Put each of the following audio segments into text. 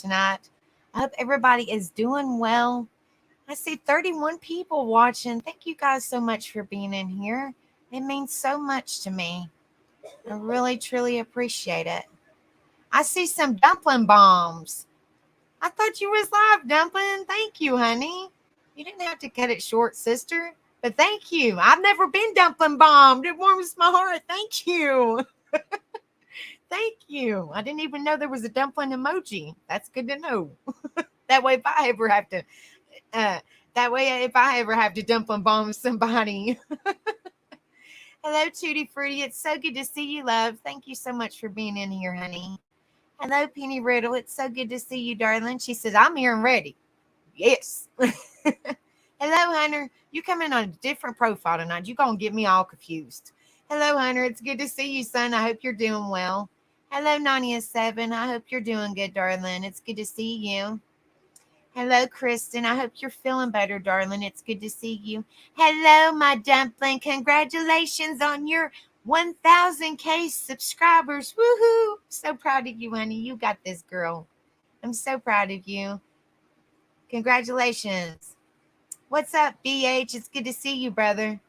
tonight. I hope everybody is doing well. I see 31 people watching. Thank you guys so much for being in here. It means so much to me. I really, truly appreciate it. I see some dumpling bombs. I thought you was live, Dumpling. Thank you, honey. You didn't have to cut it short, sister. But thank you. I've never been dumpling bombed. It warms my heart. Thank you. Thank you. I didn't even know there was a dumpling emoji. That's good to know. That way, if I ever have to, uh, dumpling bomb somebody. Hello, Tutti Frutti. It's so good to see you, love. Thank you so much for being in here, honey. Hello, Penny Riddle. It's so good to see you, darling. She says, I'm here and ready. Yes. Hello, Hunter. You coming on a different profile tonight. You're going to get me all confused. Hello, Hunter. It's good to see you, son. I hope you're doing well. Hello, Nania7. I hope you're doing good, darling. It's good to see you. Hello, Kristen. I hope you're feeling better, darling. It's good to see you. Hello, my dumpling. Congratulations on your 1,000K subscribers. Woohoo. So proud of you, honey. You got this, girl. I'm so proud of you. Congratulations. What's up, BH? It's good to see you, brother.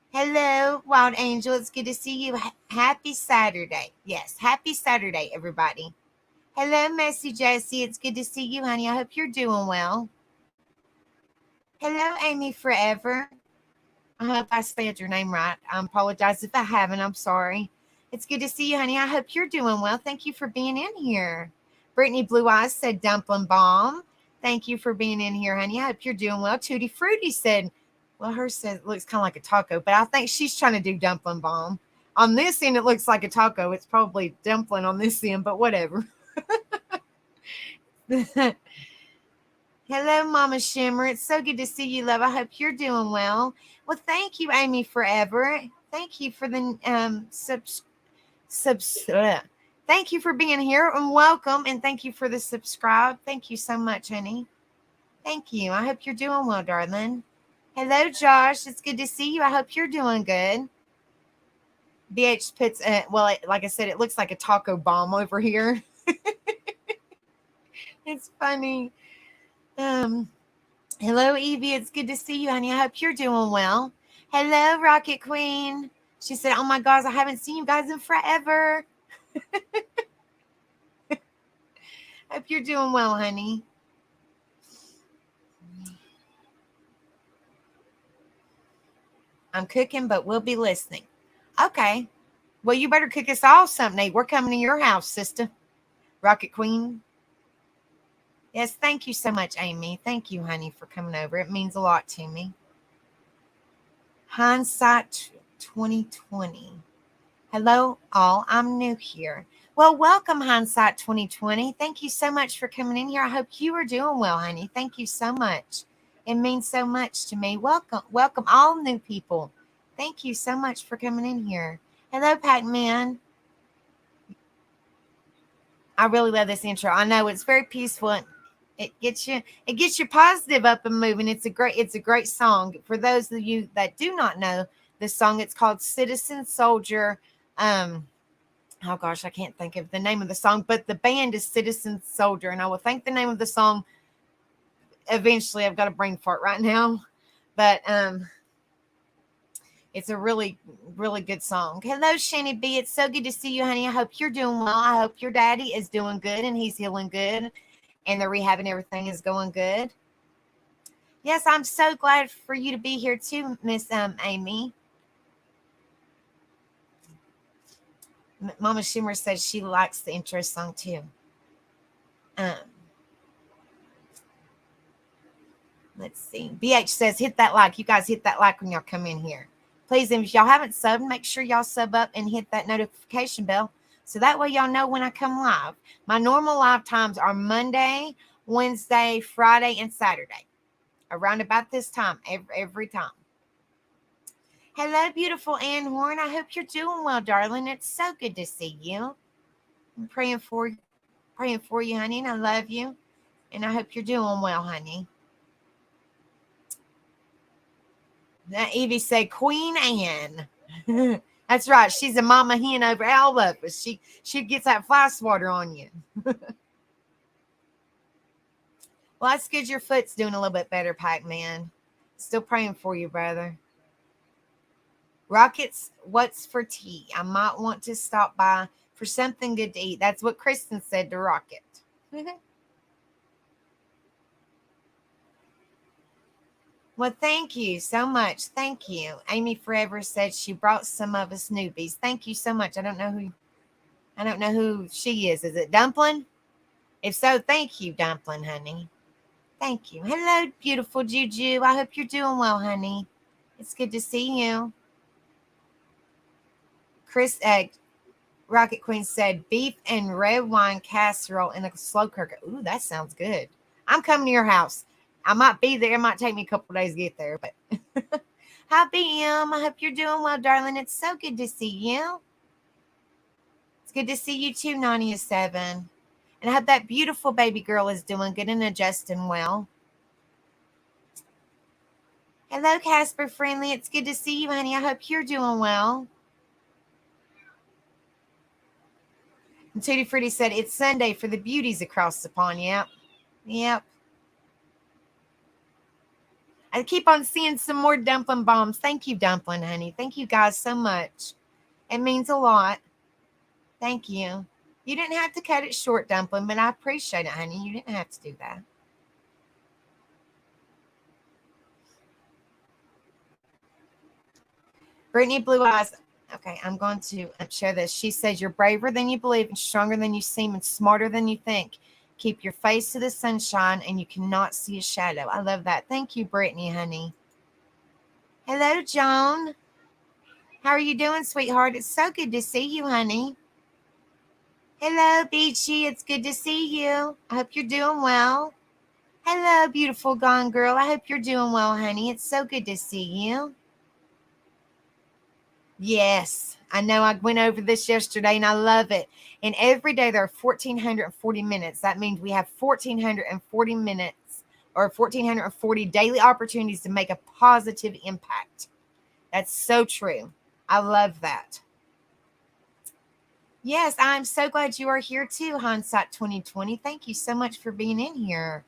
Hello, Wild Angel. It's good to see you. Happy Saturday. Yes, happy Saturday, everybody. Hello, Messy Jessie. It's good to see you, honey. I hope you're doing well. Hello, Amy Forever. I hope I said your name right. I apologize if I haven't. I'm sorry. It's good to see you, honey. I hope you're doing well. Thank you for being in here. Brittany Blue Eyes said dumpling bomb. Thank you for being in here, honey. I hope you're doing well. Tutti Frutti said, well, hers says it looks kind of like a taco, but I think she's trying to do dumpling bomb. On this end, it looks like a taco. It's probably dumpling on this end, but whatever. Hello, Mama Shimmer. It's so good to see you, love. I hope you're doing well. Well, thank you, Amy Forever. Thank you for the thank you for being here and welcome, and thank you for the subscribe. Thank you so much, honey. Thank you. I hope you're doing well, darling. Hello, Josh. It's good to see you. I hope you're doing good. BH puts, like I said, it looks like a taco bomb over here. It's funny. Hello, Evie. It's good to see you, honey. I hope you're doing well. Hello, Rocket Queen. She said, oh my gosh, I haven't seen you guys in forever. Hope you're doing well, honey. I'm cooking, but we'll be listening. Okay. Well, you better cook us all something. We're coming to your house, sister. Rocket Queen. Yes, thank you so much, Amy. Thank you, honey, for coming over. It means a lot to me. Hindsight 2020. Hello, all. I'm new here. Well, welcome, Hindsight 2020. Thank you so much for coming in here. I hope you are doing well, honey. Thank you so much. It means so much to me. Welcome, all new people. Thank you so much for coming in here. Hello, Pac-Man. I really love this intro. I know it's very peaceful. It gets you positive up and moving. It's a great song. For those of you that do not know the song, it's called Citizen Soldier. Oh gosh, I can't think of the name of the song, but the band is Citizen Soldier, and I will think the name of the song eventually. I've got a brain fart right now, but it's a really, really good song. Hello, Shani B. It's so good to see you, honey. I hope you're doing well. I hope your daddy is doing good and he's healing good, and the rehab and everything is going good. Yes, I'm so glad for you to be here too, Miss Amy. Mama Shimmer says she likes the intro song too. Let's see. BH says, hit that like. You guys hit that like when y'all come in here. Please, if y'all haven't subbed, make sure y'all sub up and hit that notification bell so that way y'all know when I come live. My normal live times are Monday, Wednesday, Friday, and Saturday. Around about this time, every time. Hello, beautiful Ann Horn. I hope you're doing well, darling. It's so good to see you. I'm praying for you, honey, and I love you. And I hope you're doing well, honey. Now, Evie said, Queen Anne. That's right. She's a mama hen over all of us. She gets that fly swatter on you. Well, that's good your foot's doing a little bit better, Pac-Man. Still praying for you, brother. Rockets, what's for tea? I might want to stop by for something good to eat. That's what Kristen said to Rocket. Well, thank you so much. Thank you. Amy Forever said she brought some of us newbies. Thank you so much. I don't know who she is. Is it Dumpling? If so, thank you, Dumpling, honey. Thank you. Hello, beautiful Juju. I hope you're doing well, honey. It's good to see you. Chris Rocket Queen said beef and red wine casserole in a slow cooker. Ooh, that sounds good. I'm coming to your house. I might be there. It might take me a couple days to get there, but hi, BM. I hope you're doing well, darling. It's so good to see you. It's good to see you too, 97. And I hope that beautiful baby girl is doing good and adjusting well. Hello, Casper Friendly. It's good to see you, honey. I hope you're doing well. And Tutti Frutti said, it's Sunday for the beauties across the pond. Yep. Yep. I keep on seeing some more dumpling bombs. Thank you, Dumpling, honey. Thank you guys so much. It means a lot. Thank you. You didn't have to cut it short, Dumpling, but I appreciate it, honey. You didn't have to do that. Brittany Blue Eyes. Okay, I'm going to share this. She says, you're braver than you believe and stronger than you seem and smarter than you think. Keep your face to the sunshine and you cannot see a shadow. I love that. Thank you, Brittany, honey. Hello, Joan. How are you doing, sweetheart? It's so good to see you, honey. Hello, Beachy. It's good to see you. I hope you're doing well. Hello, beautiful Gone Girl. I hope you're doing well, honey. It's so good to see you. Yes, I know I went over this yesterday and I love it. And every day there are 1,440 minutes. That means we have 1,440 minutes or 1,440 daily opportunities to make a positive impact. That's so true. I love that. Yes, I'm so glad you are here too, Hindsight 2020. Thank you so much for being in here.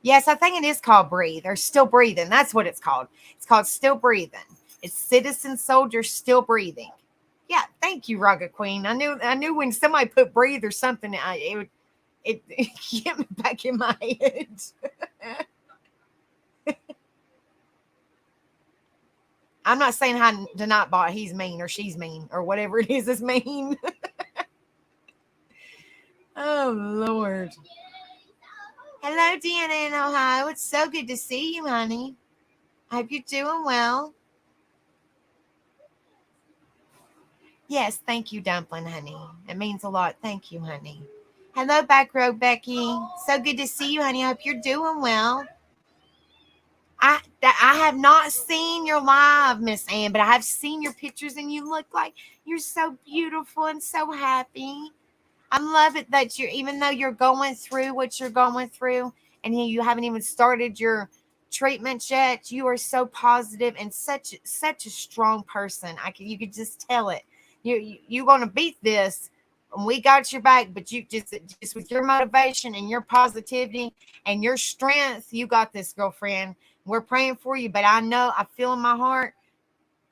Yes, I think it is called Breathe or Still Breathing. That's what it's called. It's called Still Breathing. It's Citizen Soldiers Still Breathing. Yeah, thank you, Raga Queen. I knew when somebody put breathe or something, it get me back in my head. I'm not saying how to not bot. He's mean or she's mean or whatever it is mean. Oh Lord. Hello, Deanna in Ohio. It's so good to see you, honey. I hope you're doing well. Yes, thank you, Dumpling, honey. It means a lot. Thank you, honey. Hello, back row Becky. So good to see you, honey. I hope you're doing well. I have not seen your live, Miss Ann, but I have seen your pictures, and you look like you're so beautiful and so happy. I love it that you're, even though you're going through what you're going through, and you haven't even started your treatment yet, you are so positive and such a strong person. You could just tell it. You're going to beat this. And we got your back, but you just with your motivation and your positivity and your strength, you got this, girlfriend. We're praying for you, but I feel in my heart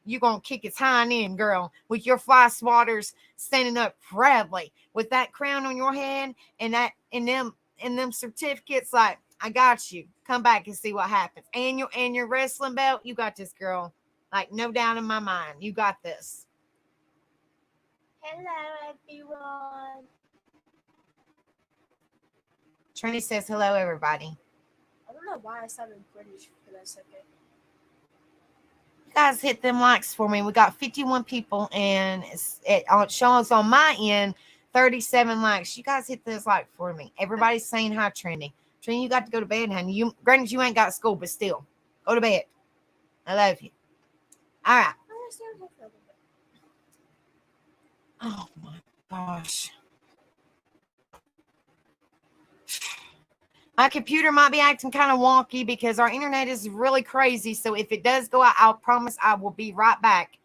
you're going to kick its hind end, girl, with your fly swatters standing up proudly with that crown on your head and them certificates. Like, I got you. Come back and see what happens. And your wrestling belt, you got this, girl. Like, no doubt in my mind. You got this. Hello, everyone. Trinity says hello, everybody. I don't know why I sounded British for that second. You guys hit them likes for me. We got 51 people, and it shows on my end 37 likes. You guys hit this like for me. Everybody's saying hi, Trinity. Trinity, you got to go to bed, honey. Granted, you ain't got school, but still, go to bed. I love you. All right. Oh my gosh. My computer might be acting kind of wonky because our internet is really crazy. So if it does go out, I'll promise I will be right back.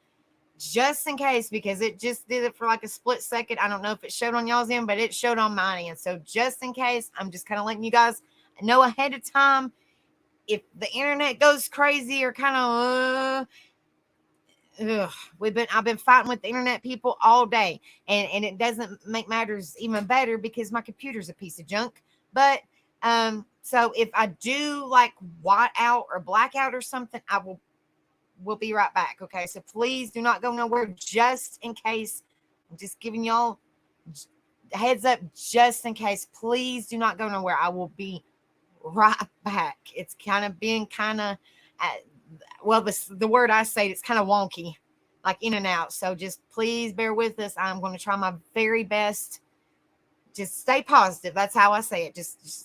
Just in case, because it just did it for like a split second. I don't know if it showed on y'all's end, but it showed on mine end. So just in case, I'm just kind of letting you guys know ahead of time if the internet goes crazy or kind of I've been fighting with the internet people all day, and it doesn't make matters even better because my computer's a piece of junk. But so if I do like white out or blackout or something, we'll be right back. Okay, so please do not go nowhere, just in case. I'm just giving y'all heads up, just in case. Please do not go nowhere. I will be right back. It's kind of being well, the word I say, it's kind of wonky, like in and out. So just please bear with us. I'm going to try my very best. Just stay positive. That's how I say it.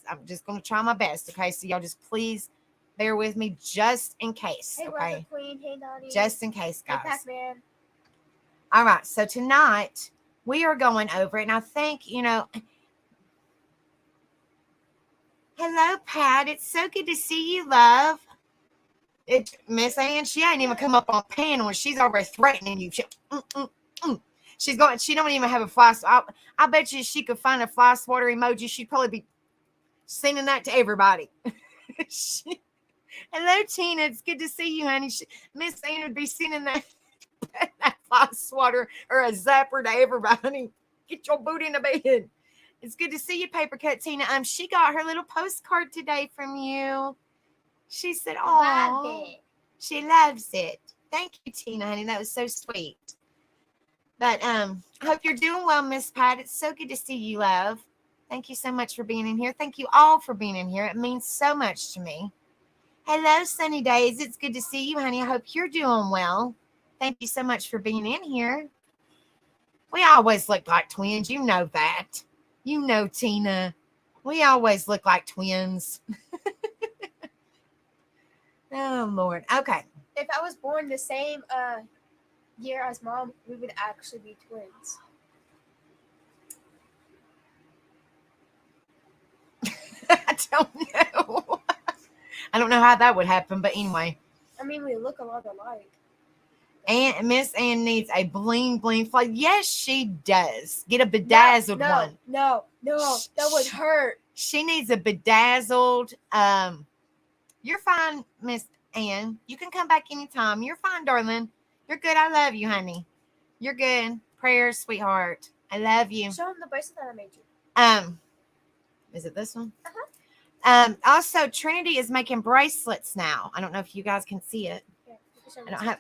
I'm just going to try my best. Okay. So y'all just please bear with me just in case. Hey, okay. Queen. Hey, Naughty. Just in case, guys. Hey, Pac-Man. All right. So tonight we are going over it. And I think, hello, Pat. It's so good to see you, love. Miss Ann, she ain't even come up on panel and she's already threatening you. She's going. She don't even have a fly. I bet you she could find a fly swatter emoji. She'd probably be sending that to everybody. Hello, Tina. It's good to see you, honey. Miss Ann would be sending that fly swatter or a zapper to everybody. Get your booty in the bed. It's good to see you, Paper Cut Tina. She got her little postcard today from you. She said, "Oh, she loves it." Thank you, Tina, honey. That was so sweet. But I hope you're doing well, Miss Pat. It's so good to see you, love. Thank you so much for being in here. Thank you all for being in here. It means so much to me. Hello, Sunny Days. It's good to see you, honey. I hope you're doing well. Thank you so much for being in here. We always look like twins. You know that. You know, Tina. We always look like twins. Oh, Lord. Okay. If I was born the same year as Mom, we would actually be twins. I don't know. I don't know how that would happen, but anyway. I mean, we look a lot alike. And Miss Ann needs a bling bling flag. Yes, she does. Get a bedazzled one. No, that would hurt. She needs a bedazzled. You're fine, Miss Ann. You can come back anytime. You're fine, darling. You're good. I love you, honey. You're good. Prayers, sweetheart. I love you. Show them the bracelet that I made you. Is it this one? Uh-huh. Also, Trinity is making bracelets now. I don't know if you guys can see it. Yeah,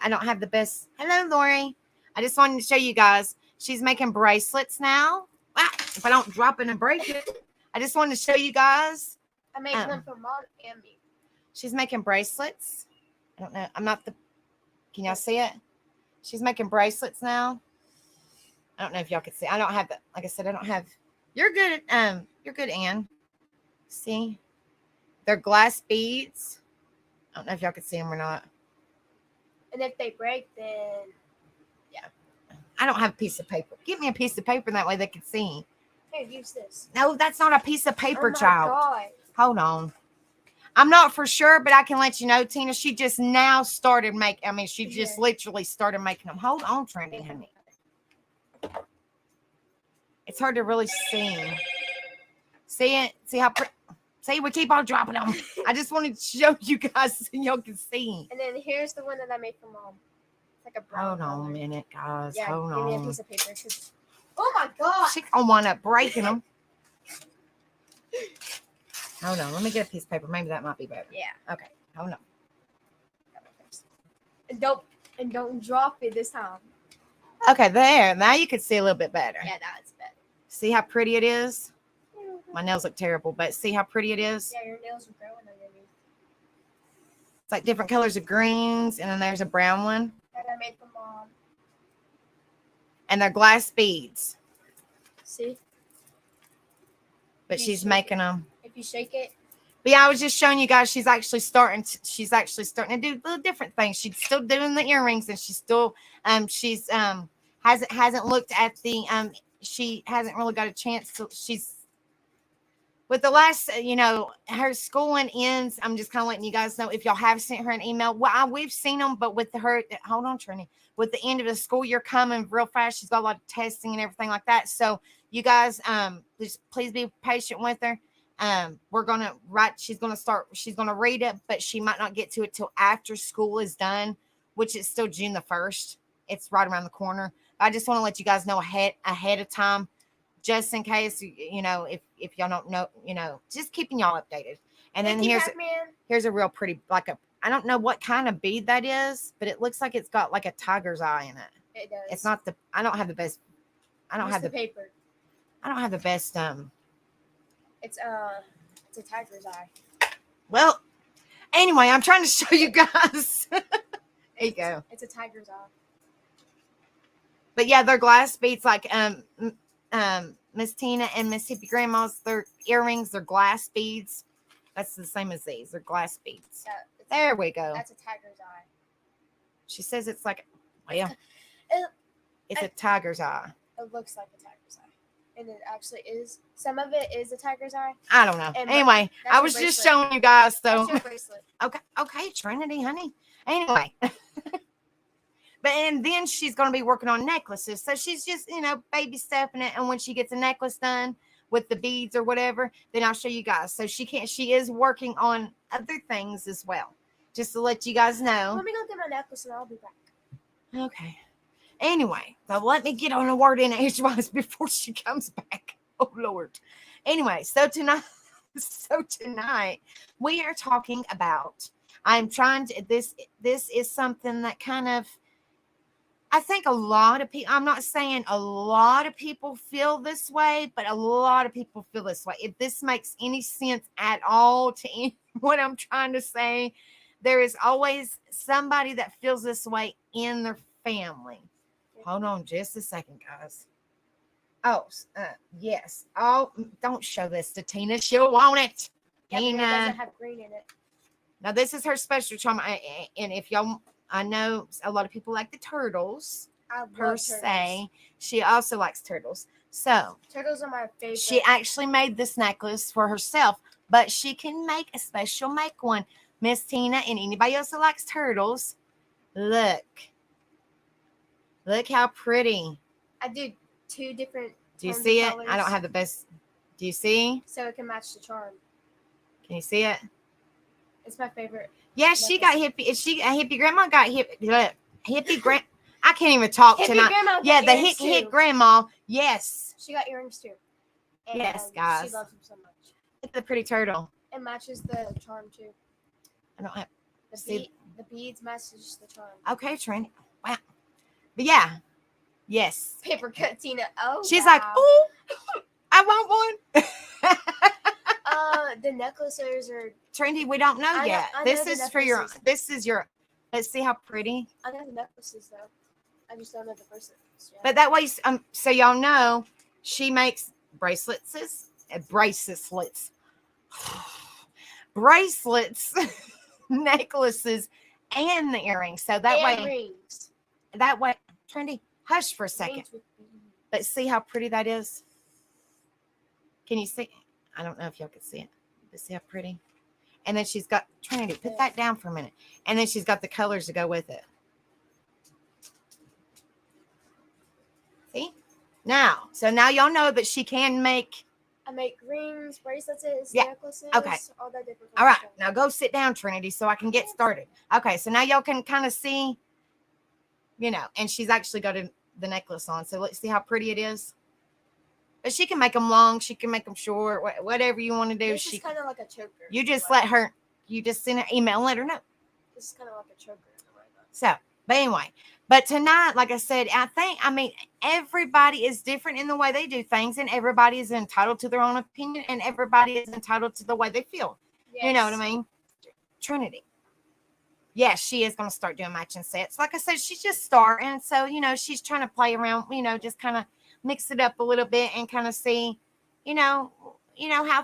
I don't have the best. Hello, Lori. I just wanted to show you guys. She's making bracelets now. If I don't drop it and break it, I just wanted to show you guys. I made them for Mom and me. She's making bracelets. I don't know. Can y'all see it? She's making bracelets now. I don't know if y'all can see. I don't have like I said, I don't have. You're good. You're good, Ann. See? They're glass beads. I don't know if y'all can see them or not. And if they break, then yeah. I don't have a piece of paper. Give me a piece of paper, that way they can see. Here, use this. No, that's not a piece of paper, child. God. Hold on. I'm not for sure, but I can let you know, Tina. She just now started making. She just literally started making them. Hold on, Trinity, honey. It's hard to really see. See it? See how? See, we keep on dropping them. I just wanted to show you guys so y'all can see. And then here's the one that I made for Mom. It's like a brown. Hold on a minute, guys. Yeah, hold give on. me a piece of paper. Oh my God! She gonna wind up breaking them. Hold on, let me get a piece of paper. Maybe that might be better. Yeah. Okay. Hold on. And don't drop it this time. Okay, there. Now you can see a little bit better. Yeah, that's better. See how pretty it is? My nails look terrible, but see how pretty it is? Yeah, your nails are growing underneath. It's like different colors of greens, and then there's a brown one. That I made for Mom. And they're glass beads. See? But she's making them. If you shake it. But yeah, I was just showing you guys. She's actually starting to do little different things. She's still doing the earrings, and she's still hasn't looked at the she hasn't really got a chance to. She's with the last her schooling ends. I'm just kind of letting you guys know if y'all have sent her an email. Well, we've seen them, but with her, hold on, Trini. With the end of the school year coming real fast, she's got a lot of testing and everything like that. So you guys, just please be patient with her. She's gonna read it, but she might not get to it till after school is done, which is still June the 1st. It's right around the corner. I just want to let you guys know ahead of time, just in case, if y'all don't know, just keeping y'all updated. And then here's a real pretty, I don't know what kind of bead that is, but it looks like it's got like a tiger's eye in it. It does. It's not I don't have the best. I don't have the paper. I don't have the best. It's a tiger's eye. Well, anyway, I'm trying to show you guys. There you go. It's a tiger's eye. But yeah, they're glass beads, like Miss Tina and Miss Hippie Grandma's. Their earrings, they're glass beads. That's the same as these. They're glass beads. There we go. That's a tiger's eye. She says it's like, it's a tiger's eye. It looks like a tiger's eye. And it actually is. Some of it is a tiger's eye. I don't know. Anyway, I was just showing you guys. So that's your bracelet. Okay, Trinity, honey. Anyway. And then she's going to be working on necklaces. So she's just, baby stepping it. And when she gets a necklace done with the beads or whatever, then I'll show you guys. So she is working on other things as well. Just to let you guys know. Let me go get my necklace and I'll be back. Okay. Anyway, so let me get on a word in edgewise before she comes back. Oh, Lord. Anyway, so tonight we are talking about, this is something that kind of, I think a lot of people, I'm not saying a lot of people feel this way, but a lot of people feel this way. If this makes any sense at all to what I'm trying to say, there is always somebody that feels this way in their family. Hold on just a second, guys. Oh, yes. Oh, don't show this to Tina. She'll want it. Yeah, Tina. It doesn't have green in it. Now, this is her special charm. And if y'all, I know a lot of people like the turtles per se. She also likes turtles. So turtles are my favorite. She actually made this necklace for herself, but she can make one. Miss Tina and anybody else that likes turtles, look how pretty. I do two different. Do you see it? I don't have the best. Do you see? So it can match the charm. Can you see it? It's my favorite. Yeah, she got hippie. Hippie grandma got hippie grand. I can't even talk hippie tonight. Grandma Yeah, the hippie grandma. Yes. She got earrings too. And yes, guys. She loves them so much. Look at the pretty turtle. It matches the charm too. I don't have. The beads matches the charm. Okay, Trinity. Wow. But yeah. Yes. Paper cut Tina. Oh. She's like, oh, I want one. The necklaces are Trinity. We don't know yet. This is for your. This is your. Let's see how pretty. I know the necklaces though. I just don't know the bracelets. Yet. But that way, so y'all know, she makes bracelets, necklaces, and the earrings. So that way, Trinity, hush for a second. But see how pretty that is. Can you see? I don't know if y'all can see it. But see how pretty. And then she's got Trinity. Put that down for a minute. And then she's got the colors to go with it. See? Now y'all know that she can make. I make rings, bracelets, necklaces, okay. All that different. All right. Now go sit down, Trinity, so I can get started. Okay. So now y'all can kind of see, and she's actually got the necklace on. So let's see how pretty it is. But she can make them long. She can make them short. Whatever you want to do. This is kind of like a choker. You just let her. You just send an email and let her know. This is kind of like a choker. So, but anyway. But tonight, like I said, everybody is different in the way they do things, and everybody is entitled to their own opinion, and everybody is entitled to the way they feel. Yes. You know what I mean? Trinity. Yes, she is going to start doing matching sets. Like I said, she's just starting. So, she's trying to play around, just kind of mix it up a little bit and kind of see, how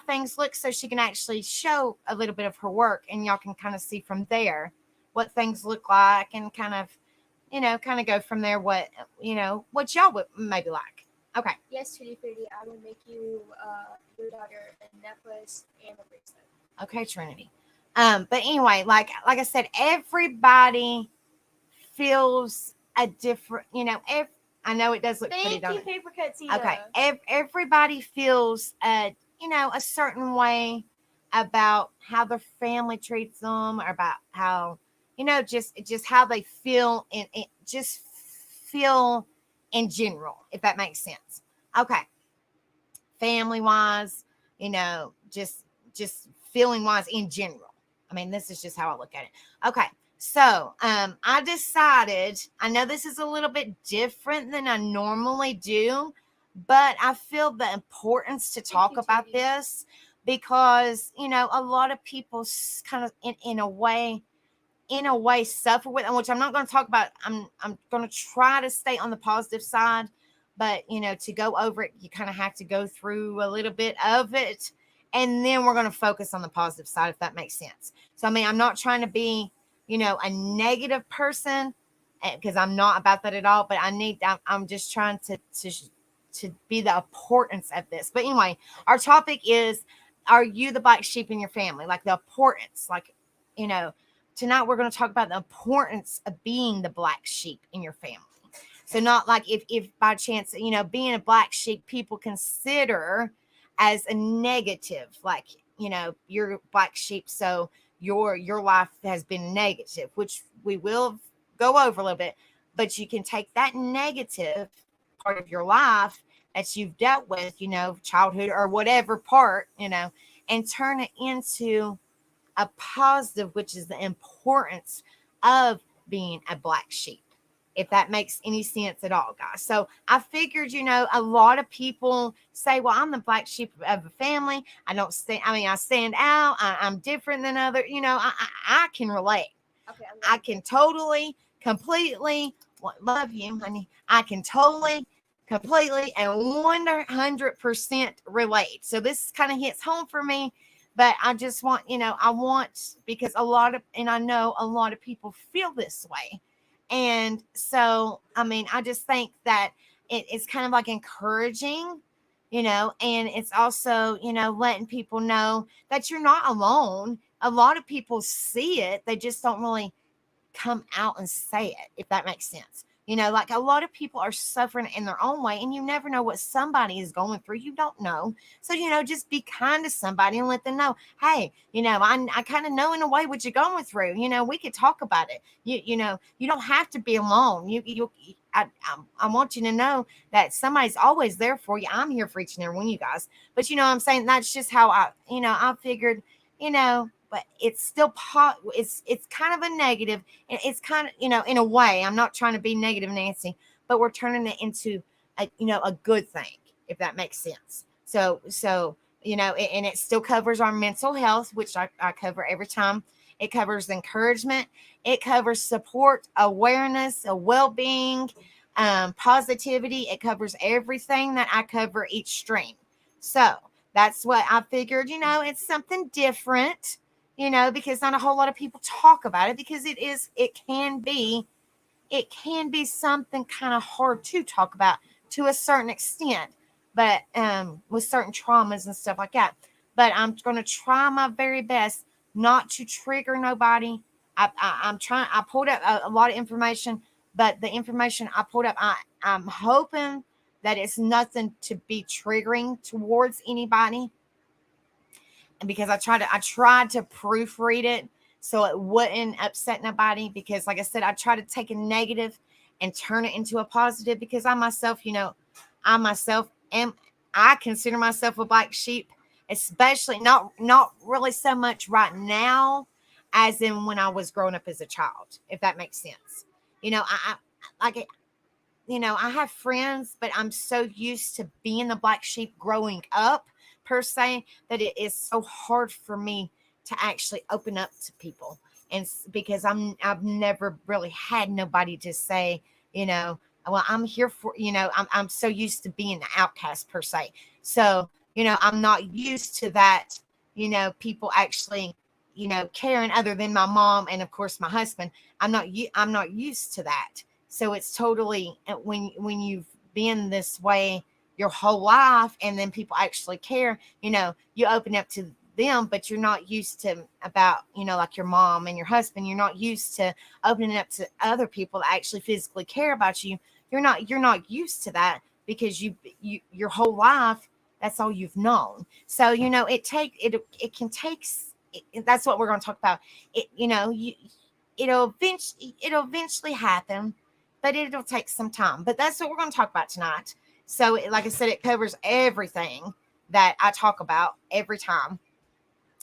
things look so she can actually show a little bit of her work, and y'all can kind of see from there what things look like and kind of go from there what y'all would maybe like. Okay. Yes, Tutti Frutti, I will make you your daughter a necklace and a bracelet. Okay, Trinity. But anyway, like I said, everybody feels a different, I know it does look pretty, don't it? Paper cut Tina. Okay. Everybody feels a certain way about how their family treats them, or about how, just how they feel, and just feel in general, if that makes sense. Okay, family wise, just feeling wise in general. I mean, this is just how I look at it. Okay. So, I decided, I know this is a little bit different than I normally do, but I feel the importance to Thank talk you, about Trinity. this because, a lot of people kind of in a way suffer with, and which I'm not going to talk about. I'm going to try to stay on the positive side, but to go over it, you kind of have to go through a little bit of it, and then we're going to focus on the positive side, if that makes sense. So I mean, I'm not trying to be a negative person, because I'm not about that at all. But I'm just trying to be the importance of this. But anyway, our topic is: are you the black sheep in your family? Like the importance, like you know tonight we're going to talk about the importance of being the black sheep in your family. So not like if by chance, being a black sheep people consider as a negative, like, you're a black sheep, so your life has been negative, which we will go over a little bit. But you can take that negative part of your life that you've dealt with, childhood or whatever part, and turn it into a positive, which is the importance of being a black sheep, if that makes any sense at all, guys. So I figured, a lot of people say, well, I'm the black sheep of the family. I don't stand, I mean, I stand out. I'm different than other, I can relate. Okay, I'm I ready. can totally, completely, love you, honey. I can totally, completely, and 100% relate. So this kind of hits home for me. But I just want, because and I know a lot of people feel this way. And so, I mean, I just think that it's kind of like encouraging, and it's also, letting people know that you're not alone. A lot of people see it, they just don't really come out and say it, if that makes sense. Like a lot of people are suffering in their own way, and you never know what somebody is going through. You don't know. So, just be kind to somebody and let them know, hey, I kind of know in a way what you're going through. We could talk about it. You don't have to be alone. I want you to know that somebody's always there for you. I'm here for each and every one of you guys. But I'm saying that's just how I figured, but it's still it's kind of a negative, and it's kind of, in a way, I'm not trying to be negative, Nancy, but we're turning it into a good thing, if that makes sense. So and it still covers our mental health, which I cover every time. It covers encouragement, it covers support, awareness, well-being, positivity. It covers everything that I cover each stream. So that's what I figured. It's something different, because not a whole lot of people talk about it, because it can be something kind of hard to talk about to a certain extent, but with certain traumas and stuff like that. But I'm going to try my very best not to trigger nobody. I'm trying. I pulled up a lot of information, but the information I pulled up, I'm hoping that it's nothing to be triggering towards anybody, and because I tried to proofread it so it wouldn't upset nobody, because like I said, I try to take a negative and turn it into a positive, because I myself am, I consider myself a black sheep, especially not really so much right now as in when I was growing up as a child, if that makes sense. Like, I have friends, but I'm so used to being the black sheep growing up, per se, that it is so hard for me to actually open up to people. And because I've never really had nobody to say, well, I'm here for, I'm so used to being the outcast, per se. So, I'm not used to that, people actually, caring, other than my mom and of course my husband. I'm not used to that. So it's totally, when you've been this way your whole life, and then people actually care, you open up to them, but you're not used to, about, like your mom and your husband, you're not used to opening up to other people that actually physically care about you. You're not used to that, because your whole life That's all you've known. So, it can take, that's what we're going to talk about. It'll eventually happen, but it'll take some time. But that's what we're going to talk about tonight. So, like I said, it covers everything that I talk about every time.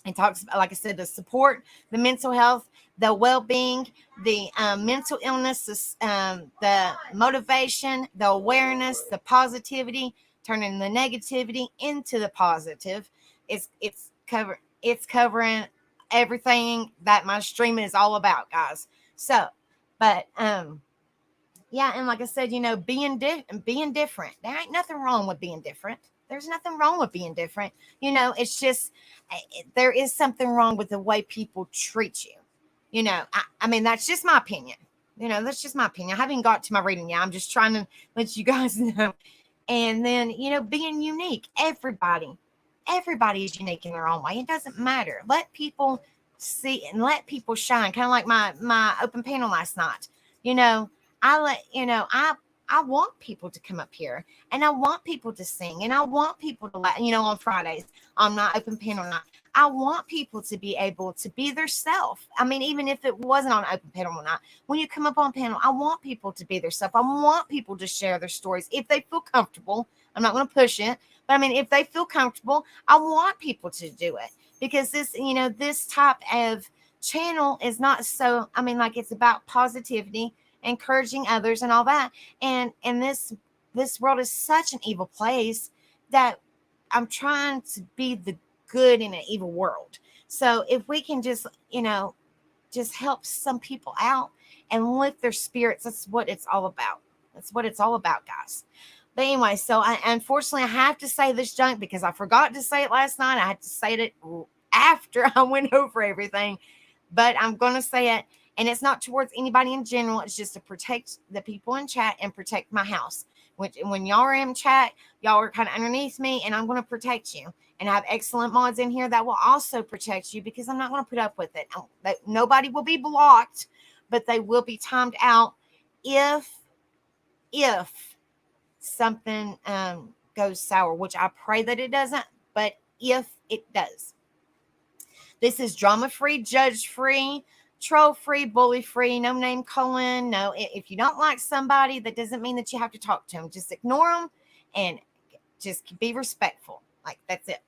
It talks about, like I said, the support, the mental health, the well-being, the mental illness, the motivation, the awareness, the positivity, turning the negativity into the positive. It's covering everything that my stream is all about, guys. So, but yeah, and like I said, being different. There ain't nothing wrong with being different. There's nothing wrong with being different. It's just there is something wrong with the way people treat you. I mean, that's just my opinion. That's just my opinion. I haven't got to my reading yet. I'm just trying to let you guys know. And then, being unique. Everybody is unique in their own way. It doesn't matter. Let people see and let people shine. Kind of like my open panel last night. You know, I want people to come up here, and I want people to sing, and I want people to on Fridays on my open panel night. I want people to be able to be their self. I mean, even if it wasn't on open panel night, when you come up on panel, I want people to be their self. I want people to share their stories if they feel comfortable. I'm not going to push it, but I mean, if they feel comfortable, I want people to do it, because this type of channel is not so, I mean, like, it's about positivity, encouraging others and all that. And this world is such an evil place that I'm trying to be the good in an evil world. So if we can just help some people out and lift their spirits, that's what it's all about. That's what it's all about, guys. But anyway, so unfortunately, I have to say this junk because I forgot to say it last night. I had to say it after I went over everything, but I'm going to say it. And it's not towards anybody in general. It's just to protect the people in chat and protect my house. When y'all are in chat, y'all are kind of underneath me, and I'm going to protect you. And I have excellent mods in here that will also protect you, because I'm not going to put up with it. Nobody will be blocked, but they will be timed out if something goes sour, which I pray that it doesn't. But if it does, this is drama free, judge free, troll free, bully free, no name calling. No, if you don't like somebody, that doesn't mean that you have to talk to them. Just ignore them and just be respectful. Like, that's it.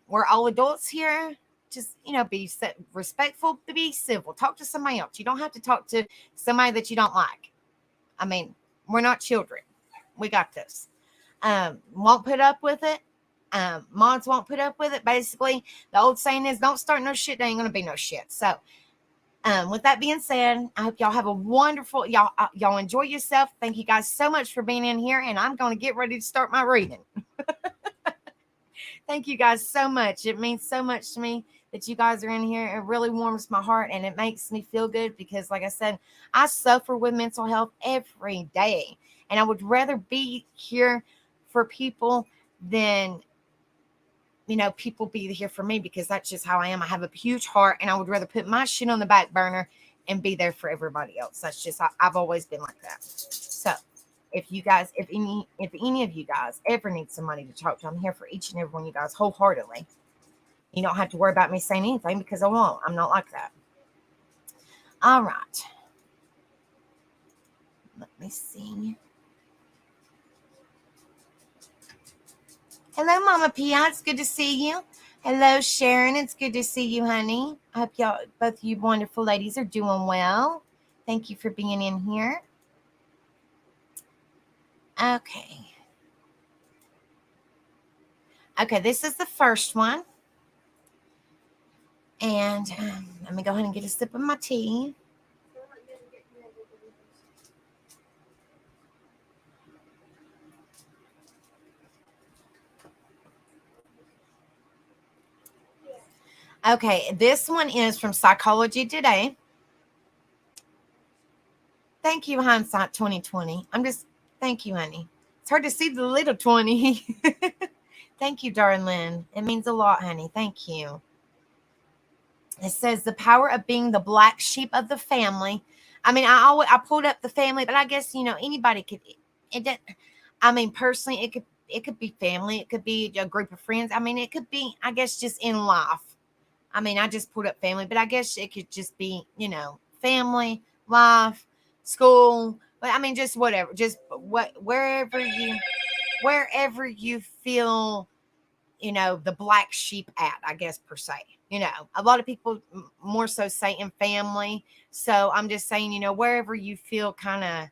We're all adults here. Just, be respectful, be civil. Talk to somebody else. You don't have to talk to somebody that you don't like. I mean, we're not children. We got this. Won't put up with it. Mods won't put up with it. Basically, the old saying is, don't start no shit, there ain't gonna be no shit. So with that being said, I hope y'all have a wonderful, y'all enjoy yourself. Thank you guys so much for being in here, and I'm going to get ready to start my reading. Thank you guys so much. It means so much to me that you guys are in here. It really warms my heart, and it makes me feel good because, like I said, I suffer with mental health every day, and I would rather be here for people than people be here for me, because that's just how I am. I have a huge heart, and I would rather put my shit on the back burner and be there for everybody else. That's just, I've always been like that. So if any of you guys ever need somebody to talk to, I'm here for each and every one of you guys wholeheartedly. You don't have to worry about me saying anything, because I won't. I'm not like that. All right. Let me see. Hello, Mama Pia. It's good to see you. Hello, Sharon. It's good to see you, honey. I hope y'all, both you wonderful ladies, are doing well. Thank you for being in here. Okay. Okay, this is the first one. And let me go ahead and get a sip of my tea. Okay, this one is from Psychology Today. Thank you, Hindsight 2020. Thank you, honey. It's hard to see the little 20. Thank you, darling. It means a lot, honey. Thank you. It says the power of being the black sheep of the family. I mean, I pulled up the family, but I guess, anybody could, it, I mean, personally, It could be family. It could be a group of friends. I mean, it could be, I guess, just in life. I mean, I just put up family, but I guess it could just be, family, life, school. But I mean, just whatever. Just wherever you feel, the black sheep at, I guess, per se. A lot of people more so say in family. So I'm just saying, wherever you feel kind of,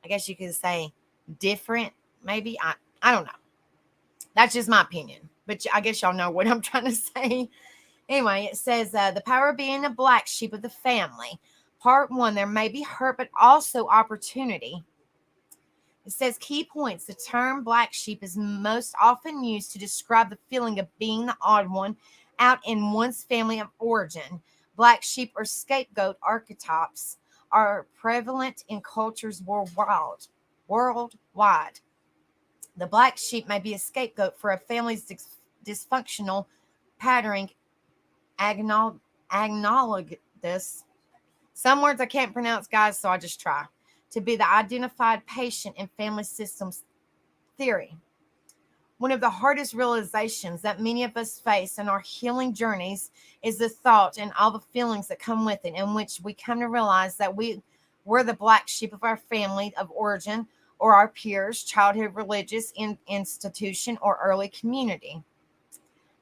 I guess you could say different, maybe. I don't know. That's just my opinion. But I guess y'all know what I'm trying to say. Anyway, it says the power of being a black sheep of the family. Part one, there may be hurt, but also opportunity. It says key points. The term black sheep is most often used to describe the feeling of being the odd one out in one's family of origin. Black sheep or scapegoat archetypes are prevalent in cultures worldwide. The black sheep may be a scapegoat for a family's dysfunctional patterning analogous. Some words I can't pronounce, guys, so I just try. To be the identified patient in family systems theory. One of the hardest realizations that many of us face in our healing journeys is the thought and all the feelings that come with it, in which we come to realize that we're the black sheep of our family of origin or our peers, childhood religious institution, or early community.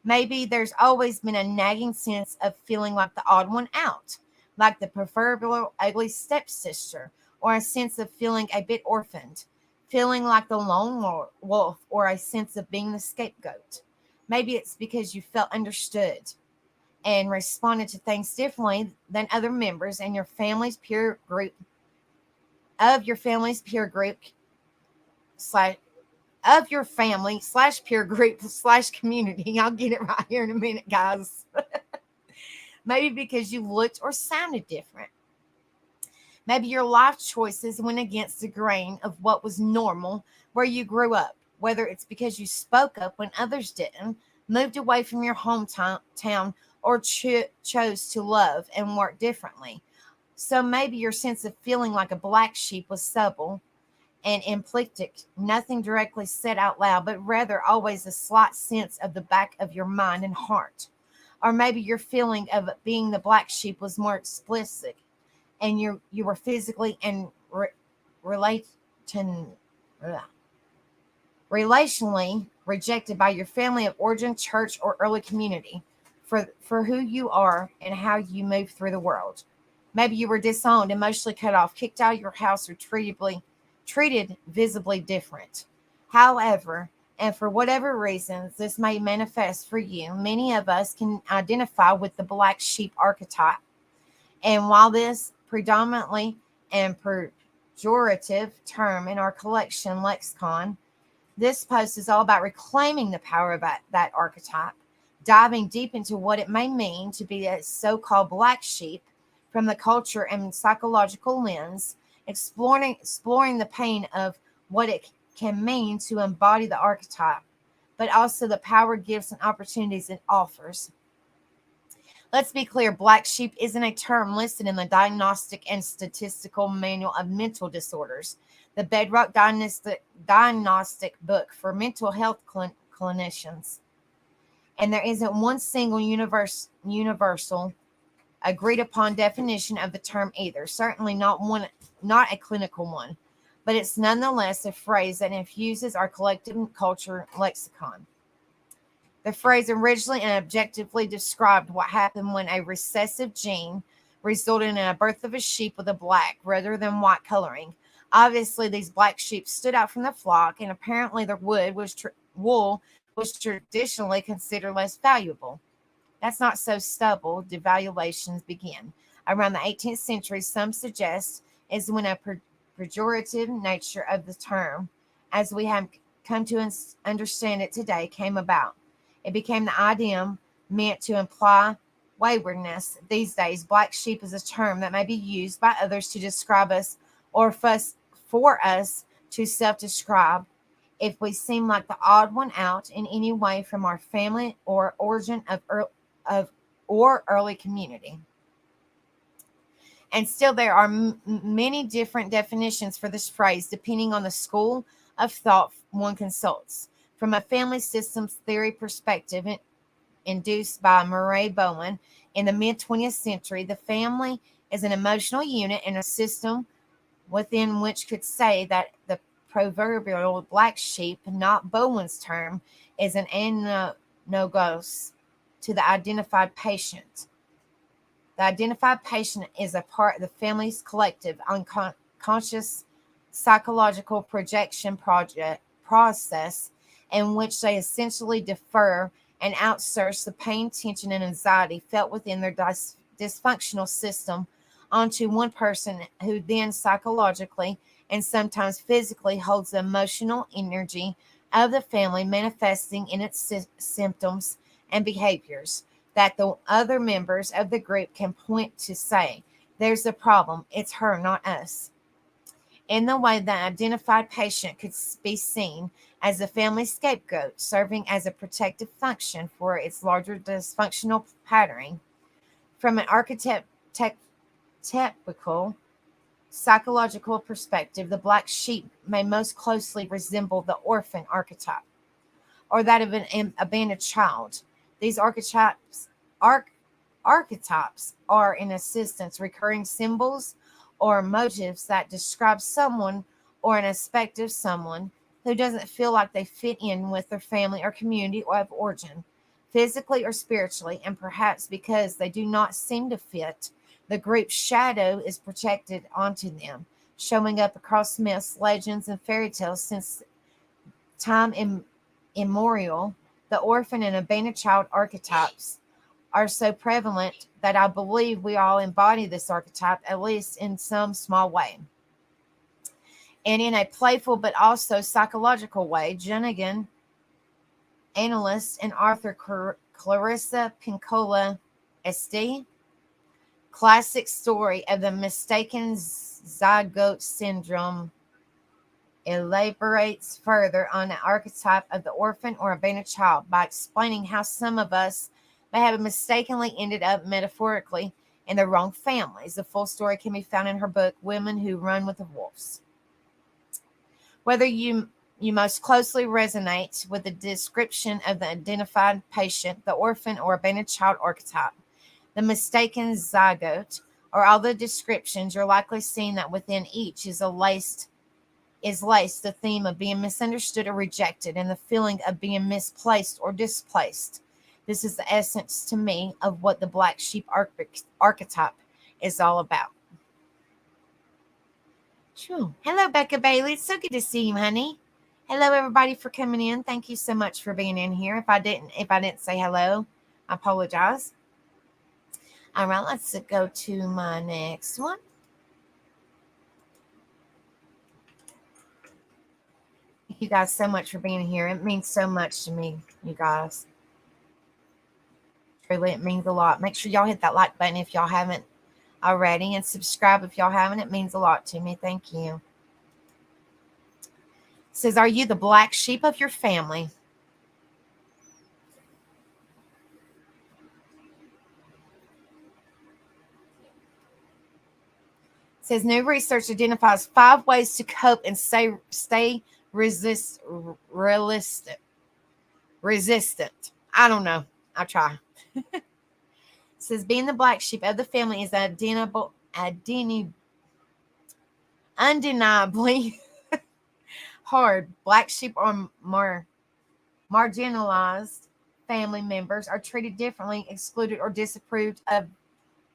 Maybe there's always been a nagging sense of feeling like the odd one out, like the proverbial ugly stepsister, or a sense of feeling a bit orphaned, feeling like the lone wolf, or a sense of being the scapegoat. Maybe it's because you felt understood and responded to things differently than other members in your family's peer group, slash of your family slash peer group slash community. I'll get it right here in a minute, guys. Maybe because you looked or sounded different. Maybe your life choices went against the grain of what was normal where you grew up, whether it's because you spoke up when others didn't, moved away from your hometown, or chose to love and work differently. So maybe your sense of feeling like a black sheep was subtle and implicit, nothing directly said out loud, but rather always a slight sense of the back of your mind and heart. Or maybe your feeling of being the black sheep was more explicit, and you were physically and relate relationally rejected by your family of origin, church, or early community for who you are and how you move through the world. Maybe you were disowned, emotionally cut off, kicked out of your house, or treated visibly different. However, and for whatever reasons this may manifest for you, many of us can identify with the black sheep archetype. And while this predominantly and pejorative term in our collection lexicon, this post is all about reclaiming the power of that archetype, diving deep into what it may mean to be a so called black sheep from the culture and psychological lens, exploring the pain of what it can mean to embody the archetype, but also the power, gifts, and opportunities it offers. Let's be clear, black sheep isn't a term listed in the Diagnostic and Statistical Manual of Mental Disorders, the bedrock diagnostic book for mental health clinicians. And there isn't one single universal agreed upon definition of the term either. Certainly not a clinical one, but it's nonetheless a phrase that infuses our collective culture lexicon. The phrase originally and objectively described what happened when a recessive gene resulted in a birth of a sheep with a black rather than white coloring. Obviously, these black sheep stood out from the flock, and apparently their wool was traditionally considered less valuable. That's not so stubble. Devaluations began. Around the 18th century, some suggest, is when a pejorative nature of the term, as we have come to understand it today, came about. It became the idiom meant to imply waywardness. These days, black sheep is a term that may be used by others to describe us or for us to self-describe if we seem like the odd one out in any way from our family or origin of or early community. And still, there are many different definitions for this phrase depending on the school of thought one consults. From a family systems theory perspective, induced by Murray Bowen in the mid 20th century, the family is an emotional unit and a system within which could say that the proverbial black sheep, not Bowen's term, is an analogous to the identified patient. The identified patient is a part of the family's collective unconscious psychological projection process in which they essentially defer and outsource the pain, tension, and anxiety felt within their dysfunctional system onto one person who then psychologically and sometimes physically holds the emotional energy of the family, manifesting in its symptoms and behaviors that the other members of the group can point to, say, there's a problem, it's her, not us. In the way, the identified patient could be seen as a family scapegoat, serving as a protective function for its larger dysfunctional patterning. From an archetypical psychological perspective, the black sheep may most closely resemble the orphan archetype, or that of an abandoned child. These archetypes are, in essence, recurring symbols or motives that describe someone or an aspect of someone who doesn't feel like they fit in with their family or community or of origin, physically or spiritually, and perhaps because they do not seem to fit, the group's shadow is projected onto them, showing up across myths, legends, and fairy tales since time immemorial. The orphan and abandoned child archetypes are so prevalent that I believe we all embody this archetype, at least in some small way. And in a playful but also psychological way, Junigan, analyst, and author Clarissa Pinkola St. classic story of the mistaken zygote syndrome elaborates further on the archetype of the orphan or abandoned child by explaining how some of us may have mistakenly ended up metaphorically in the wrong families. The full story can be found in her book, Women Who Run with the Wolves. Whether you most closely resonate with the description of the identified patient, the orphan or abandoned child archetype, the mistaken zygote, or all the descriptions, you're likely seeing that within each is laced the theme of being misunderstood or rejected and the feeling of being misplaced or displaced. This is the essence to me of what the black sheep archetype is all about. True. Hello, Becca Bailey. It's so good to see you, honey. Hello, everybody, for coming in. Thank you so much for being in here. If I didn't say hello, I apologize. All right, let's go to my next one. Thank you guys so much for being here. It means so much to me, you guys. Truly, it means a lot. Make sure y'all hit that like button if y'all haven't already, and subscribe if y'all haven't. It means a lot to me. Thank you. It says, are you the black sheep of your family? It says new research identifies 5 ways to cope and stay realistic. Resistant. I don't know. I'll try. It says being the black sheep of the family is undeniably hard. Black sheep are more marginalized family members are treated differently, excluded, or disapproved of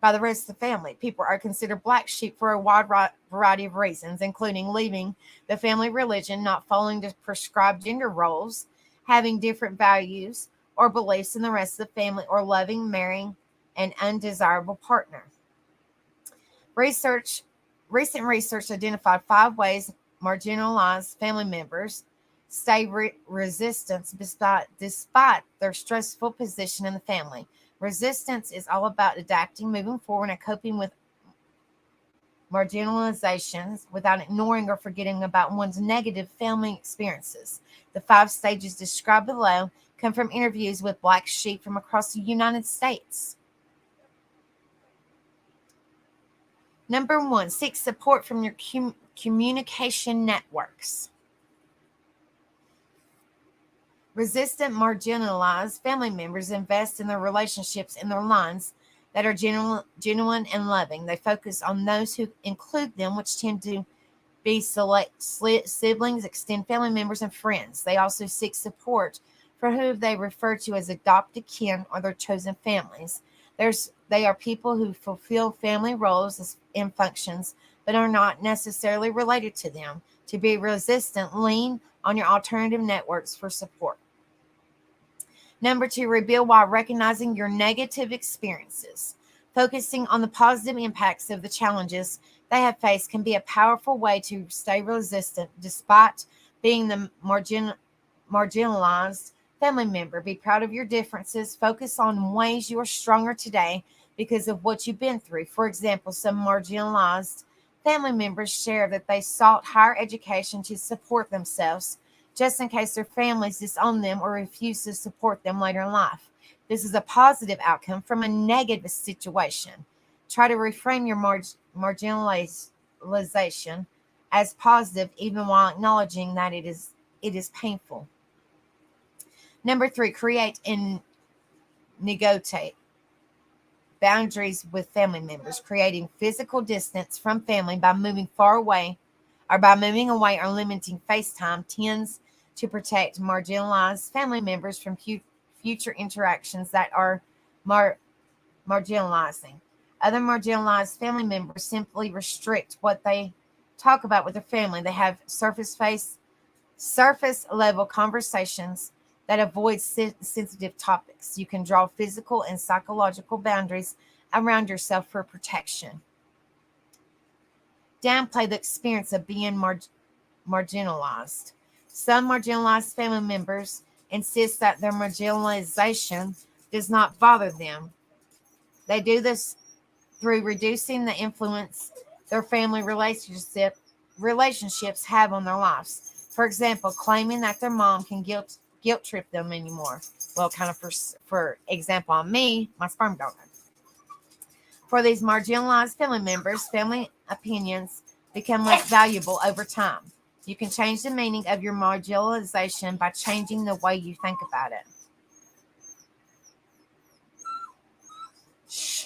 by the rest of the family. People are considered black sheep for a wide variety of reasons, including leaving the family religion, not following the prescribed gender roles, having different values or beliefs than the rest of the family, or loving, marrying an undesirable partner. Recent research identified 5 ways marginalized family members stay resistant despite their stressful position in the family. Resistance is all about adapting, moving forward, and coping with marginalizations without ignoring or forgetting about one's negative family experiences. The 5 stages described below come from interviews with black sheep from across the United States. Number 1, seek support from your communication networks. Resistant, marginalized family members invest in their relationships in their lines that are genuine and loving. They focus on those who include them, which tend to be select siblings, extended family members, and friends. They also seek support for who they refer to as adopted kin or their chosen families. They are people who fulfill family roles and functions, but are not necessarily related to them. To be resistant, lean on your alternative networks for support. Number two, rebuild while recognizing your negative experiences. Focusing on the positive impacts of the challenges they have faced can be a powerful way to stay resistant despite being the marginalized family member. Be proud of your differences. Focus on ways you are stronger today because of what you've been through. For example, some marginalized family members share that they sought higher education to support themselves just in case their families disown them or refuse to support them later in life. This is a positive outcome from a negative situation. Try to reframe your marginalization as positive, even while acknowledging that it is painful. Number three, create and negotiate boundaries with family members, creating physical distance from family by moving away or limiting FaceTime tends to protect marginalized family members from future interactions that are mar- marginalizing. Other marginalized family members simply restrict what they talk about with their family. They have surface level conversations that avoid sensitive topics. You can draw physical and psychological boundaries around yourself for protection. Downplay the experience of being marginalized. Some marginalized family members insist that their marginalization does not bother them. They do this through reducing the influence their family relationships have on their lives. For example, claiming that their mom can guilt trip them anymore. Well, kind of for example, on me, my sperm donor. For these marginalized family members, family opinions become less valuable over time. You can change the meaning of your marginalization by changing the way you think about it. Shh,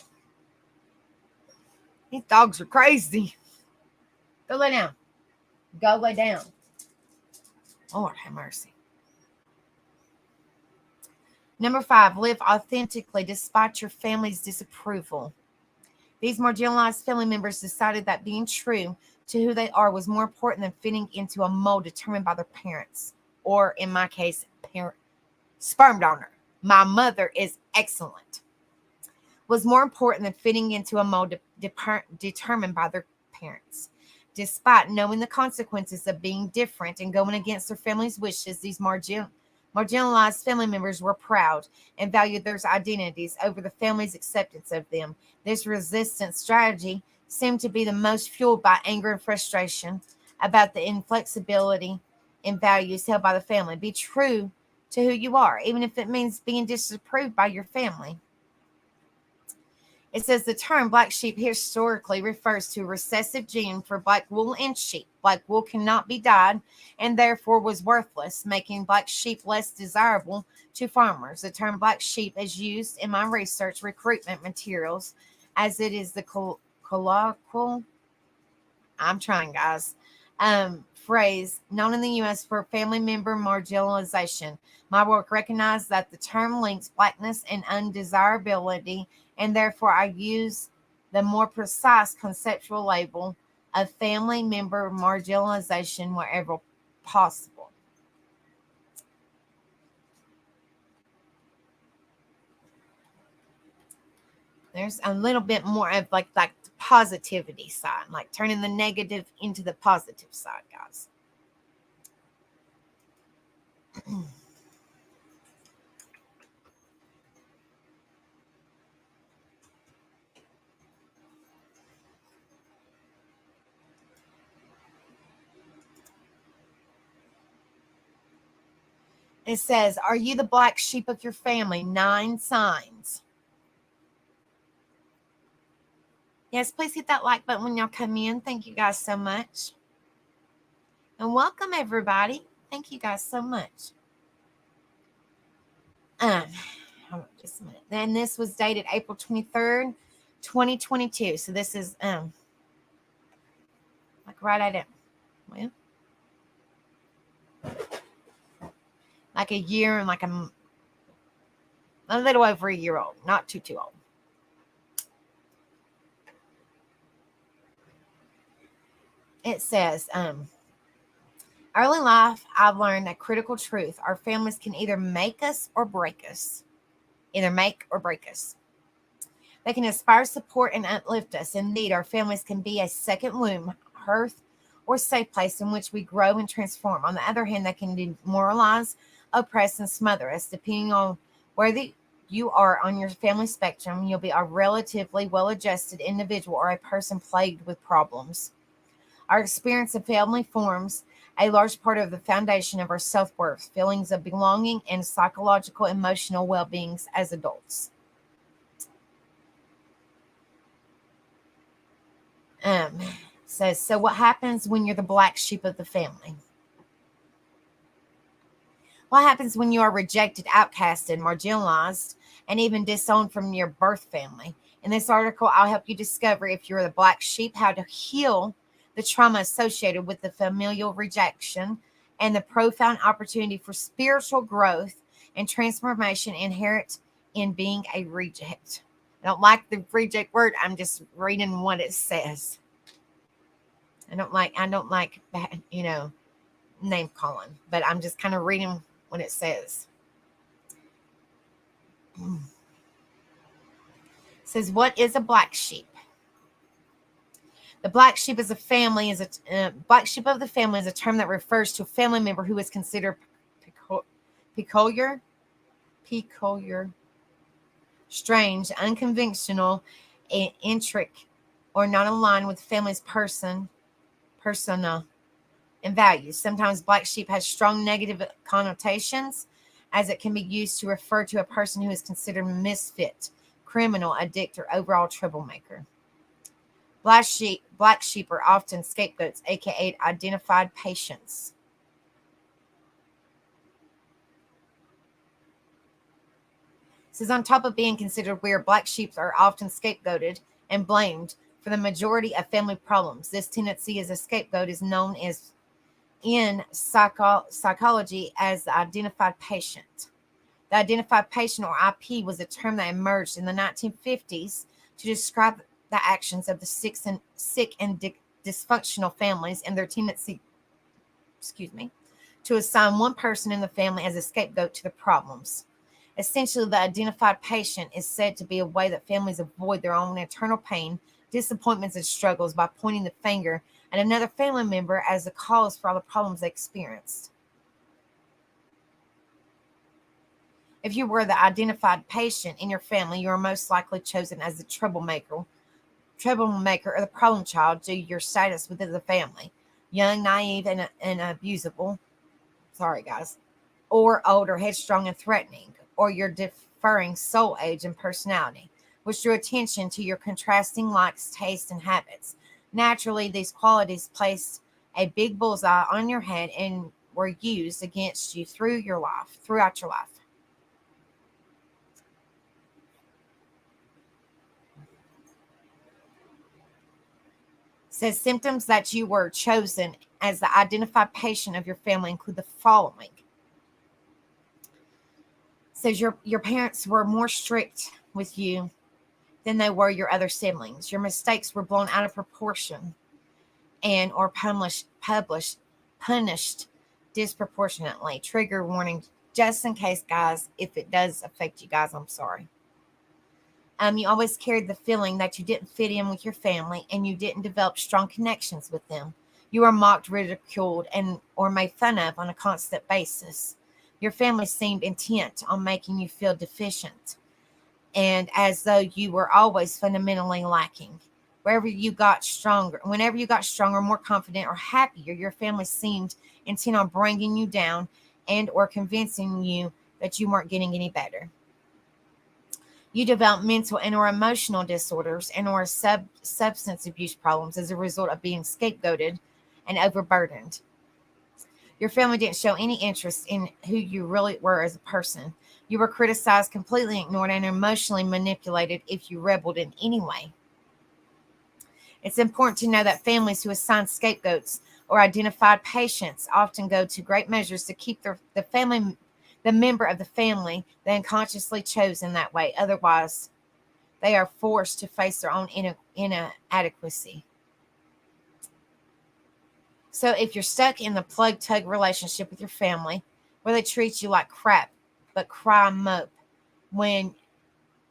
these dogs are crazy. Go lay down. Go lay down. Lord have mercy. Number five, live authentically despite your family's disapproval. These marginalized family members decided that being true to who they are was more important than fitting into a mold determined by their parents, or in my case, sperm donor. My mother is excellent. Was more important than fitting into a mold determined by their parents. Despite knowing the consequences of being different and going against their family's wishes, these marginalized family members were proud and valued their identities over the family's acceptance of them. This resistance strategy seemed to be the most fueled by anger and frustration about the inflexibility in values held by the family. Be true to who you are, even if it means being disapproved by your family. It says the term black sheep historically refers to a recessive gene for black wool in sheep. Black wool cannot be dyed and therefore was worthless, making black sheep less desirable to farmers. The term black sheep is used in my research recruitment materials as it is the colloquial, I'm trying, guys, phrase known in the U.S. for family member marginalization. My work recognized that the term links blackness and undesirability, and therefore I use the more precise conceptual label of family member marginalization wherever possible. There's a little bit more of like the positivity side, like turning the negative into the positive side, guys. It says, are you the black sheep of your family? 9 signs. Yes, please hit that like button when y'all come in. Thank you guys so much. And welcome, everybody. Thank you guys so much. Hold on just a minute. And this was dated April 23rd, 2022. So this is like right at it. Well, like a year and like a little over a year old, not too old. It says, early in life, I've learned a critical truth. Our families can either make us or break us. Either make or break us. They can inspire, support, and uplift us. Indeed, our families can be a second womb, hearth, or safe place in which we grow and transform. On the other hand, they can demoralize, oppress, and smother us. Depending on whether you are on your family spectrum, you'll be a relatively well-adjusted individual or a person plagued with problems. Our experience of family forms a large part of the foundation of our self-worth, feelings of belonging, and psychological, emotional well-beings as adults. Um, says, so what happens when you're the black sheep of the family? What happens when you are rejected, outcasted, marginalized, and even disowned from your birth family? In this article, I'll help you discover if you're the black sheep, how to heal the trauma associated with the familial rejection, and the profound opportunity for spiritual growth and transformation inherent in being a reject. I don't like the reject word. I'm just reading what it says. I don't like name calling, but I'm just kind of reading what it says. It says, what is a black sheep? The black sheep is a family is a black sheep of the family is a term that refers to a family member who is considered peculiar, strange, unconventional, intricate, or not aligned with the family's persona, and values. Sometimes black sheep has strong negative connotations, as it can be used to refer to a person who is considered misfit, criminal, addict, or overall troublemaker. Black sheep are often scapegoats, aka identified patients. It says, on top of being considered weird, black sheep are often scapegoated and blamed for the majority of family problems. This tendency as a scapegoat is known as in psychology as the identified patient. The identified patient, or IP, was a term that emerged in the 1950s to describe the actions of the sick and dysfunctional families and their tendency, to assign one person in the family as a scapegoat to the problems. Essentially, the identified patient is said to be a way that families avoid their own internal pain, disappointments, and struggles by pointing the finger at another family member as the cause for all the problems they experienced. If you were the identified patient in your family, you are most likely chosen as the troublemaker or the problem child due to your status within the family. Young, naive, and abusable. Sorry, guys. Or older, headstrong, and threatening. Or your differing soul age and personality, which drew attention to your contrasting likes, tastes, and habits. Naturally, these qualities placed a big bullseye on your head and were used against you throughout your life. Says symptoms that you were chosen as the identified patient of your family include the following. Says your parents were more strict with you than they were your other siblings. Your mistakes were blown out of proportion and or punished disproportionately. Trigger warning, just in case, guys, if it does affect you guys, I'm sorry. You always carried the feeling that you didn't fit in with your family and you didn't develop strong connections with them. You were mocked, ridiculed, and or made fun of on a constant basis. Your family seemed intent on making you feel deficient and as though you were always fundamentally lacking. Whenever you got stronger, more confident, or happier, your family seemed intent on bringing you down and or convincing you that you weren't getting any better. You develop mental and or emotional disorders and or substance abuse problems as a result of being scapegoated and overburdened. Your family didn't show any interest in who you really were as a person. You were criticized, completely ignored, and emotionally manipulated if you rebelled in any way. It's important to know that families who assign scapegoats or identified patients often go to great measures to keep the member of the family they unconsciously chose in that way. Otherwise, they are forced to face their own inadequacy. So if you're stuck in the plug tug relationship with your family, where they treat you like crap but cry and mope when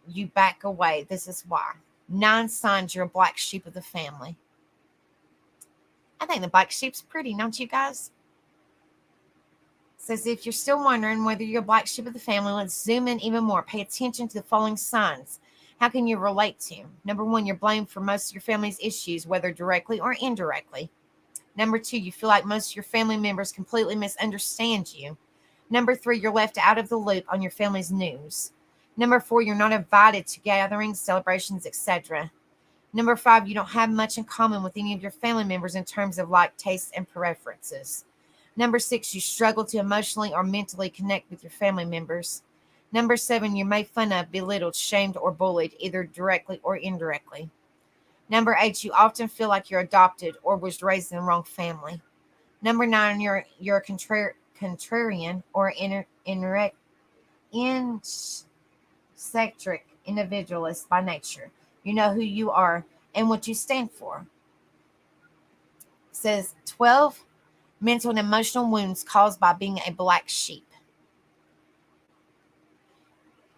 you back away, this is why. 9 signs you're a black sheep of the family. I think the black sheep's pretty, don't you guys? It says if you're still wondering whether you're a black sheep of the family, let's zoom in even more. Pay attention to the following signs. How can you relate to? Number 1, you're blamed for most of your family's issues, whether directly or indirectly. Number 2, you feel like most of your family members completely misunderstand you. Number 3, you're left out of the loop on your family's news. Number 4, you're not invited to gatherings, celebrations, etc. Number 5, you don't have much in common with any of your family members in terms of like, tastes, and preferences. Number 6, you struggle to emotionally or mentally connect with your family members. Number 7, you're made fun of, belittled, shamed, or bullied, either directly or indirectly. Number 8, you often feel like you're adopted or was raised in the wrong family. Number 9, you're a contrarian or eccentric individualist by nature. You know who you are and what you stand for. It says 12 mental and emotional wounds caused by being a black sheep.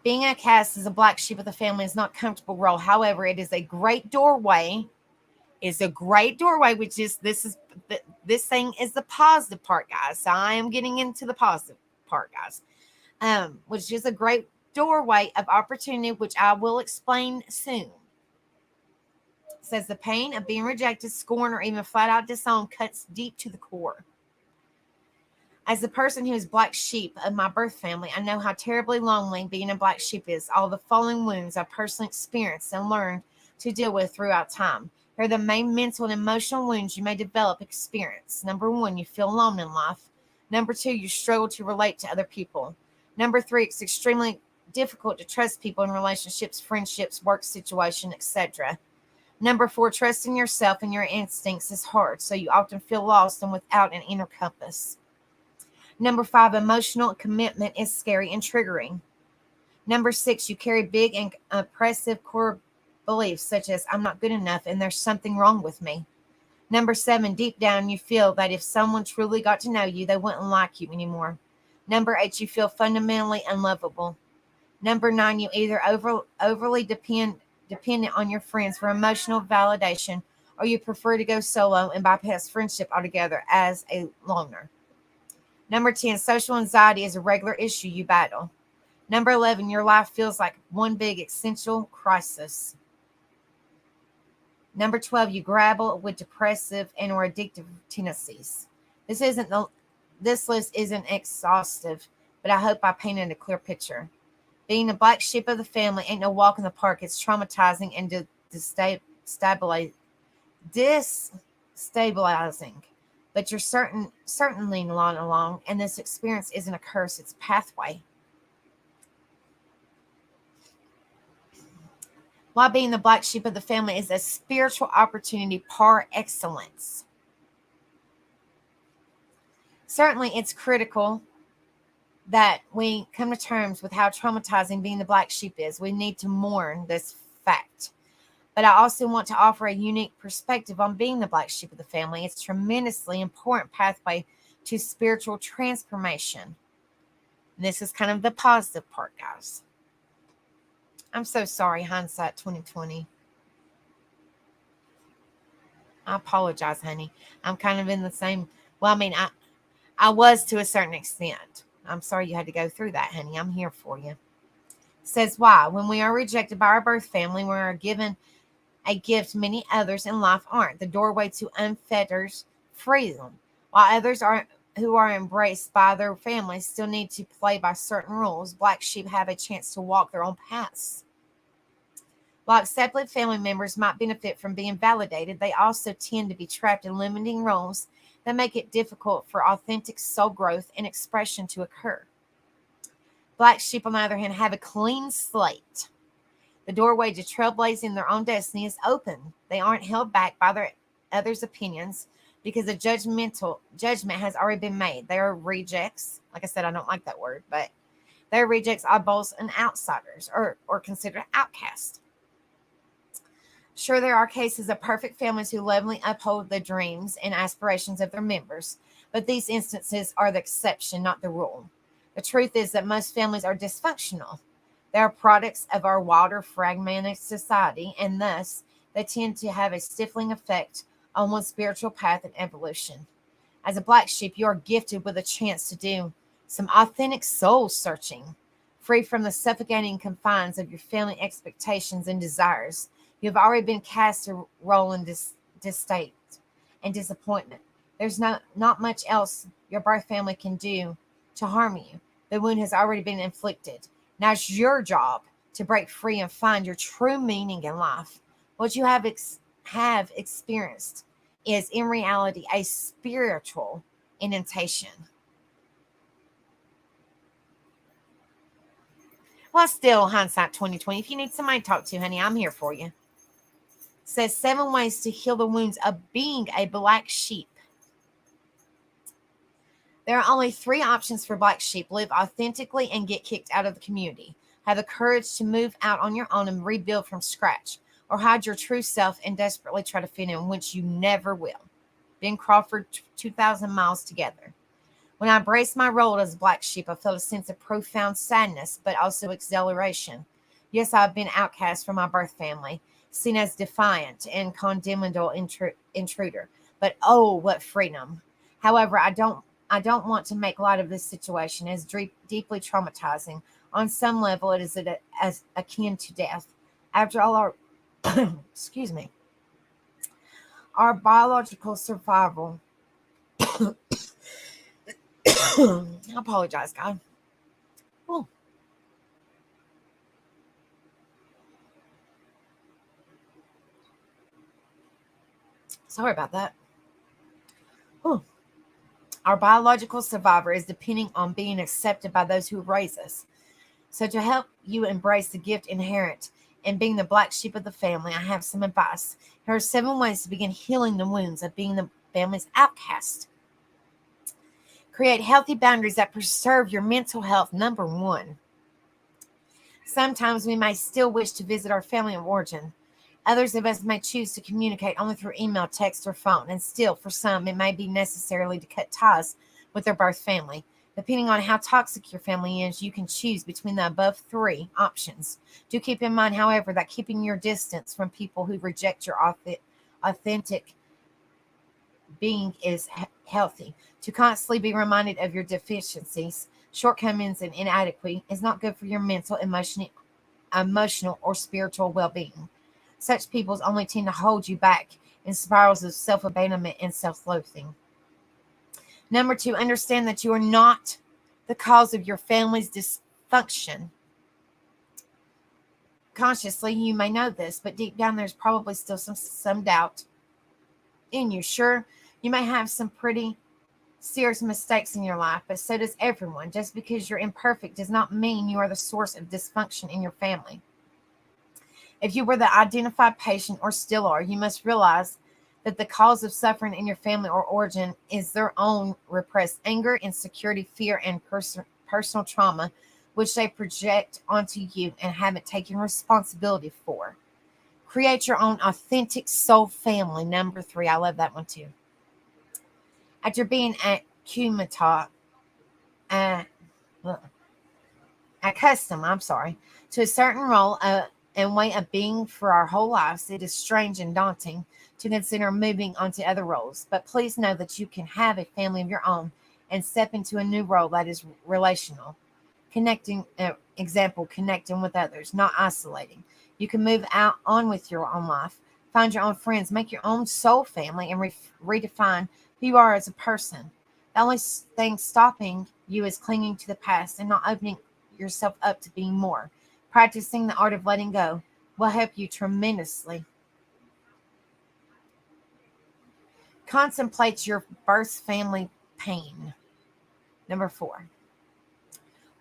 Being a cast as a black sheep of the family is not a comfortable role. However, it is a great doorway. Which is this thing is the positive part, guys. So I am getting into the positive part, guys. Which is a great doorway of opportunity, which I will explain soon. It says the pain of being rejected, scorned, or even flat out disowned cuts deep to the core. As the person who is black sheep of my birth family, I know how terribly lonely being a black sheep is. All the following wounds I personally experienced and learned to deal with throughout time. Here are the main mental and emotional wounds you may develop experience. Number 1, you feel alone in life. Number 2, you struggle to relate to other people. Number 3, it's extremely difficult to trust people in relationships, friendships, work situation, etc. Number 4, trusting yourself and your instincts is hard, so you often feel lost and without an inner compass. Number 5, emotional commitment is scary and triggering. Number 6, you carry big and oppressive core beliefs such as I'm not good enough and there's something wrong with me. Number 7, deep down you feel that if someone truly got to know you, they wouldn't like you anymore. Number 8, you feel fundamentally unlovable. Number 9, you either overly dependent on your friends for emotional validation, or you prefer to go solo and bypass friendship altogether as a loner. Number 10, social anxiety is a regular issue you battle. Number 11, your life feels like one big existential crisis. Number 12, you grapple with depressive and or addictive tendencies. This list isn't exhaustive, but I hope I painted a clear picture. Being a black sheep of the family ain't no walk in the park. It's traumatizing and destabilizing. But you're certainly not along, and this experience isn't a curse, it's a pathway. While being the black sheep of the family is a spiritual opportunity par excellence. Certainly, it's critical that we come to terms with how traumatizing being the black sheep is. We need to mourn this fact. But I also want to offer a unique perspective on being the black sheep of the family. It's a tremendously important pathway to spiritual transformation. And this is kind of the positive part, guys. I'm so sorry, hindsight 2020. I apologize, honey. I'm kind of in the same. Well, I mean, I was to a certain extent. I'm sorry you had to go through that, honey. I'm here for you. It says why? When we are rejected by our birth family, we are given a gift many others in life aren't. The doorway to unfetters freedom. While others who are embraced by their families still need to play by certain rules, black sheep have a chance to walk their own paths. While accepted family members might benefit from being validated, they also tend to be trapped in limiting roles that make it difficult for authentic soul growth and expression to occur. Black sheep, on the other hand, have a clean slate. The doorway to trailblazing their own destiny is open. They aren't held back by their others' opinions because the judgment has already been made. They are rejects. Like I said, I don't like that word, but they're rejects, oddballs, and outsiders, or considered outcasts. Sure, there are cases of perfect families who lovingly uphold the dreams and aspirations of their members, but these instances are the exception, not the rule. The truth is that most families are dysfunctional. They are products of our wilder, fragmented society, and thus they tend to have a stifling effect on one's spiritual path and evolution. As a black sheep, you are gifted with a chance to do some authentic soul searching, free from the suffocating confines of your family expectations and desires. You have already been cast a role in distaste and disappointment. There's not much else your birth family can do to harm you. The wound has already been inflicted. Now it's your job to break free and find your true meaning in life. What you have experienced is in reality a spiritual indentation. Well, still hindsight 2020. If you need somebody to talk to, honey, I'm here for you. Says 7 ways to heal the wounds of being a black sheep. There are only 3 options for black sheep: live authentically and get kicked out of the community, have the courage to move out on your own and rebuild from scratch, or hide your true self and desperately try to fit in, which you never will. Ben Crawford, 2,000 miles together. When I embraced my role as a black sheep, I felt a sense of profound sadness, but also exhilaration. Yes, I've been outcast from my birth family, seen as defiant and condemnable intruder. But oh, what freedom! However, I don't want to make light of this situation as deeply traumatizing. On some level, it is as akin to death. After all, our excuse me, our biological survival. I apologize, God. Oh, sorry about that. Oh. Our biological survivor is depending on being accepted by those who raise us. So, to help you embrace the gift inherent in being the black sheep of the family, I have some advice. Here are 7 ways to begin healing the wounds of being the family's outcast. Create healthy boundaries that preserve your mental health. Number 1. Sometimes we may still wish to visit our family of origin. Others of us may choose to communicate only through email, text, or phone, and still, for some, it may be necessarily to cut ties with their birth family. Depending on how toxic your family is, you can choose between the above 3 options. Do keep in mind, however, that keeping your distance from people who reject your authentic being is healthy. To constantly be reminded of your deficiencies, shortcomings, and inadequacy is not good for your mental, emotional, or spiritual well-being. Such peoples only tend to hold you back in spirals of self abandonment and self loathing. Number 2, understand that you are not the cause of your family's dysfunction. Consciously, you may know this, but deep down, there's probably still some doubt in you. Sure, you may have some pretty serious mistakes in your life, but so does everyone. Just because you're imperfect does not mean you are the source of dysfunction in your family. If you were the identified patient or still are, you must realize that the cause of suffering in your family or origin is their own repressed anger, insecurity, fear, and personal trauma, which they project onto you and haven't taken responsibility for. Create your own authentic soul family. Number 3, I love that one too. After being uh, accustomed, to a certain role and way of being for our whole lives, it is strange and daunting to consider moving on to other roles. But please know that you can have a family of your own and step into a new role that is relational. Connecting with others, not isolating. You can move out on with your own life, find your own friends, make your own soul family, and redefine who you are as a person. The only thing stopping you is clinging to the past and not opening yourself up to being more. Practicing the art of letting go will help you tremendously. Contemplate your birth family pain. Number 4.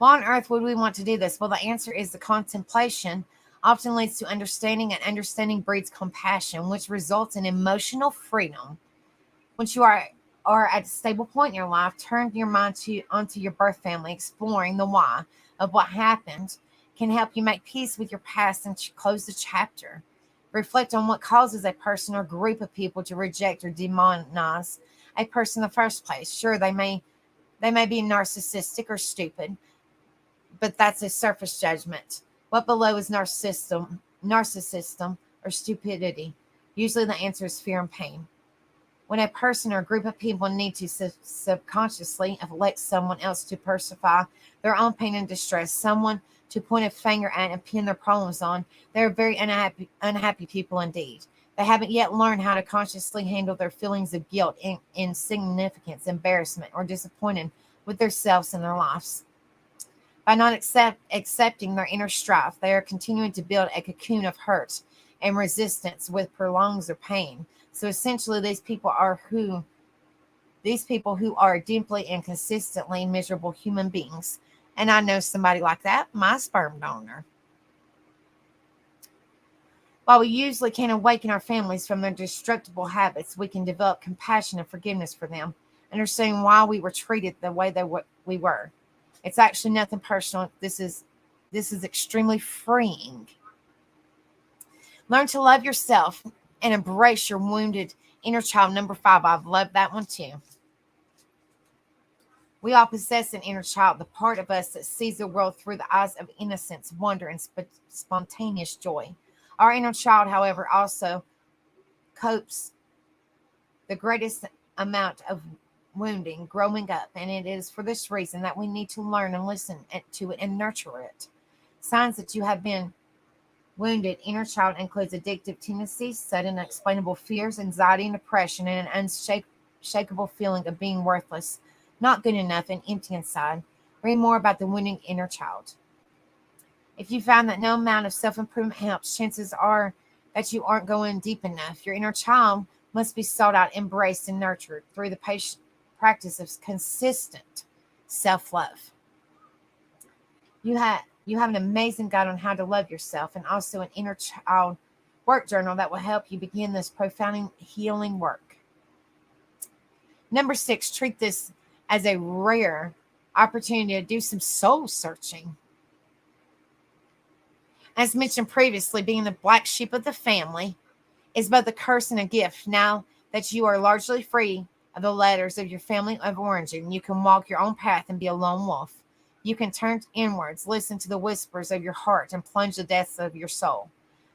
Why on earth would we want to do this? Well, the answer is the contemplation often leads to understanding, and understanding breeds compassion, which results in emotional freedom. Once you are at a stable point in your life, turn your mind onto your birth family, exploring the why of what happened can help you make peace with your past and close the chapter. Reflect on what causes a person or group of people to reject or demonize a person in the first place. Sure, they may be narcissistic or stupid, but that's a surface judgment. What below is narcissism or stupidity? Usually the answer is fear and pain. When a person or group of people need to subconsciously elect someone else to pacify their own pain and distress, someone to point a finger at and pin their problems on, they are very unhappy people indeed. They haven't yet learned how to consciously handle their feelings of guilt, insignificance, embarrassment, or disappointed with themselves and their lives. By not accepting their inner strife, they are continuing to build a cocoon of hurt and resistance with prolongs their pain. So essentially, these people who are deeply and consistently miserable human beings. And I know somebody like that, my sperm donor. While we usually can awaken our families from their destructible habits, we can develop compassion and forgiveness for them, understanding why we were treated the way we were. It's actually nothing personal. This is extremely freeing. Learn to love yourself and embrace your wounded inner child. Number 5, I've loved that one too. We all possess an inner child, the part of us that sees the world through the eyes of innocence, wonder, and spontaneous joy. Our inner child, however, also copes the greatest amount of wounding growing up, and it is for this reason that we need to learn and listen to it and nurture it. Signs that you have been wounded inner child includes addictive tendencies, sudden unexplainable fears, anxiety and depression, and an unshakable feeling of being worthless, not good enough, and empty inside. Read more about the wounding inner child. If you find that no amount of self improvement helps, chances are that you aren't going deep enough. Your inner child must be sought out, embraced, and nurtured through the patient practice of consistent self love. You have an amazing guide on how to love yourself, and also an inner child work journal that will help you begin this profound healing work. Number 6, treat this as a rare opportunity to do some soul searching. As mentioned previously, being the black sheep of the family is both a curse and a gift. Now that you are largely free of the letters of your family of origin, you can walk your own path and be a lone wolf. You can turn inwards, listen to the whispers of your heart, and plunge the depths of your soul.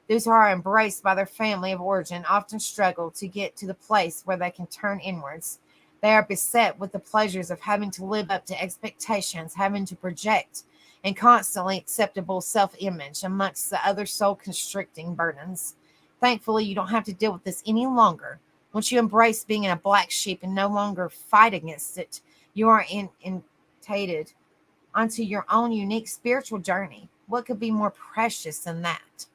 Those who are embraced by their family of origin often struggle to get to the place where they can turn inwards. They are beset with the pleasures of having to live up to expectations, having to project and constantly acceptable self-image amongst the other soul-constricting burdens. Thankfully, you don't have to deal with this any longer. Once you embrace being a black sheep and no longer fight against it, you are entated onto your own unique spiritual journey. What could be more precious than that?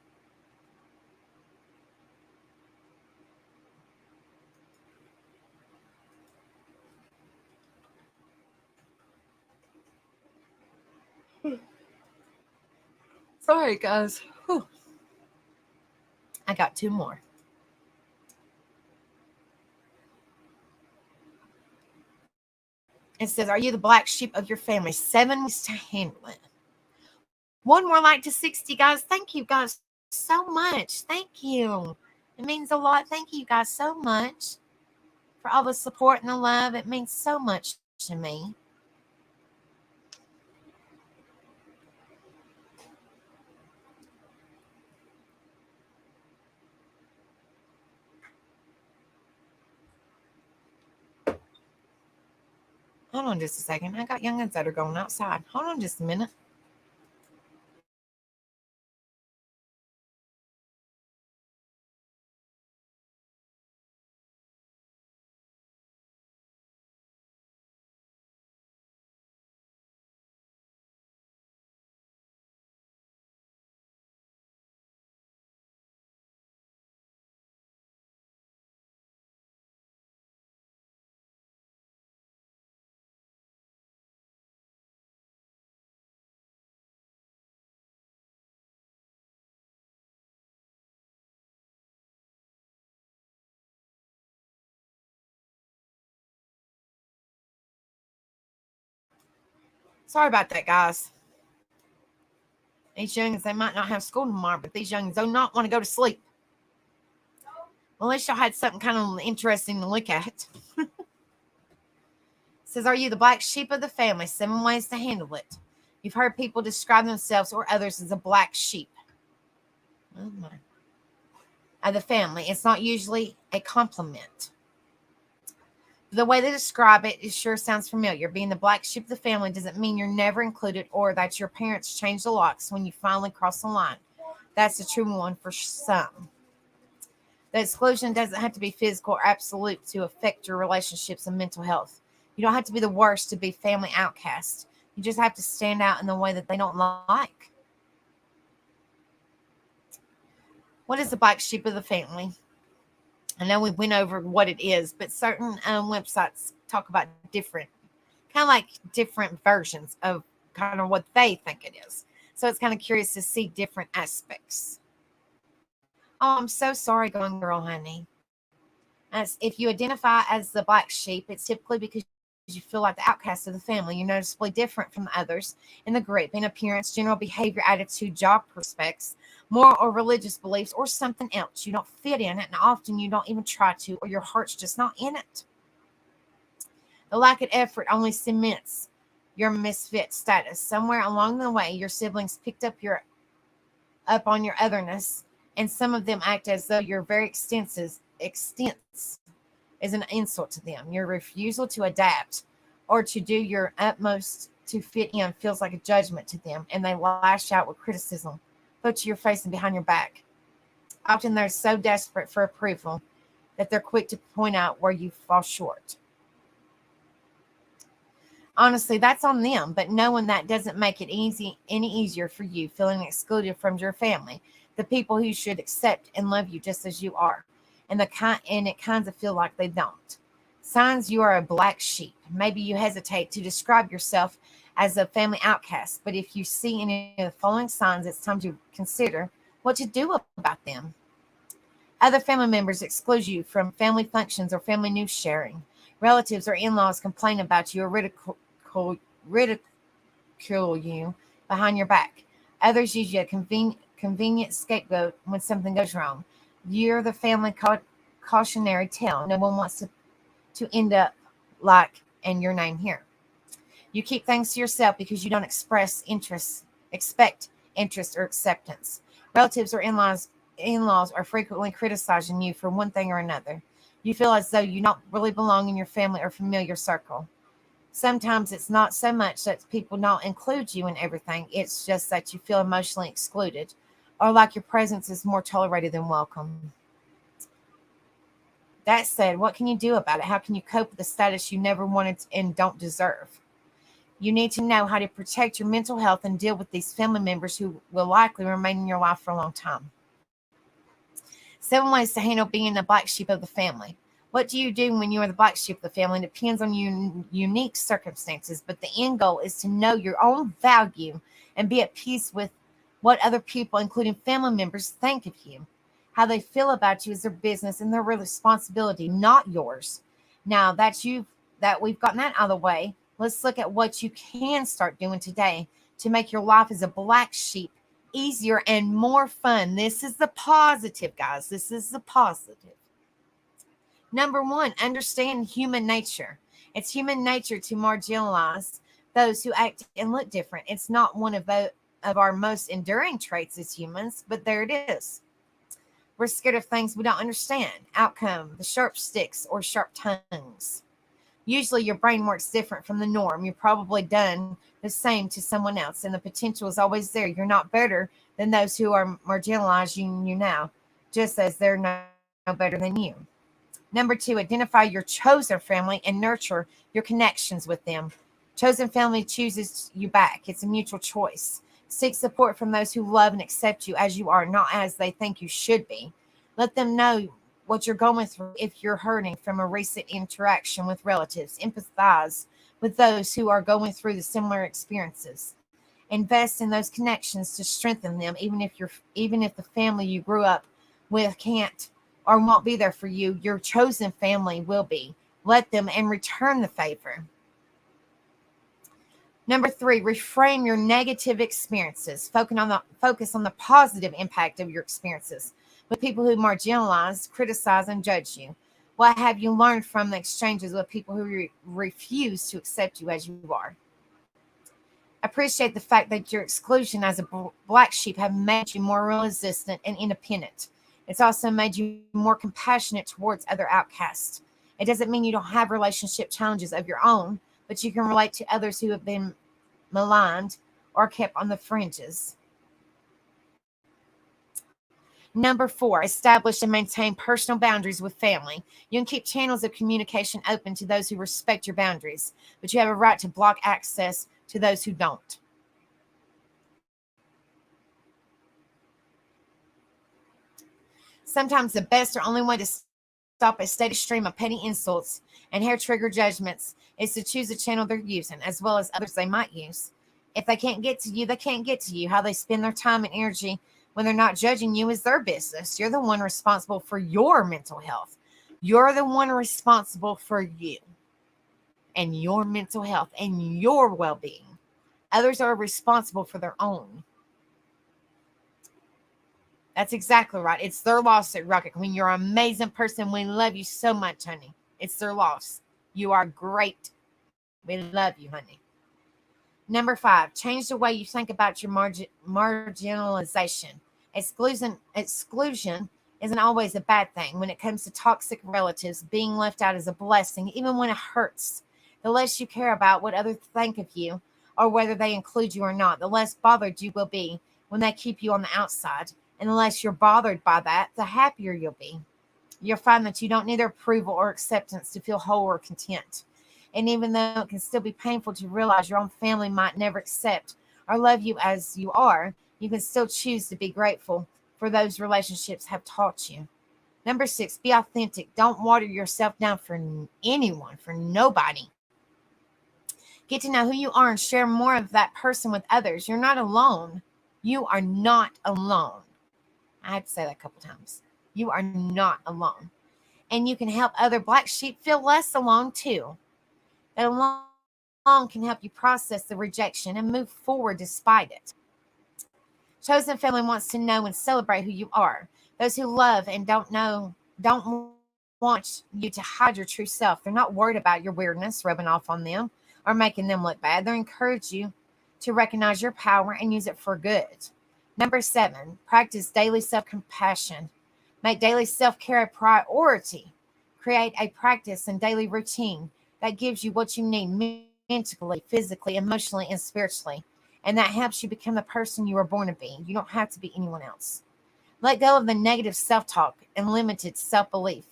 Sorry, guys. Whew. I got 2 more. It says, are you the black sheep of your family? 7 ways to handle it. One more like to 60, guys. Thank you guys so much. Thank you. It means a lot. Thank you guys so much for all the support and the love. It means so much to me. Hold on just a second. I got youngins that are going outside. Hold on just a minute. Sorry about that, guys. These youngins, they might not have school tomorrow, but these youngins do not want to go to sleep. Well, at least y'all had something kind of interesting to look at. It says, are you the black sheep of the family? 7 ways to handle it. You've heard people describe themselves or others as a black sheep. Oh my. Of the family. It's not usually a compliment. The way they describe it sure sounds familiar. Being the black sheep of the family doesn't mean you're never included or that your parents change the locks when you finally cross the line. That's a true one for some. The exclusion doesn't have to be physical or absolute to affect your relationships and mental health. You don't have to be the worst to be family outcast. You just have to stand out in the way that they don't like. What is the black sheep of the family? I know we went over what it is, but certain websites talk about different, kind of like different versions of kind of what they think it is. So it's kind of curious to see different aspects. Oh, I'm so sorry, going girl, honey. As if you identify as the black sheep, it's typically because you feel like the outcast of the family. You're noticeably different from the others in the group in appearance, general behavior, attitude, job prospects, moral or religious beliefs, or something else. You don't fit in it, and often you don't even try to, or your heart's just not in it. The lack of effort only cements your misfit status. Somewhere along the way, your siblings picked up on your otherness, and some of them act as though your very extents is an insult to them. Your refusal to adapt or to do your utmost to fit in feels like a judgment to them, and they lash out with criticism, both to your face and behind your back. Often they're so desperate for approval that they're quick to point out where you fall short. Honestly, that's on them, but knowing that doesn't make it any easier for you, feeling excluded from your family, the people who should accept and love you just as you are, and it kinds of feel like they don't. Signs you are a black sheep. Maybe you hesitate to describe yourself as a family outcast, but if you see any of the following signs, it's time to consider what to do about them. Other family members exclude you from family functions or family news sharing. Relatives or in-laws complain about you or ridicule you behind your back. Others use you as a convenient scapegoat when something goes wrong. You're the family cautionary tale. No one wants to end up like and your name here. You keep things to yourself because you don't expect interest or acceptance. Relatives or in-laws are frequently criticizing you for one thing or another. You feel as though you don't really belong in your family or familiar circle. Sometimes it's not so much that people don't include you in everything, it's just that you feel emotionally excluded or like your presence is more tolerated than welcome. That said, what can you do about it? How can you cope with the status you never wanted and don't deserve? You need to know how to protect your mental health and deal with these family members who will likely remain in your life for a long time. 7 ways to handle being the black sheep of the family. What do you do when you are the black sheep of the family? It depends on your unique circumstances, but the end goal is to know your own value and be at peace with what other people, including family members, think of you. How they feel about you is their business and their responsibility, not yours. Now that we've gotten that out of the way, let's look at what you can start doing today to make your life as a black sheep easier and more fun. This is the positive, guys. This is the positive. Number 1, understand human nature. It's human nature to marginalize those who act and look different. It's not one of our most enduring traits as humans, but there it is. We're scared of things we don't understand. Outcome, the sharp sticks or sharp tongues. Usually your brain works different from the norm. You've probably done the same to someone else, and the potential is always there. You're not better than those who are marginalizing you now, just as they're no better than you. Number 2, identify your chosen family and nurture your connections with them. Chosen family chooses you back. It's a mutual choice. Seek support from those who love and accept you as you are, not as they think you should be. Let them know what you're going through if you're hurting from a recent interaction with relatives. Empathize with those who are going through the similar experiences. Invest in those connections to strengthen them, even if the family you grew up with can't or won't be there for you, your chosen family will be. Let them and return the favor. Number three, reframe your negative experiences. Focus on the positive impact of your experiences with people who marginalize, criticize, and judge you. What have you learned from the exchanges with people who refuse to accept you as you are? Appreciate the fact that your exclusion as a black sheep have made you more resistant and independent. It's also made you more compassionate towards other outcasts. It doesn't mean you don't have relationship challenges of your own, but you can relate to others who have been maligned or kept on the fringes. Number four, establish and maintain personal boundaries with family. You can keep channels of communication open to those who respect your boundaries, but you have a right to block access to those who don't. Sometimes the best or only way to stop a steady stream of petty insults and hair trigger judgments is to choose a channel they're using, as well as others they might use. If they can't get to you, they can't get to you. How they spend their time and energy when they're not judging you is their business. You're the one responsible for your mental health. You're the one responsible for you and your mental health and your well being. Others are responsible for their own. That's exactly right. It's their loss at Rocket Queen. You're an amazing person. We love you so much, honey. It's their loss. You are great. We love you, honey. Number five, change the way you think about your marginalization. Exclusion isn't always a bad thing. When it comes to toxic relatives, being left out is a blessing, even when it hurts. The less you care about what others think of you or whether they include you or not, the less bothered you will be when they keep you on the outside. And the less you're bothered by that, the happier you'll be. You'll find that you don't need their approval or acceptance to feel whole or content. And even though it can still be painful to realize your own family might never accept or love you as you are, you can still choose to be grateful for those relationships have taught you. Number six, be authentic. Don't water yourself down for anyone, for nobody. Get to know who you are and share more of that person with others. You're not alone. You are not alone. I had to say that a couple times. You are not alone. And you can help other black sheep feel less alone too. That alone can help you process the rejection and move forward despite it. Chosen family wants to know and celebrate who you are. Those who love and don't want you to hide your true self. They're not worried about your weirdness rubbing off on them or making them look bad. They encourage you to recognize your power and use it for good. Number seven, practice daily self compassion. Make daily self care a priority. Create a practice and daily routine that gives you what you need mentally, physically, emotionally, and spiritually. And that helps you become the person you were born to be. You don't have to be anyone else. Let go of the negative self talk and limited self belief.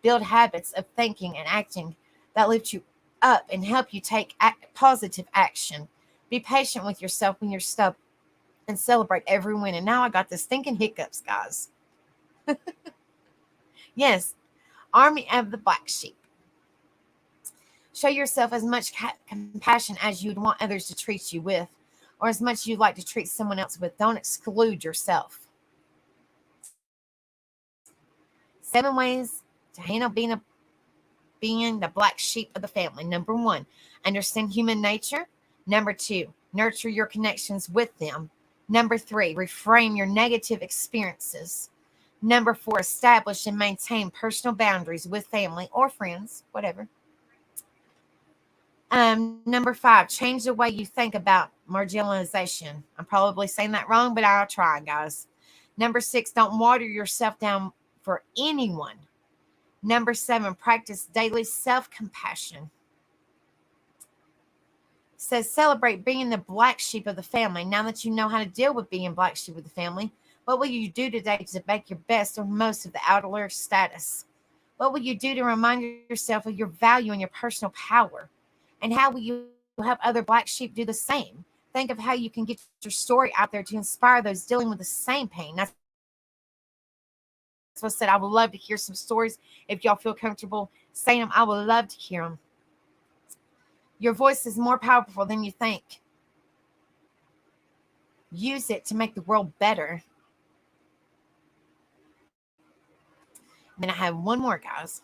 Build habits of thinking and acting that lift you up and help you take positive action. Be patient with yourself when you're stuck and celebrate every win. And now I got this thinking hiccups, guys. Yes, army of the black sheep. Show yourself as much compassion as you'd want others to treat you with, or as much as you'd like to treat someone else with. Don't exclude yourself. 7 ways to handle being the black sheep of the family. Number one, understand human nature. Number two, nurture your connections with them. Number three, reframe your negative experiences. Number four, establish and maintain personal boundaries with family or friends, whatever. Number five, change the way you think about marginalization. I'm probably saying that wrong, but I'll try, guys. Number six, don't water yourself down for anyone. Number seven, practice daily self compassion. Says celebrate being the black sheep of the family. Now that you know how to deal with being black sheep of the family, what will you do today to make your best or most of the outer status? What will you do to remind yourself of your value and your personal power? And how will you help other black sheep do the same? Think of how you can get your story out there to inspire those dealing with the same pain. That's what I said. I would love to hear some stories. If y'all feel comfortable saying them, I would love to hear them. Your voice is more powerful than you think. Use it to make the world better. And then I have one more, guys.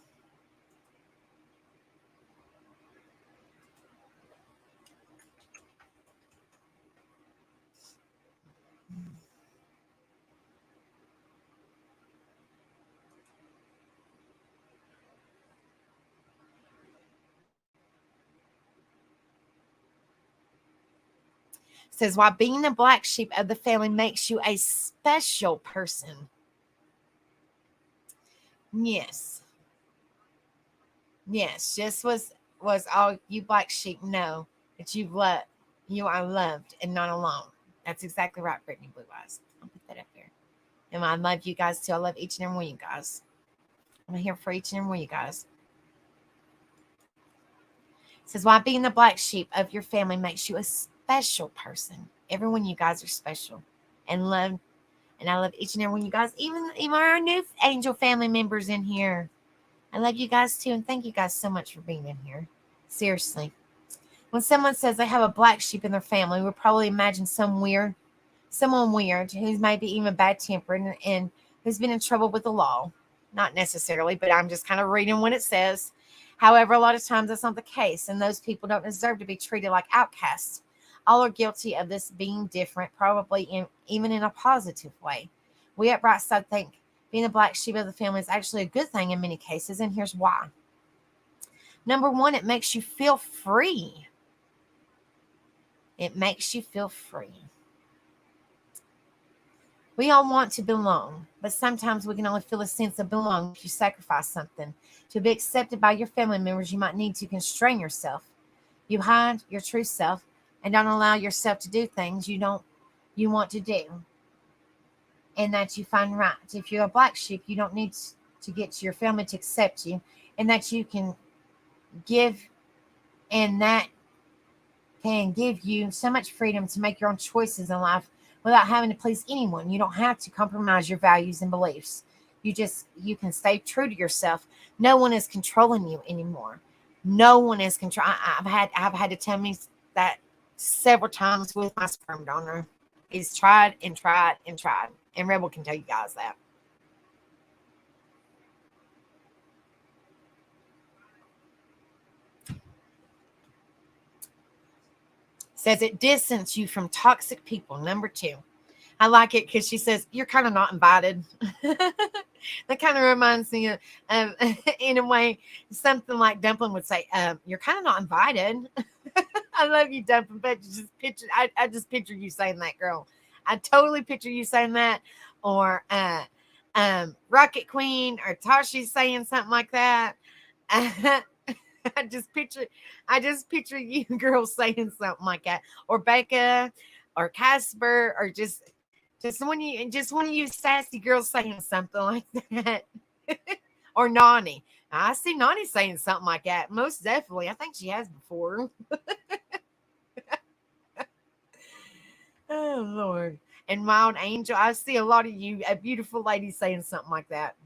says, while being the black sheep of the family makes you a special person. Yes. Yes. Just was all you black sheep know that you are loved and not alone. That's exactly right, Brittany Blue Eyes. I'll put that up there. And I love you guys too. I love each and every one of you guys. I'm here for each and every one of you guys. It says, why being the black sheep of your family makes you a special person. Every one of you guys are special and loved. And I love each and every one of you guys, even our new angel family members in here. I love you guys too, and thank you guys so much for being in here. Seriously. When someone says they have a black sheep in their family, we'll probably imagine someone weird who's maybe even bad tempered and who's been in trouble with the law. Not necessarily, but I'm just kind of reading what it says. However, a lot of times that's not the case, and those people don't deserve to be treated like outcasts. All are guilty of this being different, probably even in a positive way. We at Brightside think being the black sheep of the family is actually a good thing in many cases, and here's why. Number one, it makes you feel free. It makes you feel free. We all want to belong, but sometimes we can only feel a sense of belonging if you sacrifice something. To be accepted by your family members, you might need to constrain yourself. You hide your true self and don't allow yourself to do things you want to do and that you find right. If you're a black sheep, you don't need to get your family to accept you, and that you can give, and that can give you so much freedom to make your own choices in life without having to please anyone. You don't have to compromise your values and beliefs. You can stay true to yourself. No one is controlling you anymore. No one is control. I've had to tell me that several times with my sperm donor. He's tried and tried and tried, and Rebel can tell you guys that. Says it distances you from toxic people. Number two. I like it because she says, you're kind of not invited. That kind of reminds me of, in a way, something like Dumpling would say, you're kind of not invited. I love you, Dumpling, but I just picture you saying that, girl. I totally picture you saying that. Or Rocket Queen or Tashi saying something like that. I just picture you girls saying something like that, or Becca, or Casper, or just one of you sassy girls saying something like that, or Nani. I see Nani saying something like that. Most definitely, I think she has before. Oh Lord. And Mild Angel, I see a lot of you, a beautiful lady, saying something like that.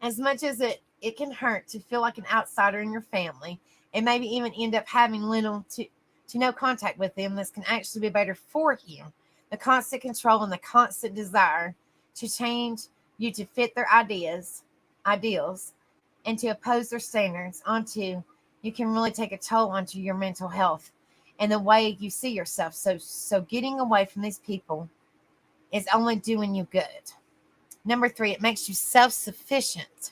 As much as it can hurt to feel like an outsider in your family, and maybe even end up having little to no contact with them, this can actually be better for you. The constant control and the constant desire to change you to fit their ideals, and to oppose their standards onto you can really take a toll onto your mental health and the way you see yourself. So getting away from these people is only doing you good. Number three, it makes you self-sufficient.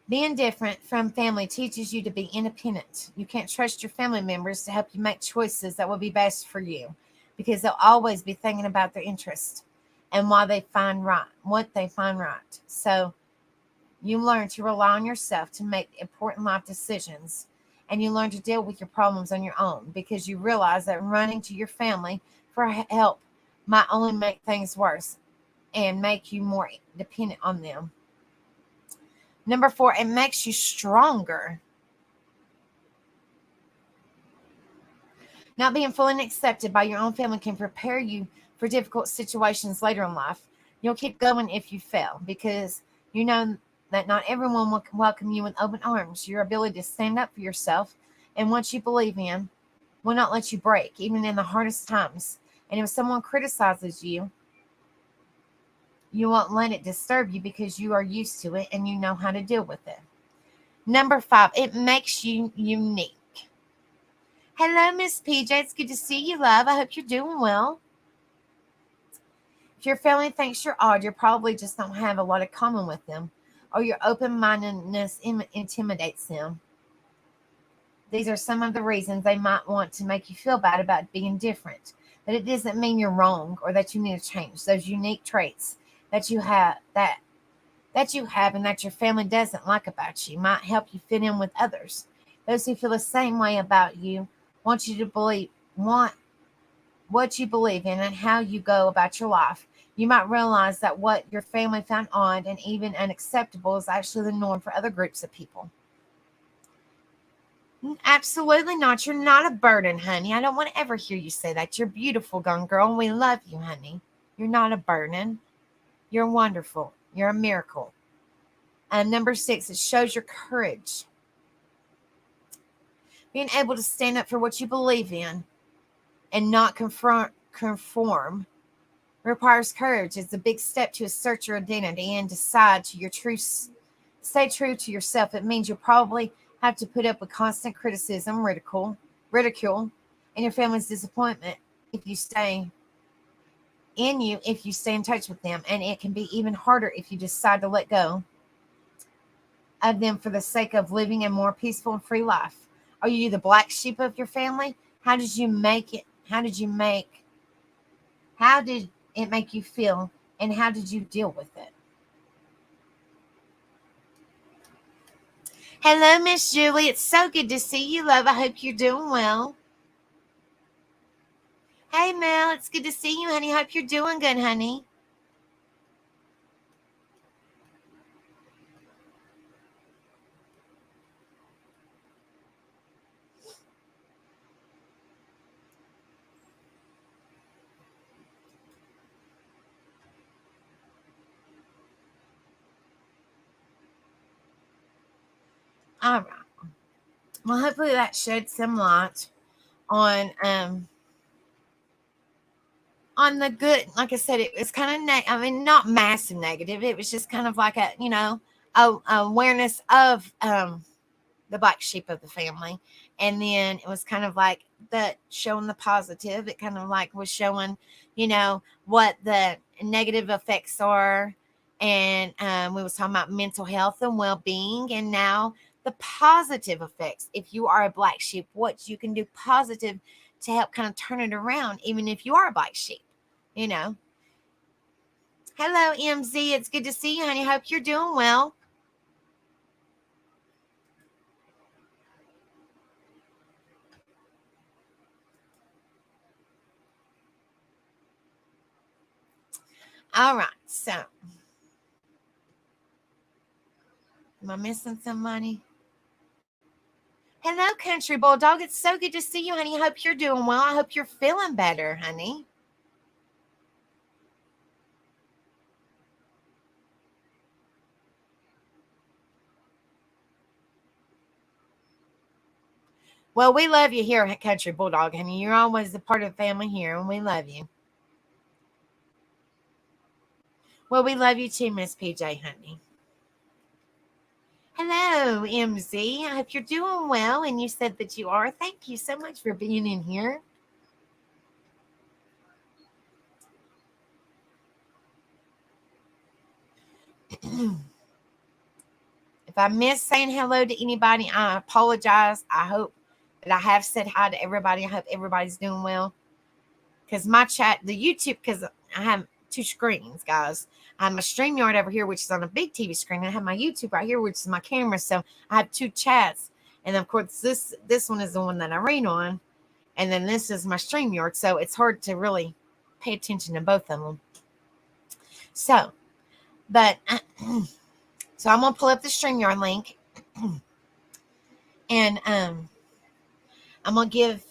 Being different from family teaches you to be independent. You can't trust your family members to help you make choices that will be best for you, because they'll always be thinking about their interest and what they find right. So you learn to rely on yourself to make important life decisions, and you learn to deal with your problems on your own, because you realize that running to your family for help might only make things worse and make you more dependent on them. Number four, it makes you stronger. Not being fully accepted by your own family can prepare you for difficult situations later in life. You'll keep going if you fail, because you know that not everyone will welcome you with open arms. Your ability to stand up for yourself and what you believe in will not let you break, even in the hardest times. And if someone criticizes you, you won't let it disturb you, because you are used to it and you know how to deal with it. Number five, it makes you unique. Hello, Miss PJ. It's good to see you, love. I hope you're doing well. If your family thinks you're odd, you probably just don't have a lot of common with them, or your open-mindedness intimidates them. These are some of the reasons they might want to make you feel bad about being different. But it doesn't mean you're wrong or that you need to change. Those unique traits that you have and that your family doesn't like about you might help you fit in with others. Those who feel the same way about you want you to want what you believe in and how you go about your life. You might realize that what your family found odd and even unacceptable is actually the norm for other groups of people. Absolutely not. You're not a burden, honey. I don't want to ever hear you say that. You're beautiful, young girl, and we love you, honey. You're not a burden. You're wonderful. You're a miracle. Number 6, it shows your courage. Being able to stand up for what you believe in and not conform requires courage. It's a big step to assert your identity and decide to your true, stay true to yourself. It means you'll probably have to put up with constant criticism, ridicule, and your family's disappointment if you stay in touch with them. And it can be even harder if you decide to let go of them for the sake of living a more peaceful and free life. Are you the black sheep of your family? How did you make it? How did it make you feel? And how did you deal with it? Hello, Miss Julie. It's so good to see you, love. I hope you're doing well. Hey, Mel. It's good to see you, honey. Hope you're doing good, honey. All right. Well, hopefully that shed some light on the good. Like I said, it was kind of not massive negative. It was just kind of like a awareness of the black sheep of the family, and then it was kind of like that showing the positive. It kind of like was showing what the negative effects are, and we was talking about mental health and well-being, and now the positive effects. If you are a black sheep, what you can do positive to help kind of turn it around, even if you are a black sheep. Hello, MZ. It's good to see you, honey. Hope you're doing well. All right, so am I missing somebody? Hello, Country Bulldog. It's so good to see you, honey. I hope you're doing well. I hope you're feeling better, honey. Well, we love you here at Country Bulldog, honey. You're always a part of the family here, and we love you. Well, we love you too, Miss PJ, honey. Hello, MZ. I hope you're doing well, and you said that you are. Thank you so much for being in here. If I miss saying hello to anybody, I apologize. I hope that I have said hi to everybody. I hope everybody's doing well. Because my chat, the YouTube, because I have two screens, guys. I have my StreamYard over here, which is on a big TV screen. And I have my YouTube right here, which is my camera. So I have two chats. And of course, this one is the one that I read on. And then this is my StreamYard. So it's hard to really pay attention to both of them. So, but, so I'm going to pull up the StreamYard link. And I'm going to give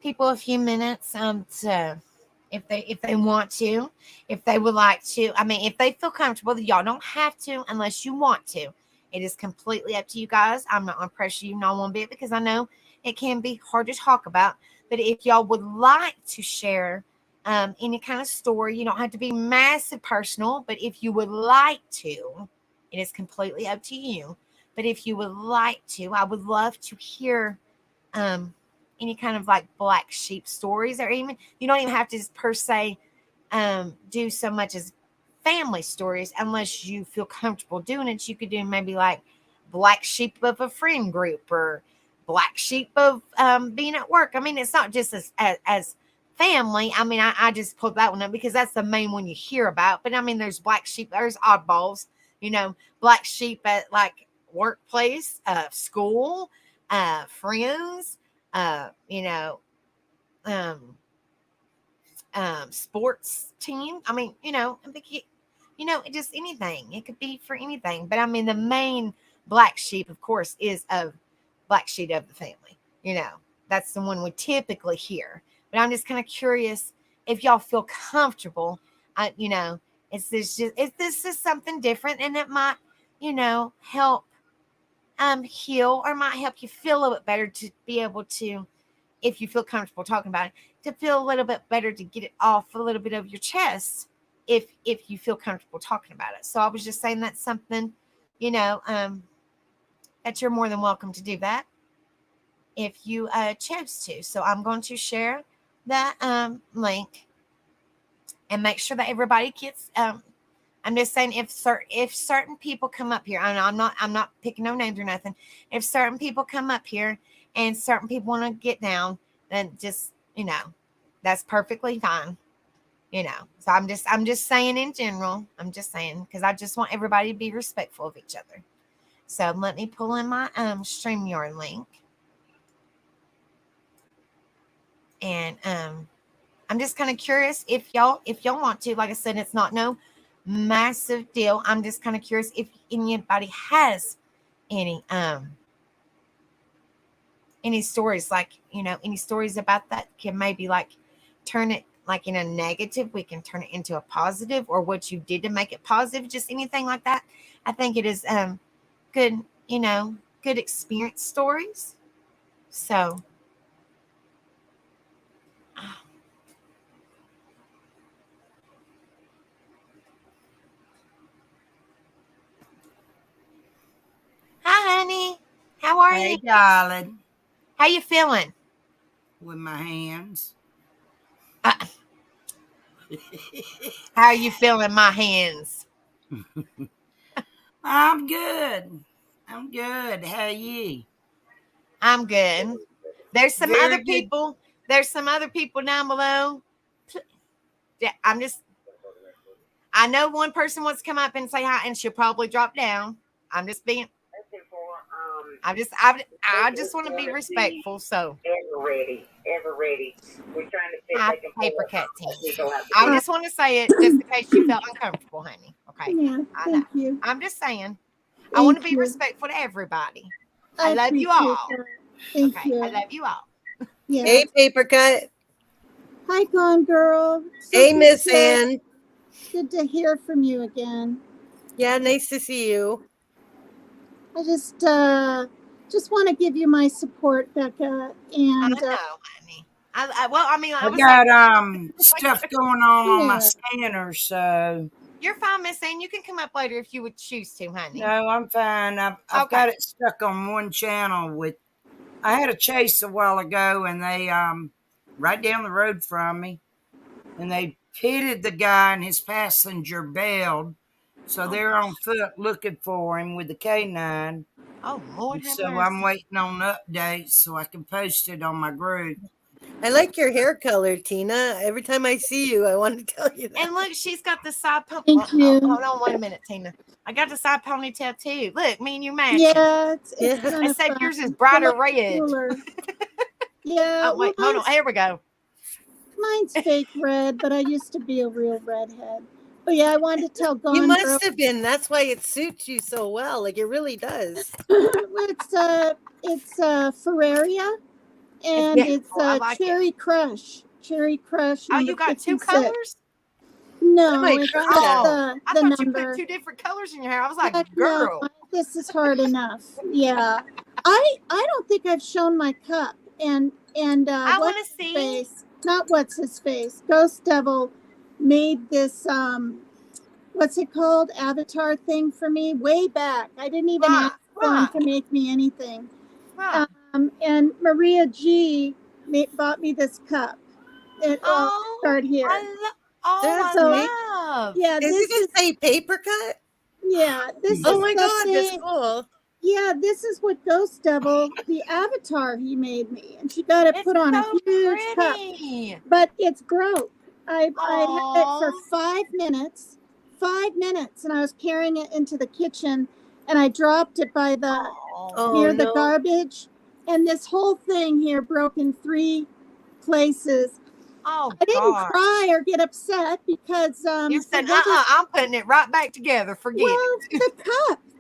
people a few minutes to if they want to, if they would like to. I mean, if they feel comfortable, y'all don't have to unless you want to. It is completely up to you guys. I'm not going to pressure you not one bit because I know it can be hard to talk about. But if y'all would like to share any kind of story, you don't have to be massive personal. But if you would like to, it is completely up to you. But if you would like to, I would love to hear any kind of like black sheep stories, or even you don't even have to just per se do so much as family stories unless you feel comfortable doing it. You could do maybe like black sheep of a friend group, or black sheep of being at work. I mean, it's not just as family. I mean, I just pulled that one up because that's the main one you hear about. But I mean, there's black sheep, there's oddballs, black sheep at like workplace, school, friends, you know, um, sports team. I mean, just anything. It could be for anything. But I mean, the main black sheep, of course, is a black sheep of the family. You know, that's the one we typically hear. But I'm just kind of curious if y'all feel comfortable. You know, is this is something different, and it might, help heal, or might help you feel a little bit better to be able to, if you feel comfortable talking about it, to feel a little bit better, to get it off a little bit of your chest, if you feel comfortable talking about it. So I was just saying that's something, that you're more than welcome to do that if you chose to. So I'm going to share that link and make sure that everybody gets. I'm just saying, if certain people come up here, I'm not picking no names or nothing. If certain people come up here and certain people want to get down, then just, that's perfectly fine. So I'm just saying in general. I'm just saying because I just want everybody to be respectful of each other. So let me pull in my StreamYard link, and I'm just kind of curious if y'all want to. Like I said, it's not no massive deal. I'm just kind of curious if anybody has any stories, like, any stories about that can maybe like turn it like in a negative, we can turn it into a positive, or what you did to make it positive, just anything like that. I think it is good, good experience stories. So hi honey, how are you? Hey, darling, How you feeling? with my hands. uh, how are you feeling, my hands? I'm good. I'm good. How are you? I'm good. There's some other Very good. people. There's some other people down below. Yeah, I know one person wants to come up and say hi, and she'll probably drop down. I'm just being. I just want to be respectful. So Ever ready, ever ready. We're trying to see if hi, they can pull paper up. cut team. We go have to I do just want to say it just in case you felt uncomfortable, honey. Okay, Yeah, I know. thank you. I'm just saying. I want to Thank be you. respectful to everybody. I I love you appreciate all. that. Thank Okay, I you. love you all. Yeah. Hey, Paper Cut. Hi, Gone Girl. So Hey, Miss Ann. good to hear from you again. Yeah, nice to see you. I just want to give you my support, Becca. I And know, honey. Well, I mean, I I was like, got stuff going on my yeah, scanner, so you're fine, Miss Ann. You can come up later if you would choose to, honey. no, I'm fine. I've Okay. got it stuck on one channel with. I had a chase a while ago, and they right down the road from me, and they pitted the guy, and his passenger bailed, so Oh they're gosh. on foot looking for him with the K9. Oh Lord, And have so I'm mercy. waiting on updates so I can post it on my group. I like your hair color, Tina. Every time I see you, I want to tell you that. And look, she's got the side pony. thank you. Hold on, wait a minute, Tina. I got the side ponytail too. Look, me and you matching. Yeah, it's Yeah. kind of Except fun. yours is It's a brighter little red. cooler. Yeah, Oh well, wait, hold on. Here we go. mine's fake red, but I used to be a real redhead. But yeah, I wanted to tell You Gone Girl. must have been. That's why it suits you so well. Like, it really does. It's Ferraria, It's and it's beautiful. I like it. Cherry Crush Oh, number you got two 56. colors? That No, might it's try just that. Oh, the I the thought you put number. two different colors in your hair. I was like, Heck no, girl. this is hard enough. Yeah, I don't think I've shown my cup, and I want what's to his see. face? Not what's his face. Ghost Devil made this what's it called, avatar thing for me way back. I didn't even Right, ask for him right, to make me anything. right. And Maria G bought me this cup. Well, Oh, start here. That's So neat. I love. yeah, Is it this going is to say Paper Cut? yeah, this Oh is my God, that's something. cool. Yeah, this is what Ghost Devil, the avatar he made me, and she got it It's put on a so huge cup, pretty. but it's broke. I had it for Oh, 5 minutes, and I was carrying it into the kitchen, and I dropped it by the oh, Oh near the no. garbage, and this whole thing here broke in 3 places. oh I didn't God. cry or get upset because You said, what was I'm putting it right back together. Forget well, it.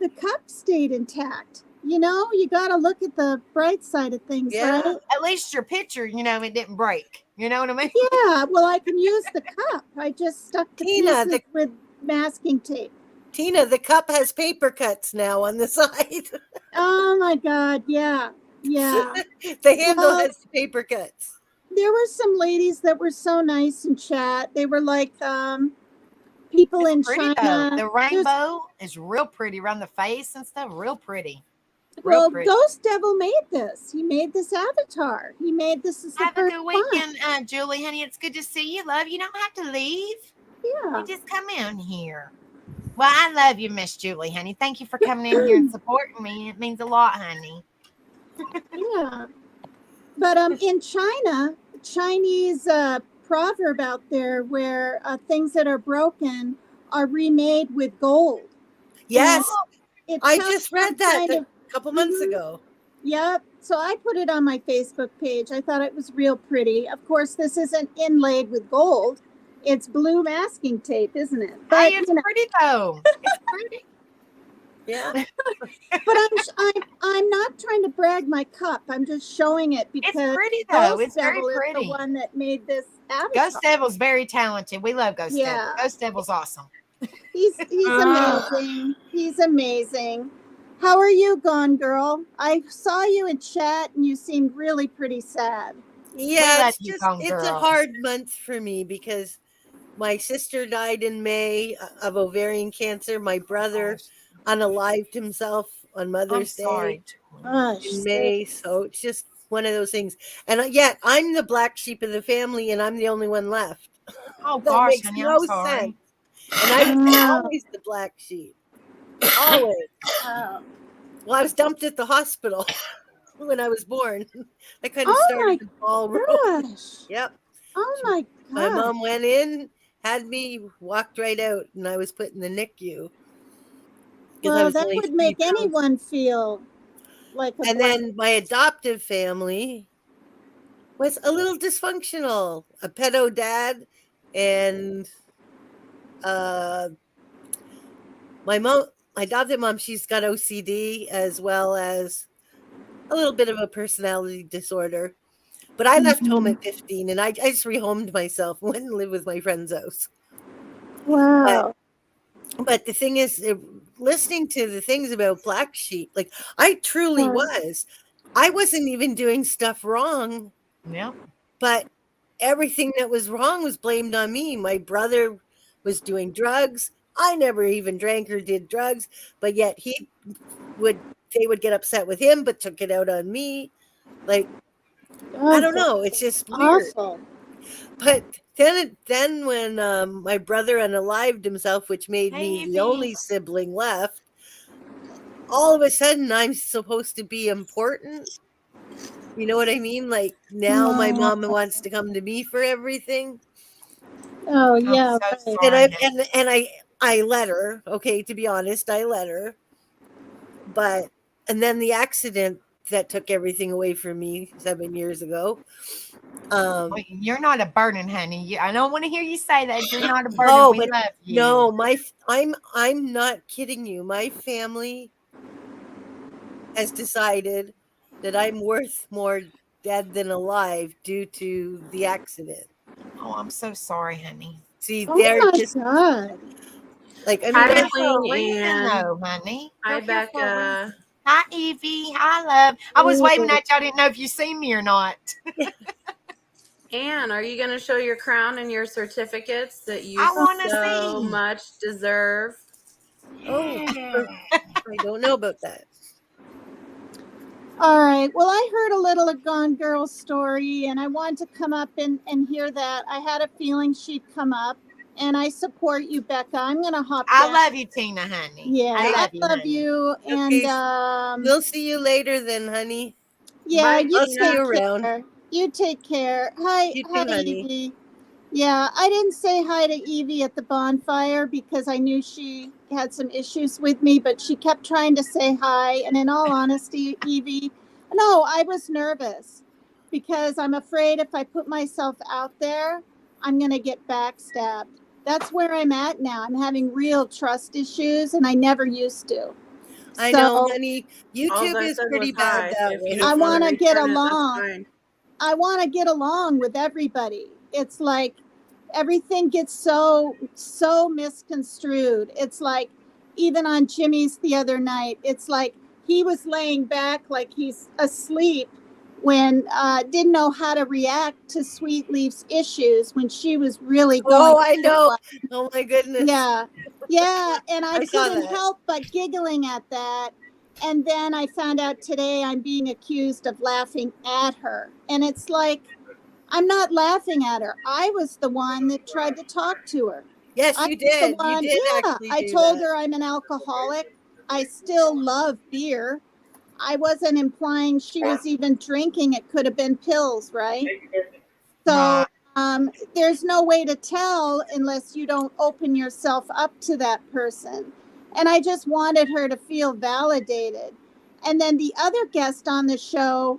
the cup stayed intact. You got to look at the bright side of things, Yeah. right? At least your picture, it didn't break. You know what I mean? Yeah, well, I can use the cup. I just stuck the Tina, pieces with masking tape. Tina, the cup has paper cuts now on the side. Oh my God, yeah, yeah. The handle Well, has paper cuts. there were some ladies that were so nice in chat. They were like people It's in pretty though. China. The There's rainbow is real pretty around the face and stuff. Real pretty. Real well, pretty. Ghost Devil made this. He made this avatar. He made this as the Have a first good one. weekend, Julie, honey. It's good to see you, love. You don't have to leave. Yeah. You just come in here. Well, I love you, Miss Julie, honey. Thank you for coming in here and supporting me. It means a lot, honey. Yeah. But in China, Chinese proverb out there where things that are broken are remade with gold. Yes, It I tells just you read that kind a of. couple months Mhm. ago. Yep. So I put it on my Facebook page. I thought it was real pretty. Of course, this isn't inlaid with gold. It's blue masking tape, isn't it? Hey, But it's pretty though. It's pretty. Yeah. I'm not trying to brag my cup. I'm just showing it It's because pretty though. Ghost It's very Devil is the pretty. one that made this avatar. Ghost Devil's very talented. We love Ghost Devil. Yeah. Ghost Devil's awesome. He's amazing. He's amazing. How are you, Gone Girl? I saw you in chat and you seemed really pretty sad. Yeah, love it's you, just Gone it's a Girl. hard month for me because my sister died in May of ovarian cancer. My brother unalived himself on I'm Mother's sorry, Day Julie. Oh, in May, shit. so it's just one of those things. And yet I'm the black sheep of the family, and I'm the only one left. Oh That gosh, makes honey, I'm no sense. sorry. And I was Oh, always the black sheep, always. wow. Well, I was dumped at the hospital when I was born. That kind of Oh started my the ball rolling. gosh. Yep. Oh my My god. mom went in, had me, walked right out, and I was put in the NICU because I Well, was that only would 3 make pounds. anyone feel like a And black. then my adoptive family was a little dysfunctional. A pedo dad and uh, my adopted mom, she's got OCD as well as a little bit of a personality disorder. But I left home at 15 and I just rehomed myself and went and lived with my friend's house. Wow. But the thing is, listening to the things about black sheep, like I truly was. I wasn't even doing stuff wrong, Yep. but everything that was wrong was blamed on me. My brother was doing drugs. I never even drank or did drugs, but yet they would get upset with him, but took it out on me. Like, I don't know. It's just weird. Awful. But then when my brother unalived himself, which made Hey, me the Evie. only sibling left, all of a sudden I'm supposed to be important. You know what I mean? Like now my mom wants to come to me for everything. Oh I'm yeah, so right. sorry. And I let her, okay, to be honest, I let her. But and then the accident that took everything away from me 7 years ago. Well, you're not a burden, honey. I don't want to hear you say that. You're not a burden. Oh, We but love you. no, I'm not kidding you. My family has decided that I'm worth more dead than alive due to the accident. Oh, I'm so sorry, honey. See, Oh they're my just god. like, I You're mean, here Hi, for a Eileen reason, and though, honey. hi, You're here for a Becca. reason. Hi, Evie. Hi, love. I was waving at you. I didn't know if you seen me or not. Anne, are you going to show your crown and your certificates that you I want to so see. much deserve? oh, I don't know about that. All right. Well, I heard a little of Gone Girl's story and I wanted to come up and hear that. I had a feeling she'd come up And I support you, Becca. I'm gonna hop I down. love you, Tina, honey. Yeah, I love you, love honey. you. Okay, And we'll see you later then, honey. yeah, Bye, you I'll see take you around. care. You take care. Hi, You hi, too, honey. Evie. Yeah, I didn't say hi to Evie at the bonfire because I knew she had some issues with me, but she kept trying to say hi. And in all honesty, Evie, no, I was nervous because I'm afraid if I put myself out there, I'm going to get backstabbed. That's where I'm at now. I'm having real trust issues, and I never used to. I know, So honey. All YouTube I is said pretty was bad hi. that If you way. I don't want want to to get return it, that's along. fine. I want to get along with everybody. It's like everything gets so misconstrued. It's like even on Jimmy's the other night, it's like he was laying back like he's asleep when didn't know how to react to Sweet Leaf's issues when she was really going. Oh, I know. Oh my goodness. Yeah. Yeah. And I I saw couldn't that. help but giggling at that. And then I found out today I'm being accused of laughing at her. And it's like, I'm not laughing at her. I was the one that tried to talk to her. Yes, I you was the did. You one, did yeah. actually I do told that. her I'm an alcoholic. I still love beer. I wasn't implying she was even drinking. It could have been pills, right? So Right. there's no way to tell unless you don't open yourself up to that person. And I just wanted her to feel validated. And then the other guest on the show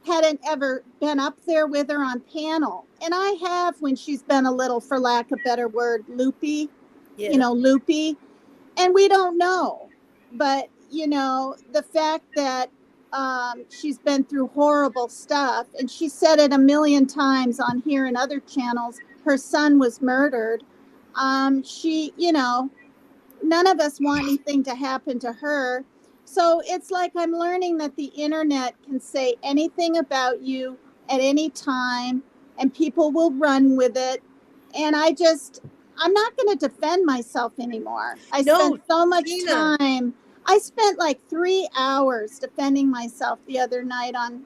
hadn't ever been up there with her on panel. And I have when she's been a little, for lack of a better word, loopy, Yeah. loopy. And we don't know. But, the fact that she's been through horrible stuff, and she said it a million times on here and other channels, her son was murdered. None of us want anything to happen to her. So it's like I'm learning that the internet can say anything about you at any time and people will run with it. And I'm not going to defend myself anymore. I No, spent so much Tina. time. I spent like 3 hours defending myself the other night on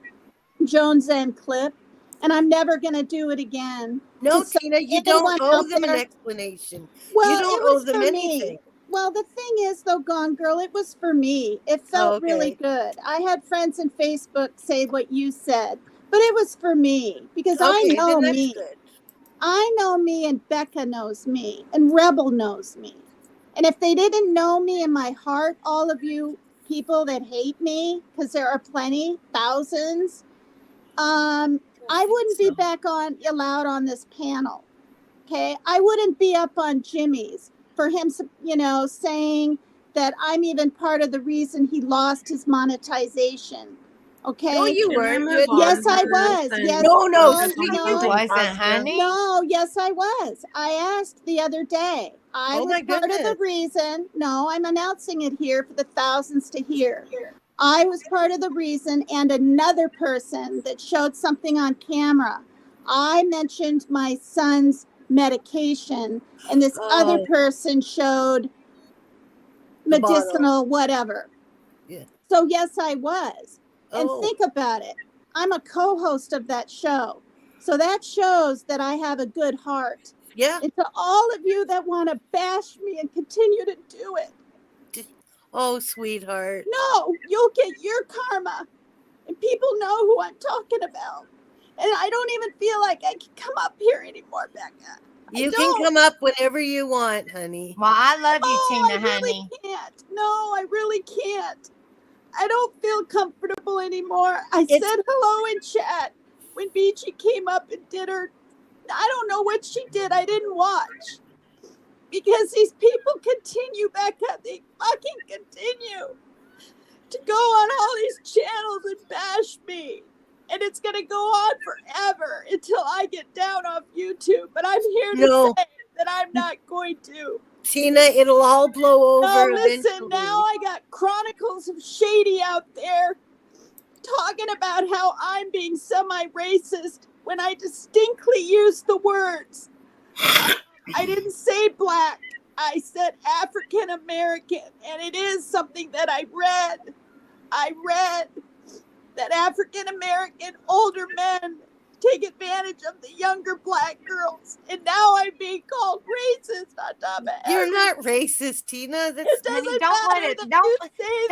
Jones and Clip, and I'm never going to do it again. No, To Tina, you don't anyone owe out them an there, explanation. You well, don't it owe was them for anything. me. Well, the thing is, though, Gone Girl, it was for me. It Oh, felt really okay. good. I had friends in Facebook say what you said, but it was for me because I Okay, know then that's me. good. I know me, and Becca knows me, and Rebel knows me. And if they didn't know me in my heart, all of you people that hate me, because there are plenty, thousands, I wouldn't be back allowed on this panel. Okay, I wouldn't be up on Jimmy's for him, saying that I'm even part of the reason he lost his monetization. No, Okay. you Can we weren't. You move had on Yes, I from testimony. this? was. And Yes. No, no, No, focus you on Tina, You you know. something didn't. wasn't, positive? honey. No, yes, I was. I asked the other day. I Oh was my part of the goodness. reason. No, I'm announcing it here for the thousands to hear. I was part of the reason, and another person that showed something on camera. I mentioned my son's medication, and this other Oh, person showed the bottle. medicinal whatever. Yeah. So, yes, I was. And Oh, think about it, I'm a co host of that show. So that shows that I have a good heart. yeah. And to all of you that want to bash me and continue to do it, Oh, sweetheart. no, you'll get your karma. And people know who I'm talking about. And I don't even feel like I can come up here anymore, Becca. You can come up whenever you want, honey. Well, I love you, No, Tina, I really honey. can't. No, I really can't. I don't feel comfortable anymore. I It's said hello in chat when Beachy came up and did her. I don't know what she did. I didn't watch. Because these people continue, Becca. They fucking continue to go on all these channels and bash me. And it's going to go on forever until I get down off YouTube. But I'm here to no, say that I'm not going to. Tina, it'll all blow No, over listen, eventually. now I got Chronicles of Shady out there talking about how I'm being semi-racist when I distinctly used the words. I didn't say black. I said African American, and it is something that I read. I read that African American older men take advantage of the younger black girls. And now I'm being called racist on top of You're everything. not racist, Tina. That's It doesn't Honey, don't let matter it. that Don't you say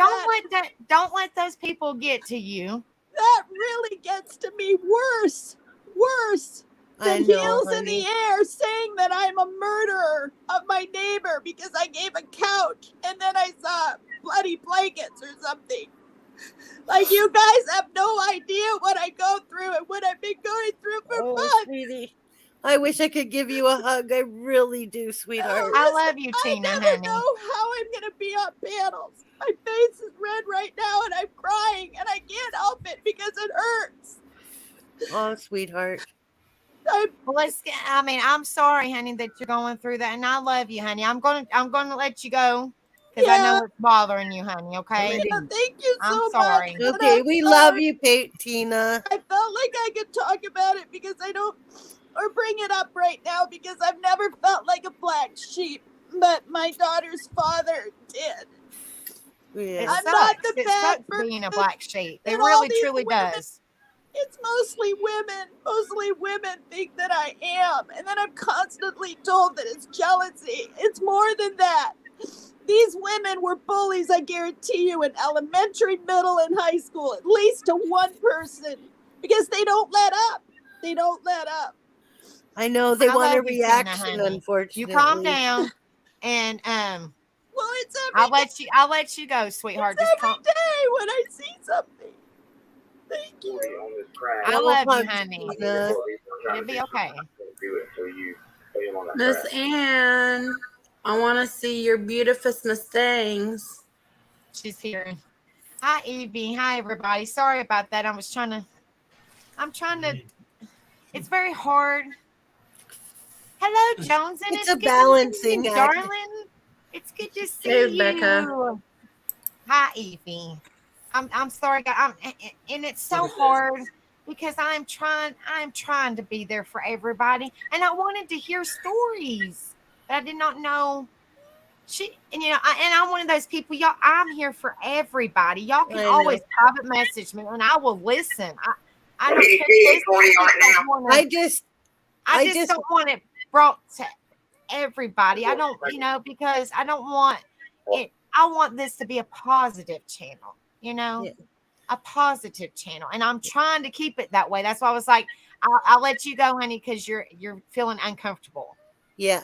that. don't let those people get to you. That really gets to me worse I than know, heels in honey. the air saying that I'm a murderer of my neighbor because I gave a couch and then I saw bloody blankets or something. Like, you guys have no idea what I go through and what I've been going through for Oh, months. sweetie. I wish I could give you a hug. I really do, sweetheart. I Listen, love you, I Tina, never honey. know how I'm going to be on panels. My face is red right now and I'm crying and I can't help it because it hurts. Oh, sweetheart. Well, I'm sorry, honey, that you're going through that, and I love you, honey. I'm gonna let you go because I know Yeah, it's bothering you, honey. Okay, yeah, thank you I'm so much. sorry. And Okay, I'm we love sorry. you, Tina. I felt like I could talk about it because I don't, or bring it up right now because I've never felt like a black sheep, but my daughter's father did. It Yeah. I'm not sucks. the It bad sucks being a person black sheep. It that all really, these truly women, does. it's mostly women think that I am. And then I'm constantly told that it's jealousy. It's more than that. These women were bullies, I guarantee you, in elementary, middle, and high school, at least to one person, because they don't let up. They don't let up. I know they I want a love you, Tina, reaction, honey. You calm unfortunately. down, and Well, it's I'll every day. let you go, sweetheart. Just Every calm. day when I see something. Thank you. On this crash. I Oh, love you, hugs, honey. Tina. It'll be okay. Do it, so you stay on that Miss crash. Ann, I want to see your beautiful Mustangs. She's here. Hi, Evie. Hi, everybody. Sorry about that. I'm trying to. It's very hard. Hello, Jones, and It's it's a good to see balancing you, act. darling. It's good to Hey, see Becca. you. Hi, Evie. I'm sorry, and it's so hard because I'm trying to be there for everybody, and I wanted to hear stories, but I did not know. I'm one of those people, y'all. I'm here for everybody. Y'all can I know. always private message me, and I will listen. I don't care. WC 40 on it now. I just I just don't want it brought to everybody. I don't, because I don't want it. I want this to be a positive channel, Yeah. a positive channel, and I'm trying to keep it that way. That's why I was like, I'll let you go, honey, because you're feeling uncomfortable. Yeah.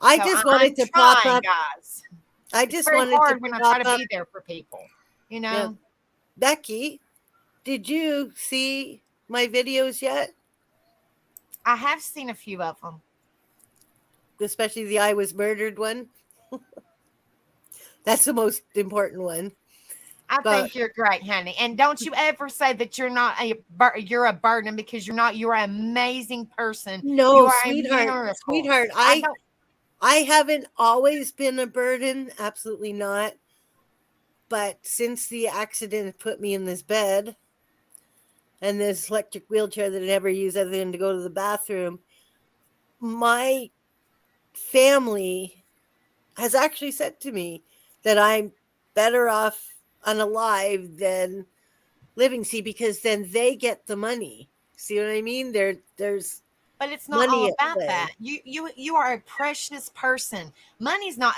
I So just I'm wanted to pop trying, up. guys. I It's just very wanted to hard when I try pop to up. be there for people, Yeah. Becky, did you see my videos yet? I have seen a few of them. Especially the I was murdered one. That's the most important one. I think you're great, honey. And don't you ever say that you're a burden, because you're not. You're an amazing person. No, You are sweetheart. a miracle. Sweetheart, I haven't always been a burden. Absolutely not. But since the accident put me in this bed and this electric wheelchair that I never use other than to go to the bathroom, my family has actually said to me that I'm better off unalive than living. See, because then they get the money. See what I mean? There's But it's not all money at about play. that. You are a precious person. Money is not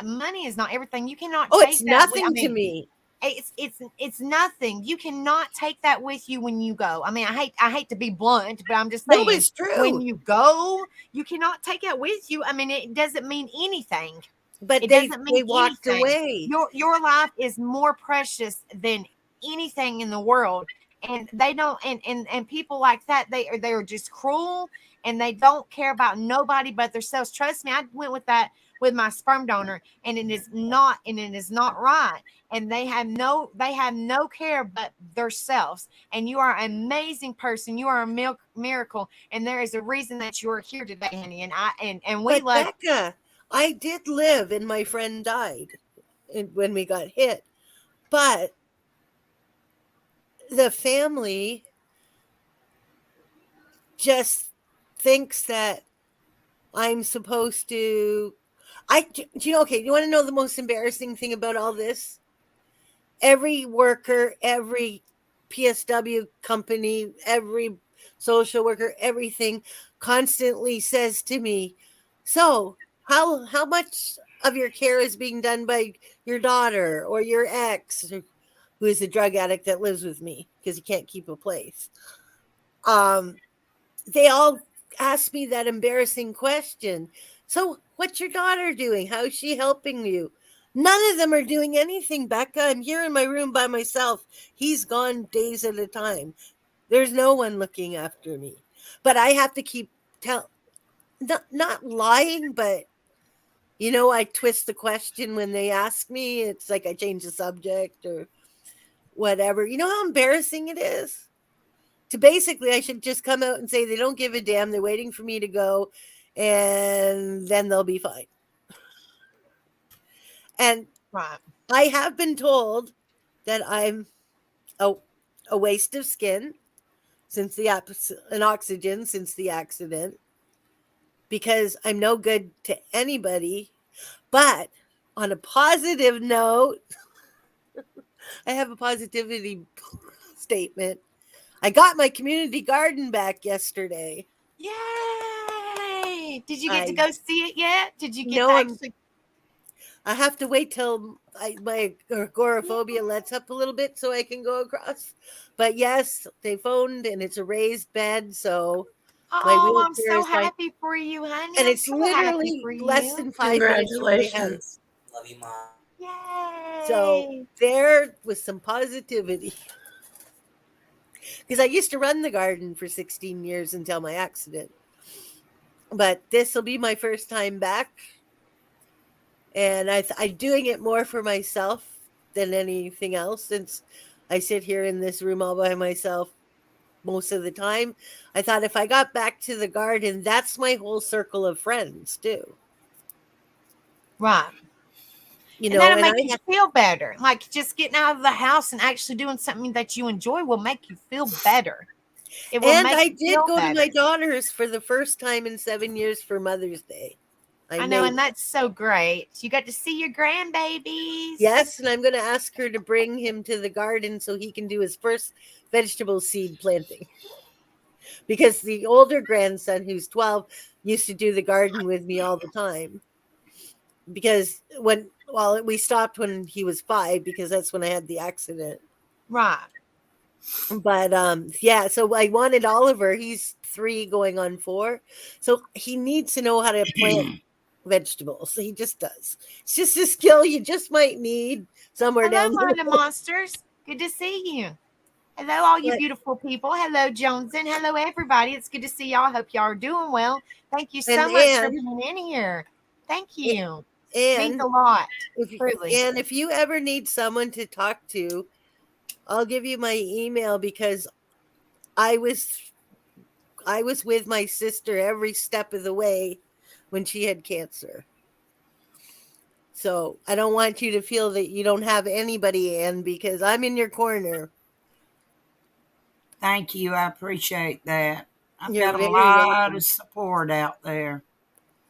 everything. You cannot Oh, take it's that with, nothing to me. it's nothing. You cannot take that with you when you go. I mean, I hate to be blunt, but I'm just No, saying, it's true. when you go, you cannot take it with you. I mean, it doesn't mean anything. But It they doesn't mean walked anything. away. Your life is more precious than anything in the world. And they don't, and people like that, they're just cruel, and they don't care about nobody but themselves. Trust me, I went with that with my sperm donor, and it is not right. And they have no care but themselves. And you are an amazing person. You are a miracle, and there is a reason that you are here today, honey. And we But love. Becca, I did live and my friend died when we got hit. But the family just thinks that I'm supposed to. Do you know? Okay, you want to know the most embarrassing thing about all this? Every worker, every PSW company, every social worker, everything, constantly says to me, so how much of your care is being done by your daughter or your ex, who is a drug addict that lives with me because he can't keep a place? They all ask me that embarrassing question. So, what's your daughter doing? How is she helping you? None of them are doing anything, Becca. I'm here in my room by myself. He's gone days at a time. There's no one looking after me. But I have to keep not lying, but I twist the question when they ask me. It's like I change the subject or whatever. You know how embarrassing it is? To basically, I should just come out and say they don't give a damn. They're waiting for me to go, and then they'll be fine. And Right. I have been told that I'm a waste of skin since and oxygen since the accident, because I'm no good to anybody. But on a positive note, I have a positivity statement. I got my community garden back yesterday. Yay! Did you get to I go see it yet? Did you get to know actually? I have to wait till my agoraphobia lets up a little bit so I can go across. But yes, they phoned and it's a raised bed, so my Oh, I'm wheelchair so is fine. happy for you, honey. And I'm it's so happy literally for less you. than 5 minutes from my house. Congratulations. Love you, Mom. So Yay! there was some positivity. Because I used to run the garden for 16 years until my accident. But this will be my first time back. And I'm doing it more for myself than anything else, since I sit here in this room all by myself most of the time. I thought if I got back to the garden, that's my whole circle of friends too. Right. And And that'll make you feel better. Like just getting out of the house and actually doing something that you enjoy will make you feel better. It will and make I you did feel go to better. my daughter's for the first time in 7 years for Mother's Day. I know, and that's so great. You got to see your grandbabies. Yes, and I'm going to ask her to bring him to the garden so he can do his first vegetable seed planting. Because the older grandson, who's 12, used to do the garden with me all the time. Because we stopped when he was 5, because that's when I had the accident. Right. But yeah, so I wanted Oliver. He's 3 going on 4. So he needs to know how to plant vegetables. He just does. It's just a skill you just might need somewhere Hello, down the Mind the road. Monsters. Good to see you. Hello, all you But- beautiful people. Hello, Joneson. Hello, everybody. It's good to see y'all. Hope y'all are doing well. Thank you so And much for Ann- being in here. Thank you. And Means a lot. Truly. if you ever need someone to talk to, I'll give you my email, because I was with my sister every step of the way when she had cancer. So I don't want you to feel that you don't have anybody, Ann, because I'm in your corner. Thank you. I appreciate that. I've You're got a very lot welcome. of support out there.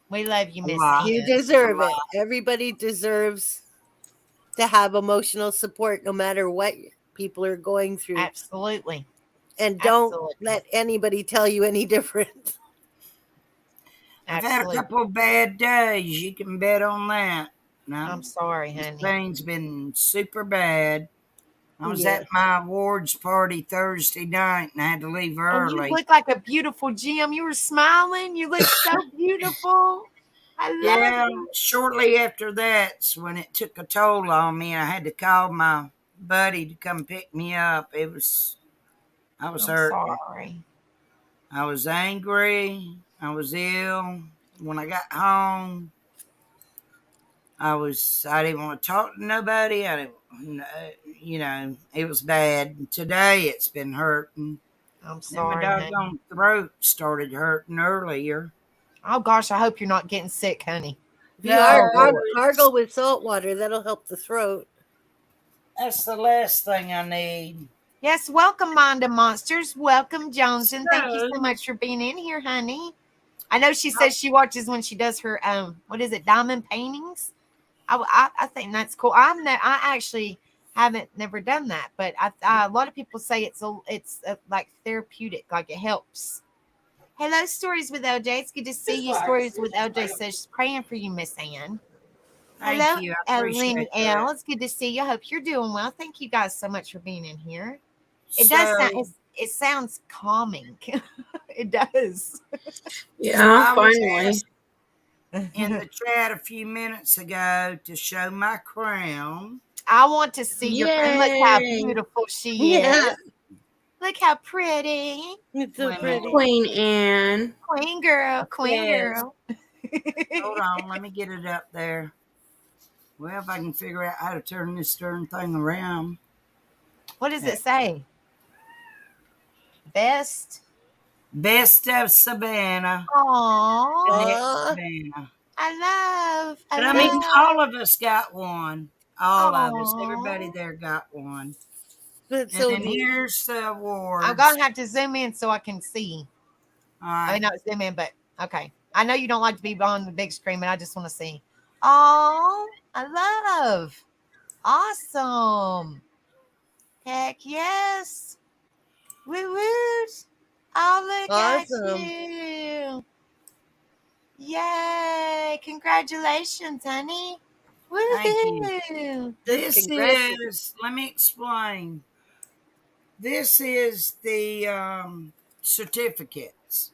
We love you, A Miss lot. You Ann. deserve it. Everybody deserves to have emotional support no matter what people are going through. Absolutely. And don't Absolutely. let anybody tell you any different. I've had a Absolutely. couple of bad days. You can bet on that. I'm sorry, This honey. pain's been super bad. I was Yes. at my awards party Thursday night and I had to leave And you early. look like a beautiful Jim. You were smiling. You look so beautiful. I love Yeah, you. shortly after that's when it took a toll on me. I had to call my buddy to come pick me up. I was I'm hurting. sorry. I was angry. I was ill. When I got home, I didn't want to talk to nobody. I didn't, it was bad. Today it's been hurting. I'm Then my sorry, honey. doggone throat started hurting earlier. Oh gosh, I hope you're not getting sick, honey. If you are, No, gargle with salt water. That'll help the throat. that's the last thing I need. Yes, welcome, Mind Monsters. Welcome, Johnson. Thank you so So, much for being in here, honey. I know she says she watches when she does her what is it, diamond paintings. I think that's cool. I actually Haven't never done that, but a lot of people say it's like therapeutic, like it helps. Hello, Stories with LJ. It's good to see you. Stories with LJ says praying for you, Miss Ann. Thank Hello, you. I Lenny appreciate L. that. It's good to see you. I hope you're doing well. Thank you guys so much for being in here. It does sound. So It sounds calming. It does. Yeah, I was finally. asked in the chat a few minutes ago to show my crown. I want to see your. And look how Yay. beautiful she Yeah, is. Look how pretty. it's so Wait a minute. pretty. Queen Anne. Queen girl. It Queen says, girl. hold on, let me get it up there. Well, if I can figure out how to turn this darn thing around. What does it say? Best. Best of Savannah, Aww. Annette Aw, Savannah. I But I mean, love. all of us got one. All of us. Everybody Aww. there got one. that's And so then neat. here's the I'm awards. gonna have to zoom in so I can see. All I right. mean, not zoom in, but okay. I know you don't like to be on the big screen, but I just want to see. Oh, I love. Awesome. Heck yes. Woo woo. Oh, look at Awesome. you. Yay. Congratulations, honey. Thank you. Woohoo. This Congrats. is, let me explain. This is the certificates.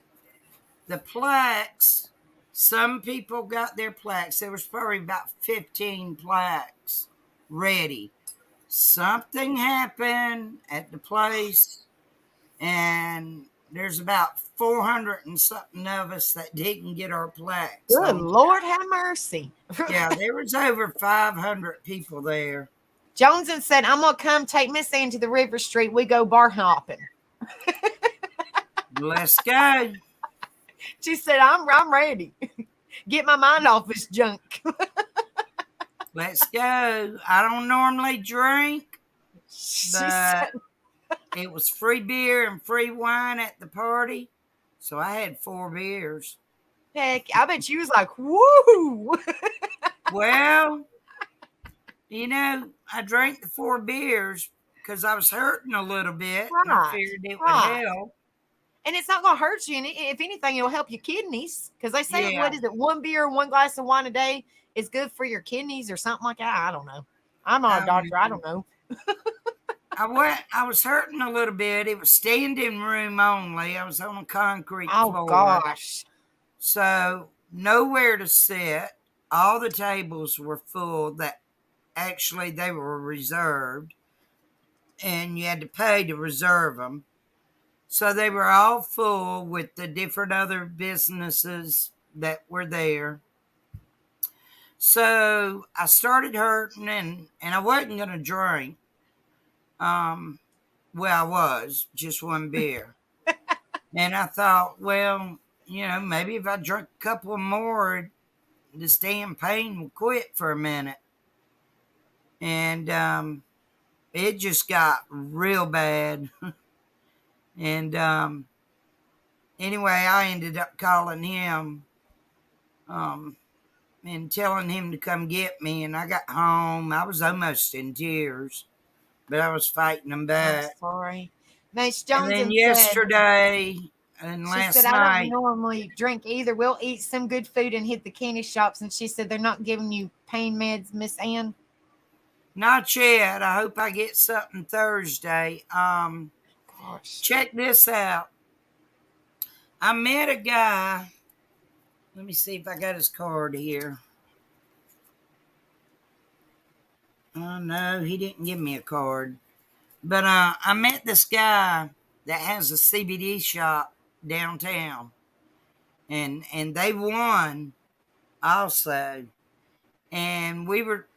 The plaques, some people got their plaques. There was probably about 15 plaques ready. Something happened at the place, and there's about 400 and something of us that didn't get our plaques Good on Lord, time. have mercy. Yeah, there was over 500 people there. Joneson said, I'm going to come take Miss Ann to the River Street. We go bar hopping. Let's go. She said, I'm ready. Get my mind off this junk. Let's go. I don't normally drink, She but said, it was free beer and free wine at the party. So I had 4 beers. heck, I bet you was like, woo. Well, I drank the 4 beers because I was hurting a little bit and I Right, figured it would right. help. And it's not going to hurt you. And if anything, it'll help your kidneys. Because they say, Yeah. what is it? 1 beer, 1 glass of wine a day is good for your kidneys or something like that. I don't know. I'm not a doctor. I don't know. I was hurting a little bit. It was standing room only. I was on a concrete Oh, floor. gosh. So nowhere to sit. All the tables were full that actually they were reserved, and you had to pay to reserve them. So they were all full with the different other businesses that were there. So I started hurting, and I wasn't going to drink. Well, I was just 1 beer. And I thought, well, maybe if I drink a couple more, this damn pain will quit for a minute. And it just got real bad. And anyway, I ended up calling him and telling him to come get me. And I got home. I was almost in tears, but I was fighting them I'm back. sorry. Miss And then Johnson said, yesterday and she said, last I don't night, normally drink either. We'll eat some good food and hit the candy shops. And she said, they're not giving you pain meds, Miss Ann. not yet. I hope I get something Thursday. Gosh. Check this out. I met a guy. Let me see if I got his card here. Oh, no, he didn't give me a card. But I met this guy that has a CBD shop downtown. And they won also. And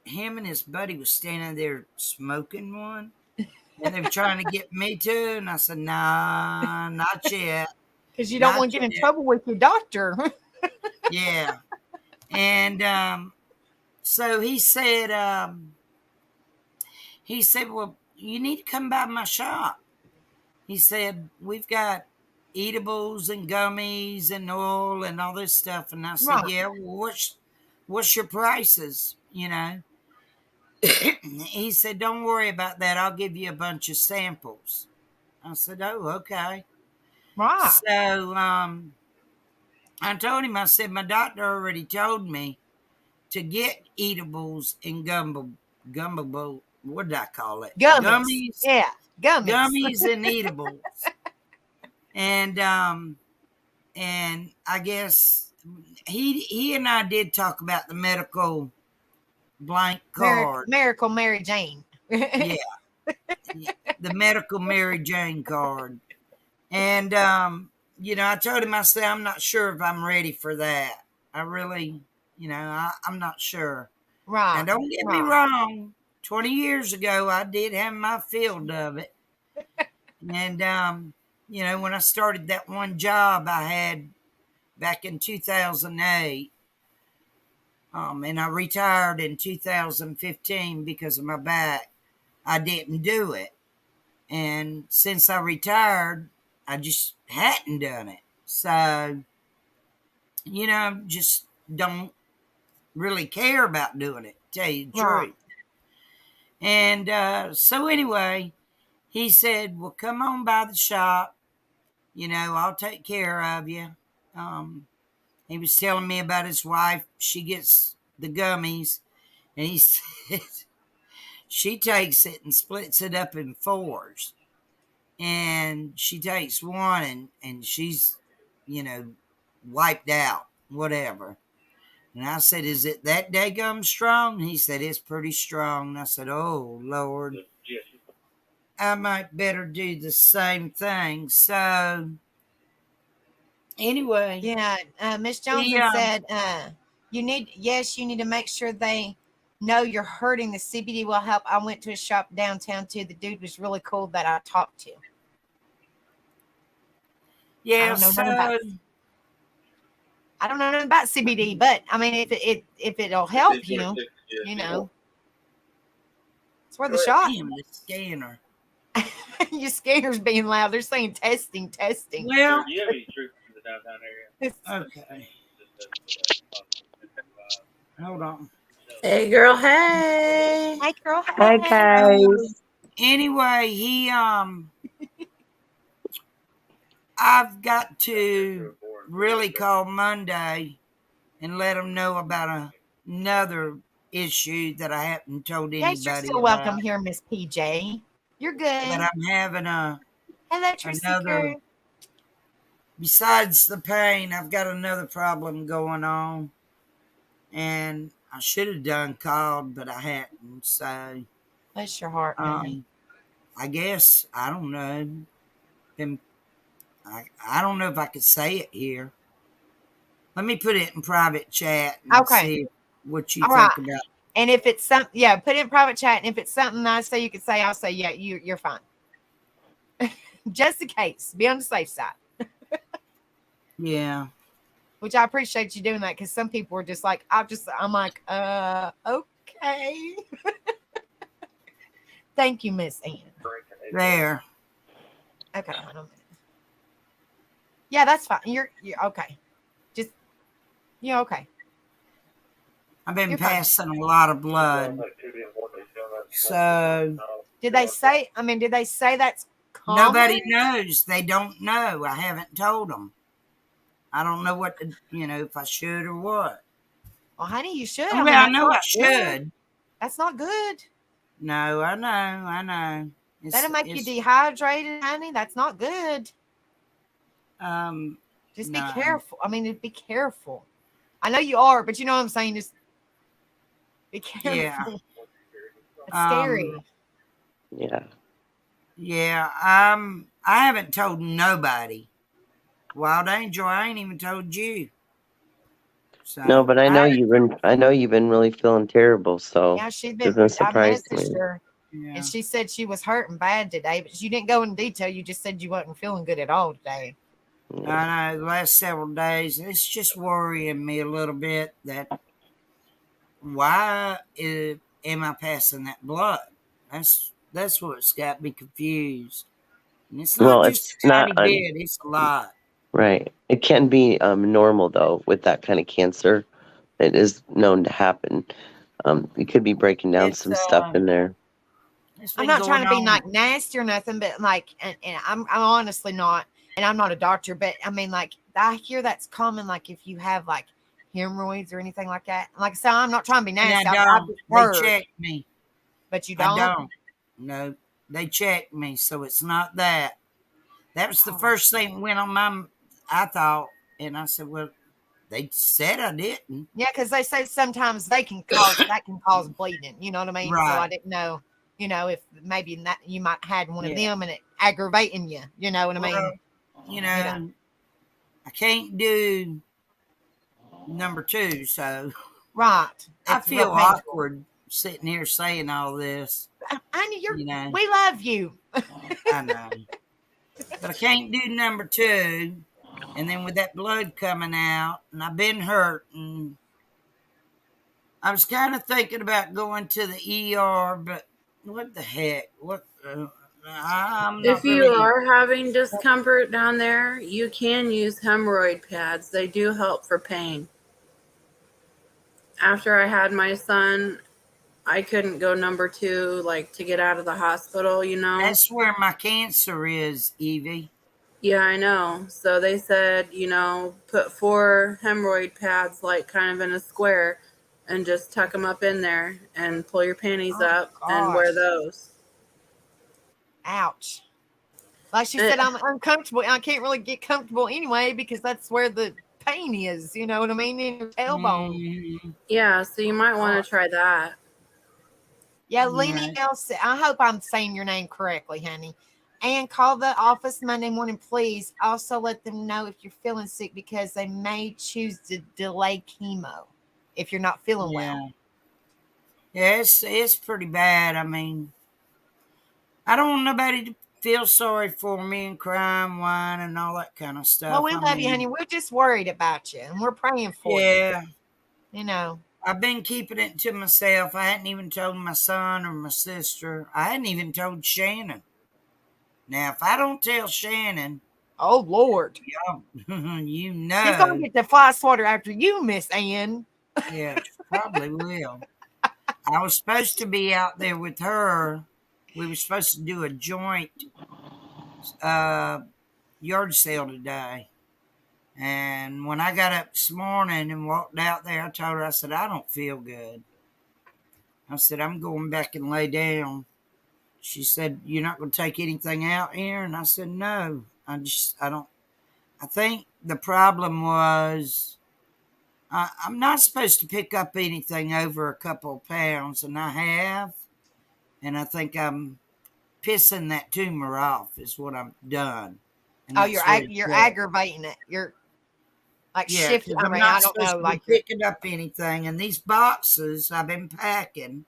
him and his buddy was standing there smoking one. And they were trying to get me to. And I said, nah, not yet. Because you don't Not want to get in yet. trouble with your doctor. Yeah. And so he said, well, you need to come by my shop. He said, we've got eatables and gummies and oil and all this stuff. And I said, Right. yeah, well, what's your prices, he said, "Don't worry about that. I'll give you a bunch of samples." I said, "Oh, okay." Right. So I told him, I said, "My doctor already told me to get eatables and gumbo, what did I call it? Gummies. Yeah. Gummies. Gummies and eatables." And I guess he and I did talk about the medical blank card. Miracle Mary Jane. Yeah. The medical Mary Jane card. And I told him, I said, "I'm not sure if I'm ready for that. I really, I'm not sure." Right. Now, don't get me wrong. 20 years ago, I did have my field of it. And, when I started that one job I had back in 2008, and I retired in 2015 because of my back, I didn't do it. And since I retired, I just hadn't done it. So, just don't really care about doing it, to tell you the truth. And so anyway, he said, "Well, come on by the shop. I'll take care of you." He was telling me about his wife. She gets the gummies, and he said she takes it and splits it up in fours. And she takes one and she's, wiped out, whatever. And I said, "Is it that daggum strong?" He said, "It's pretty strong." And I said, "Oh, Lord, I might better do the same thing." So, anyway. Yeah, Miss Johnson said, you need to make sure they know you're hurting. The CBD will help. I went to a shop downtown too. The dude was really cool that I talked to. Yeah, I don't know nothing about CBD, but I mean, if it'll help you, it's worth a shot. Damn, the scanner. Your scanner's being loud. They're saying testing. Well, Do you have any troops in the downtown area? Okay. Hold on. Hey, girl. Hey. Hey, girl. Hi, guys. Anyway, I've got to really call Monday and let them know about another issue that I haven't told anybody Yes, you're still about. welcome here, Miss PJ. You're good. But I'm having another. Besides the pain, I've got another problem going on. And I should have called, but I hadn't. So, bless your heart, honey. I guess, I don't know. I don't know if I could say it here. Let me put it in private chat and see what you think about it. And if it's something, put it in private chat. And if it's something I say you could say, I'll say, yeah, you're fine. Just in case. Be on the safe side. Yeah. Which I appreciate you doing that, because some people are just like, I'm like, okay. Thank you, Miss Ann. There. Okay, hold on a minute. Yeah, that's fine. You're okay. You're okay. I've been passing a lot of blood. So did they say that's common? Nobody knows. They don't know. I haven't told them. I don't know what to, if I should or what. Well, honey, you should. I know I should. That's not good. No, I know. That'll make you dehydrated, honey. That's not good. Just be careful. I mean, be careful. I know you are, but you know what I'm saying? Just be careful. Yeah. It's scary. Yeah. Yeah. I haven't told nobody. Wild Angel, I ain't even told you. So, no, but I know you've been really feeling terrible. So yeah, she's been. I surprised me. Her, and she said she was hurting bad today, but you didn't go in detail. You just said you wasn't feeling good at all today. I know the last several days, it's just worrying me a little bit that why am I passing that blood? That's what's got me confused. And it's not just a tiny bit; it's a lot. Right. It can be normal though with that kind of cancer. It is known to happen. You could be breaking down It's some stuff in there. it's I'm been not trying going to be on. like nasty or nothing, but like, and I'm honestly not, and I'm not a doctor, but I mean, like, I hear that's common, like if you have like hemorrhoids or anything like that. Like I said, I'm not trying to be And I nasty. I've don't. just They heard, checked me. but you I don't. don't. No, they checked me, so it's not that. That was the Oh, first thing that went on my. I thought, and I said, "Well, they said I didn't." yeah, because they say sometimes they can cause bleeding. You know what I mean? So I Right. didn't know, if maybe that you might had one of Yeah. them and it aggravating you. You know what I mean? Well, you You know, know, I can't do number two, so right? I It's real feel painful. awkward sitting here saying all this. Honey, You know, we love you. I know, but I can't do number two. And then with that blood coming out, and I've been hurt, and I was kind of thinking about going to the ER, but what the heck? What? I'm If not you really. are having discomfort down there, you can use hemorrhoid pads. They do help for pain. After I had my son, I couldn't go number two, like to get out of the hospital, you know? That's where my cancer is, Evie. Yeah, I know. So they said, put 4 hemorrhoid pads, like kind of in a square, and just tuck them up in there and pull your panties Oh up and wear gosh, those. ouch. Like she Eh, said, I'm uncomfortable. I can't really get comfortable anyway because that's where the pain is. You know what I mean? In your tailbone. Mm, yeah, so you might want God. to try that. Yeah, Lenny right. Nelson. I hope I'm saying your name correctly, honey. And call the office Monday morning, please. Also, let them know if you're feeling sick because they may choose to delay chemo if you're not feeling well. Yeah. Yeah, it's pretty bad. I mean, I don't want nobody to feel sorry for me and cry and whine and all that kind of Well, stuff. we I love you, mean, honey. We're just worried about you and we're praying for you. yeah, You know, I've been keeping it to myself. I hadn't even told my son or my sister. I hadn't even told Shannon. Now, if I don't tell Shannon, oh, Lord. y'all, you She's going to know, get the fly swatter after you, Miss Ann. yeah, probably will. I was supposed to be out there with her. We were supposed to do a joint uh, yard sale today. And when I got up this morning and walked out there, I told her, I said, I don't feel good. I said, I'm going back and lay down. She said, You're not going to take anything out here? And I said, No, I don't. I think the problem was I'm not supposed to pick up anything over a couple of pounds, and I have. And I think I'm pissing that tumor off, is what I've done. And Oh, that's what you're it's at. aggravating it. You're like Yeah, shifting. because I I'm mean, not I don't supposed know. to be Like you're. picking up anything. And these boxes I've been packing,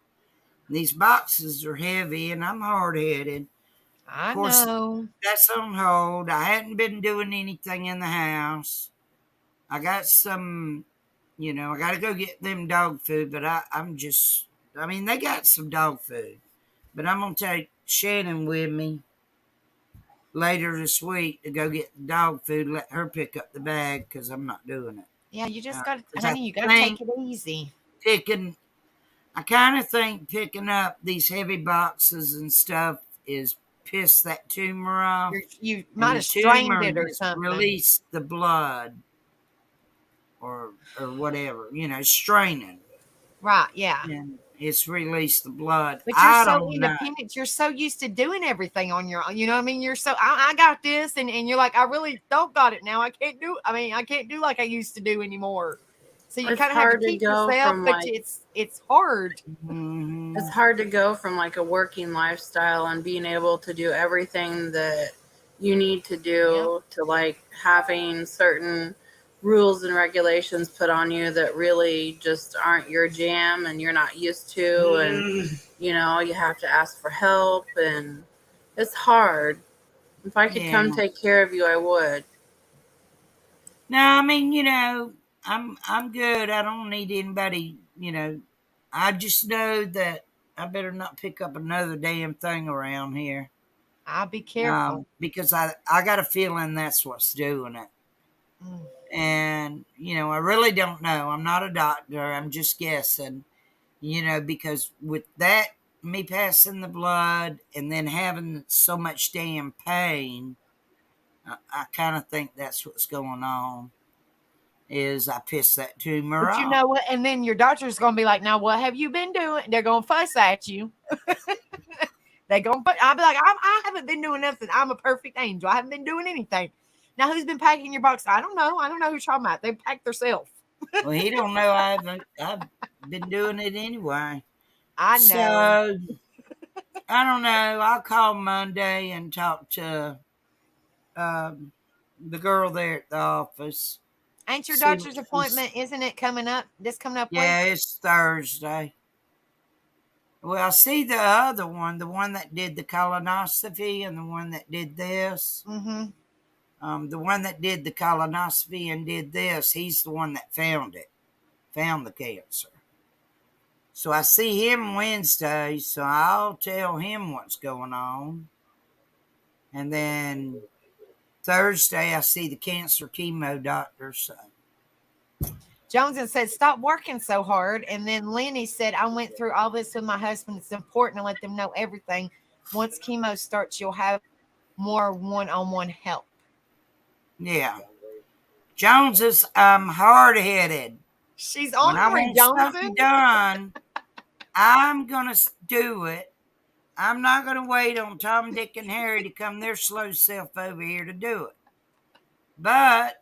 these boxes are heavy, and I'm hard headed. Of I course, know. that's on hold. I hadn't been doing anything in the house. I got some, I got to go get them dog food, but I mean, they got some dog food, but I'm going to take Shannon with me later this week to go get the dog food, let her pick up the bag because I'm not doing it. Yeah, you just got to, Because I honey. You got to take think it easy. picking, I kind of think picking up these heavy boxes and stuff is piss that tumor off, You and might the have strained tumor it or has something. released the blood or whatever, straining, Right? Yeah. and it's released the blood. But you're I so don't know. independent. You're so used to doing everything on your own. You know what I mean? You're so, I got this. And you're like, I really don't got it now. I can't do, I mean, I can't do like I used to do anymore. So you It's kind of have to hard to keep go yourself, from but like it's hard. it's Hmm. hard to go from like a working lifestyle and being able to do everything that you need to Yeah. do to like having certain rules and regulations put on you that really just aren't your jam and you're not used to, and you have to ask for help, and it's hard. If I could Yeah. come take care of you, I would. No, I mean, I'm good. I don't need anybody, I just know that I better not pick up another damn thing around here. I'll be careful. Because I got a feeling that's what's doing it. Mm. And, I really don't know. I'm not a doctor. I'm just guessing. because with that, me passing the blood and then having so much damn pain, I kind of think that's what's going on. Is I pissed that tumor But you off. know what? And then your doctor's going to be like, now what have you been doing? They're going to fuss at you. They're going to, I'll be like, I haven't been doing nothing. I'm a perfect angel. I haven't been doing anything. Now who's been packing your box? I don't know. I don't know who you're talking about. They packed themselves. Well, he don't know I've been doing it anyway. I So know. I don't know. I'll call Monday and talk to um, the girl there at the office. Ain't your See what doctor's she's. appointment? Isn't it coming up this coming up week? Yeah, it's Thursday. Well, I see the other one, the one that did the colonoscopy and the one that did this. Mm-hmm. The one that did the colonoscopy and did this, he's the one that found the cancer. So I see him Wednesday, so I'll tell him what's going on. And then Thursday, I see the cancer chemo doctor. So Jones said, stop working so hard. And then Lenny said, I went through all this with my husband. It's important to let them know everything. Once chemo starts, you'll have more one-on-one help. yeah, Jones is hard headed. She's When I ornery, want something Johnson. done, I'm gonna do it. I'm not gonna wait on Tom, Dick, and Harry to come their slow self over here to do it. But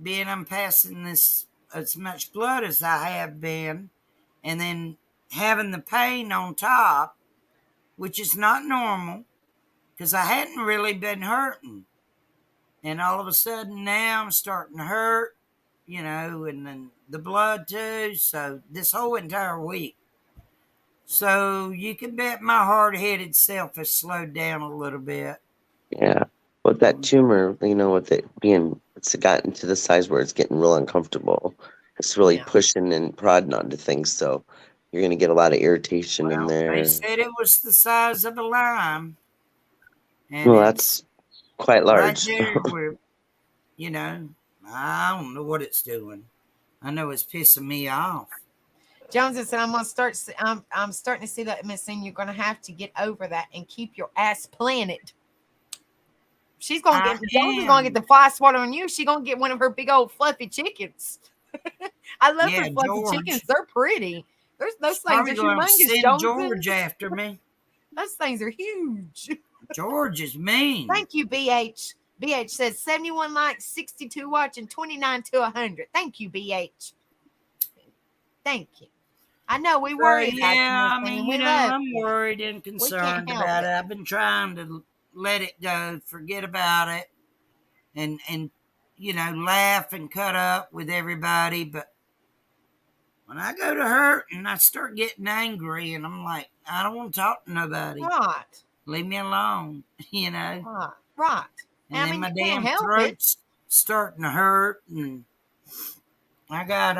being I'm passing this as much blood as I have been, and then having the pain on top, which is not normal, because I hadn't really been hurting. And all of a sudden now I'm starting to hurt, and then the blood too. So this whole entire week. So you can bet my hard headed self has slowed down a little bit. Yeah. With that tumor, with it being, it's gotten to the size where it's getting real uncomfortable. It's really Yeah. pushing and prodding onto things. So you're going to get a lot of irritation in Well, they there. said it was the size of a lime. And Well, it's that's quite right large. there where, I don't know what it's doing. I know it's pissing me off. Jones said, I'm gonna start. I'm starting to see that, Miss Thing. You're gonna have to get over that and keep your ass planted. She's gonna I get Jones is gonna get am. the fly swatter on you. She's gonna get one of her big old fluffy chickens. I love her Yeah, fluffy chickens. George. They're pretty. Those She's things are probably going to humongous, send Joneson. George after me. Those things are huge. George is mean. Thank you, BH. BH says 71 likes, 62 watching, 29 to 100. Thank you, BH. Thank you. I know we So, worry about you, yeah, Miss I mean, Thing. We love I'm you. worried and We can't concerned help about it. it. I've been trying to let it go, forget about it, and laugh and cut up with everybody. But when I go to hurt and I start getting angry, and I'm like, I don't want to talk to nobody. Right. Leave me alone, Right. Right. And I then mean, my you can't damn help it. throat's starting to hurt, and I got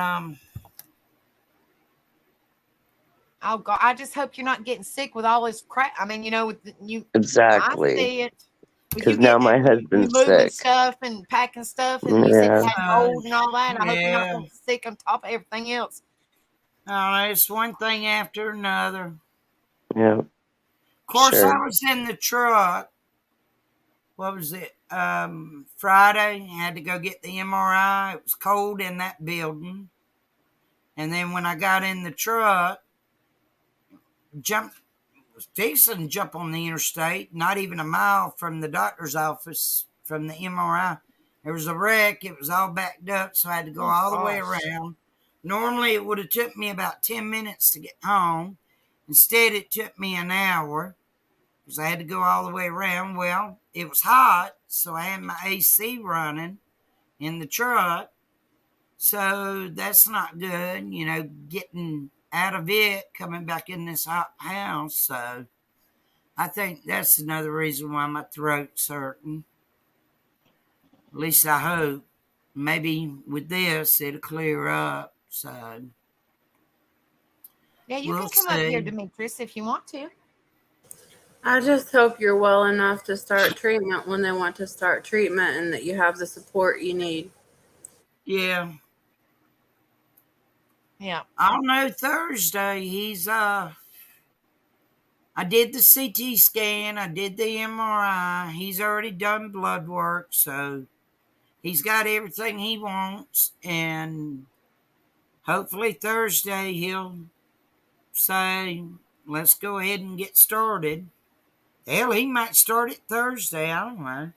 Oh God, I just hope you're not getting sick with all this crap. I mean, you. I Exactly. see it. With you Because now getting my you husband's moving sick. stuff and packing stuff, and you said you Yeah. had mold and all that. I hope you're not yeah. getting sick on top of everything else. It's one thing after another. Yeah. Of course, Sure. I was in the truck. What was it? Friday. I had to go get the MRI. It was cold in that building. And then when I got in the truck, was fixing to jump on the interstate, not even a mile from the doctor's office from the MRI. There was a wreck. It was all backed up, so I had to go Oh all the way gosh. around. Normally, it would have took me about 10 minutes to get home. Instead, it took me an hour because I had to go all the way around. Well, it was hot, so I had my AC running in the truck. So that's not good, getting out of it, coming back in this hot house. So I think that's another reason why my throat's hurting. At least I hope. Maybe with this, it'll clear up. So Yeah, you we'll can come up here, see. Demetrius, if you want to. I just hope you're well enough to start treatment when they want to start treatment and that you have the support you need. Yeah. Yeah. I'll know Thursday. I did the CT scan, I did the MRI. He's already done blood work, so he's got everything he wants, and hopefully Thursday he'll say, let's go ahead and get started. Hell, he might start it Thursday. I don't know.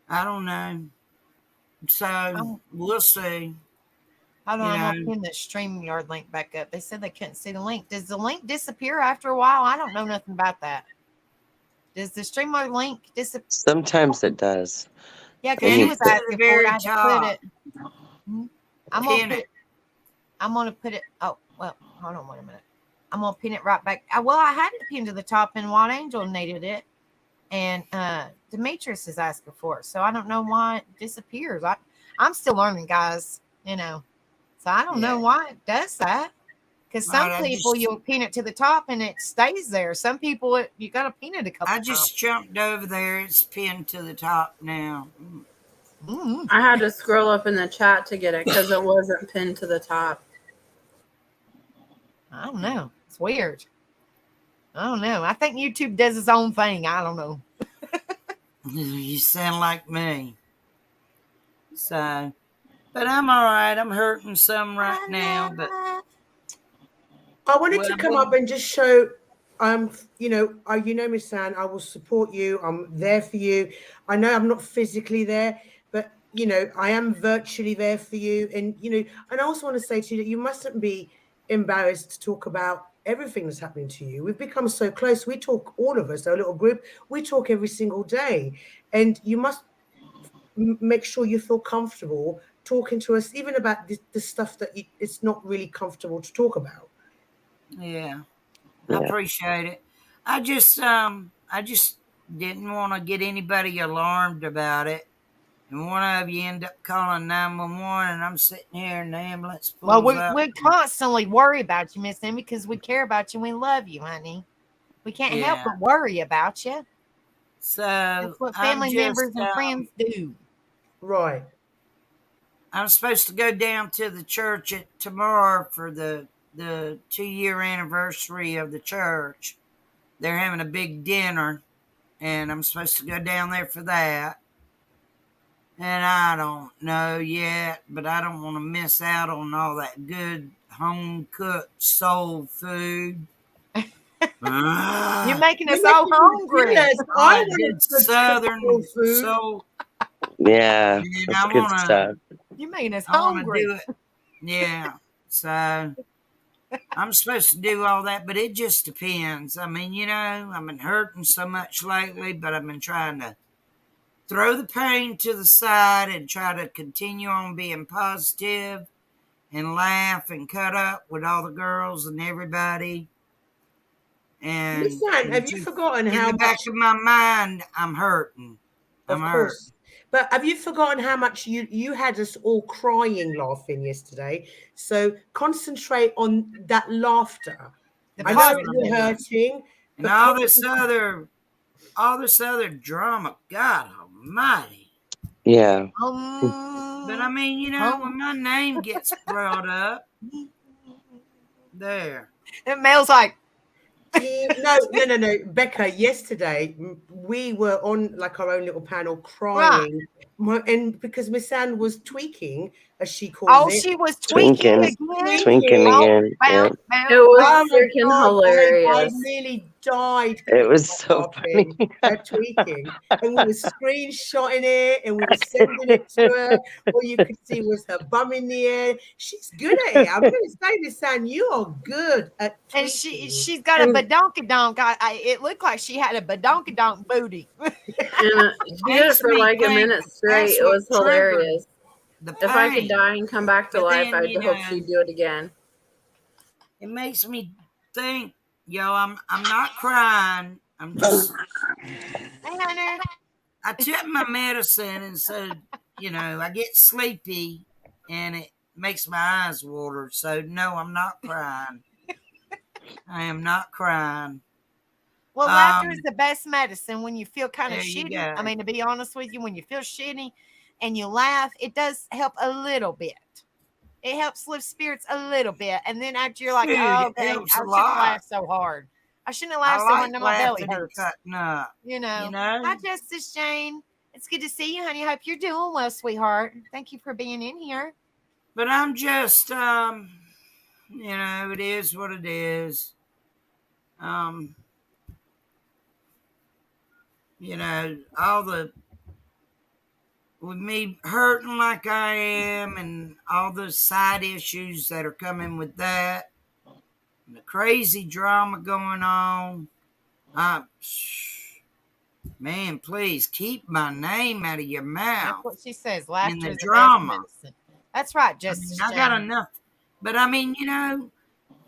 I don't know. So we'll see. Hold on, You I'm know, gonna pin the StreamYard link back up. They said they couldn't see the link. Does the link disappear after a while? I don't know nothing about that. Does the StreamYard link disappear? Sometimes it does. Yeah, because And she pin you was it to the asking for it. I very had to put top. it. Mhm. I'm gonna Pin put it. it. I'm gonna put it. Oh well, hold on, wait a minute. I'm gonna pin it right back. Well, I had it pinned to the top, and White Angel needed it, and Demetrius is asking for it. So I don't know why it disappears. I'm still learning, guys. So I don't know Yeah. why it does that. Because All right, some people you'll pin it to the top and it stays there. Some people you got to pin it a couple I times. just jumped over there. It's pinned to the top now. Mm-hmm. I had to scroll up in the chat to get it because it wasn't pinned to the top. I don't know. It's weird. I don't know. I think YouTube does its own thing. I don't know. You sound like me. So, but I'm all right. I'm hurting some right now, but I wanted well, to come up and just show, Miss San, I will support you. I'm there for you. I know I'm not physically there, but I am virtually there for you. And I also want to say to you that you mustn't be embarrassed to talk about everything that's happening to you. We've become so close. We talk, all of us, our little group, we talk every single day. And you must make sure you feel comfortable talking to us, even about the stuff that it's not really comfortable to talk about. yeah, I Yeah. appreciate it. I just didn't want to get anybody alarmed about it. And one of you end up calling 911, and I'm sitting here, and the ambulance Well, pulls up. we constantly worry about you, Miss Em, because we care about you. We love you, honey. We can't help Yeah. but worry about you. So That's what I'm family members just and friends do. Right. I'm supposed to go down to the church tomorrow for the 2-year anniversary of the church. They're having a big dinner, and I'm supposed to go down there for that. And I don't know yet, but I don't want to miss out on all that good home cooked soul food. You're Ah, making us You're all making me hungry. jealous. all I that wanted good good soul southern food. soul, Yeah, and that's good stuff. You're making us I want to hungry. do it. Yeah, so I'm supposed to do all that, but it just depends. I mean, I've been hurting so much lately, but I've been trying to throw the pain to the side and try to continue on being positive and laugh and cut up with all the girls and everybody. Miss And Anne, have you just forgotten in how the back much? of my mind, I'm hurting. I'm Of hurting. course. But have you forgotten how much you had us all crying laughing yesterday? So concentrate on that laughter. The I know That's that what I'm you're positive. doing. hurting, And but all this other drama, God almighty. Yeah. But I mean, when my name gets brought up, there. And Mel's like, no. Becca, yesterday we were on like our own little panel right. crying. And because Miss Anne was tweaking, as she calls Oh, it, she was tweaking Twinking. again. Twinking tweaking. Bounce, again. Yeah. bounce, It bounce, was bounce. Oh my freaking God, I hilarious. nearly died It was so laughing funny. at tweaking. And we were screenshotting it and we were sending it to her. All you could see was her bum in the air. She's good at it. I'm going to say this, Anne, you are good at And tweaking. she's got a And, badonkadonk. It looked like she had a badonkadonk booty. and she did it Makes for me like a think minute straight. that's It what was triggered hilarious. the If I could pain. die and come back to But life, then, I'd hope she'd do it again. it makes me think, I'm not crying. I'm just, Hey, Hunter. I took my medicine, and so, I get sleepy, and it makes my eyes water. So, no, I'm not crying. I am not crying. Well, laughter is Um, the best medicine when you feel kind of there you shitty. I go. mean, to be honest with you, when you feel shitty and you laugh, it does help a little bit. It helps lift spirits a little bit. And then after you're like, Shoot, oh, it okay, helps I a shouldn't lot. laugh so hard. I shouldn't have I laughed so hard. like Now my belly laughing and hurts. cutting up. You You know. know? Hi, Justice Jane. It's good to see you, honey. I hope you're doing well, sweetheart. Thank you for being in here. But I'm just, it is what it is. Um, all the with me hurting like I am, and all the side issues that are coming with that, and the crazy drama going on. Man, please keep my name out of your That's mouth what she says. and Laughter the is the best drama. medicine. That's right, I mean, Justice I got Jane. enough. But I mean,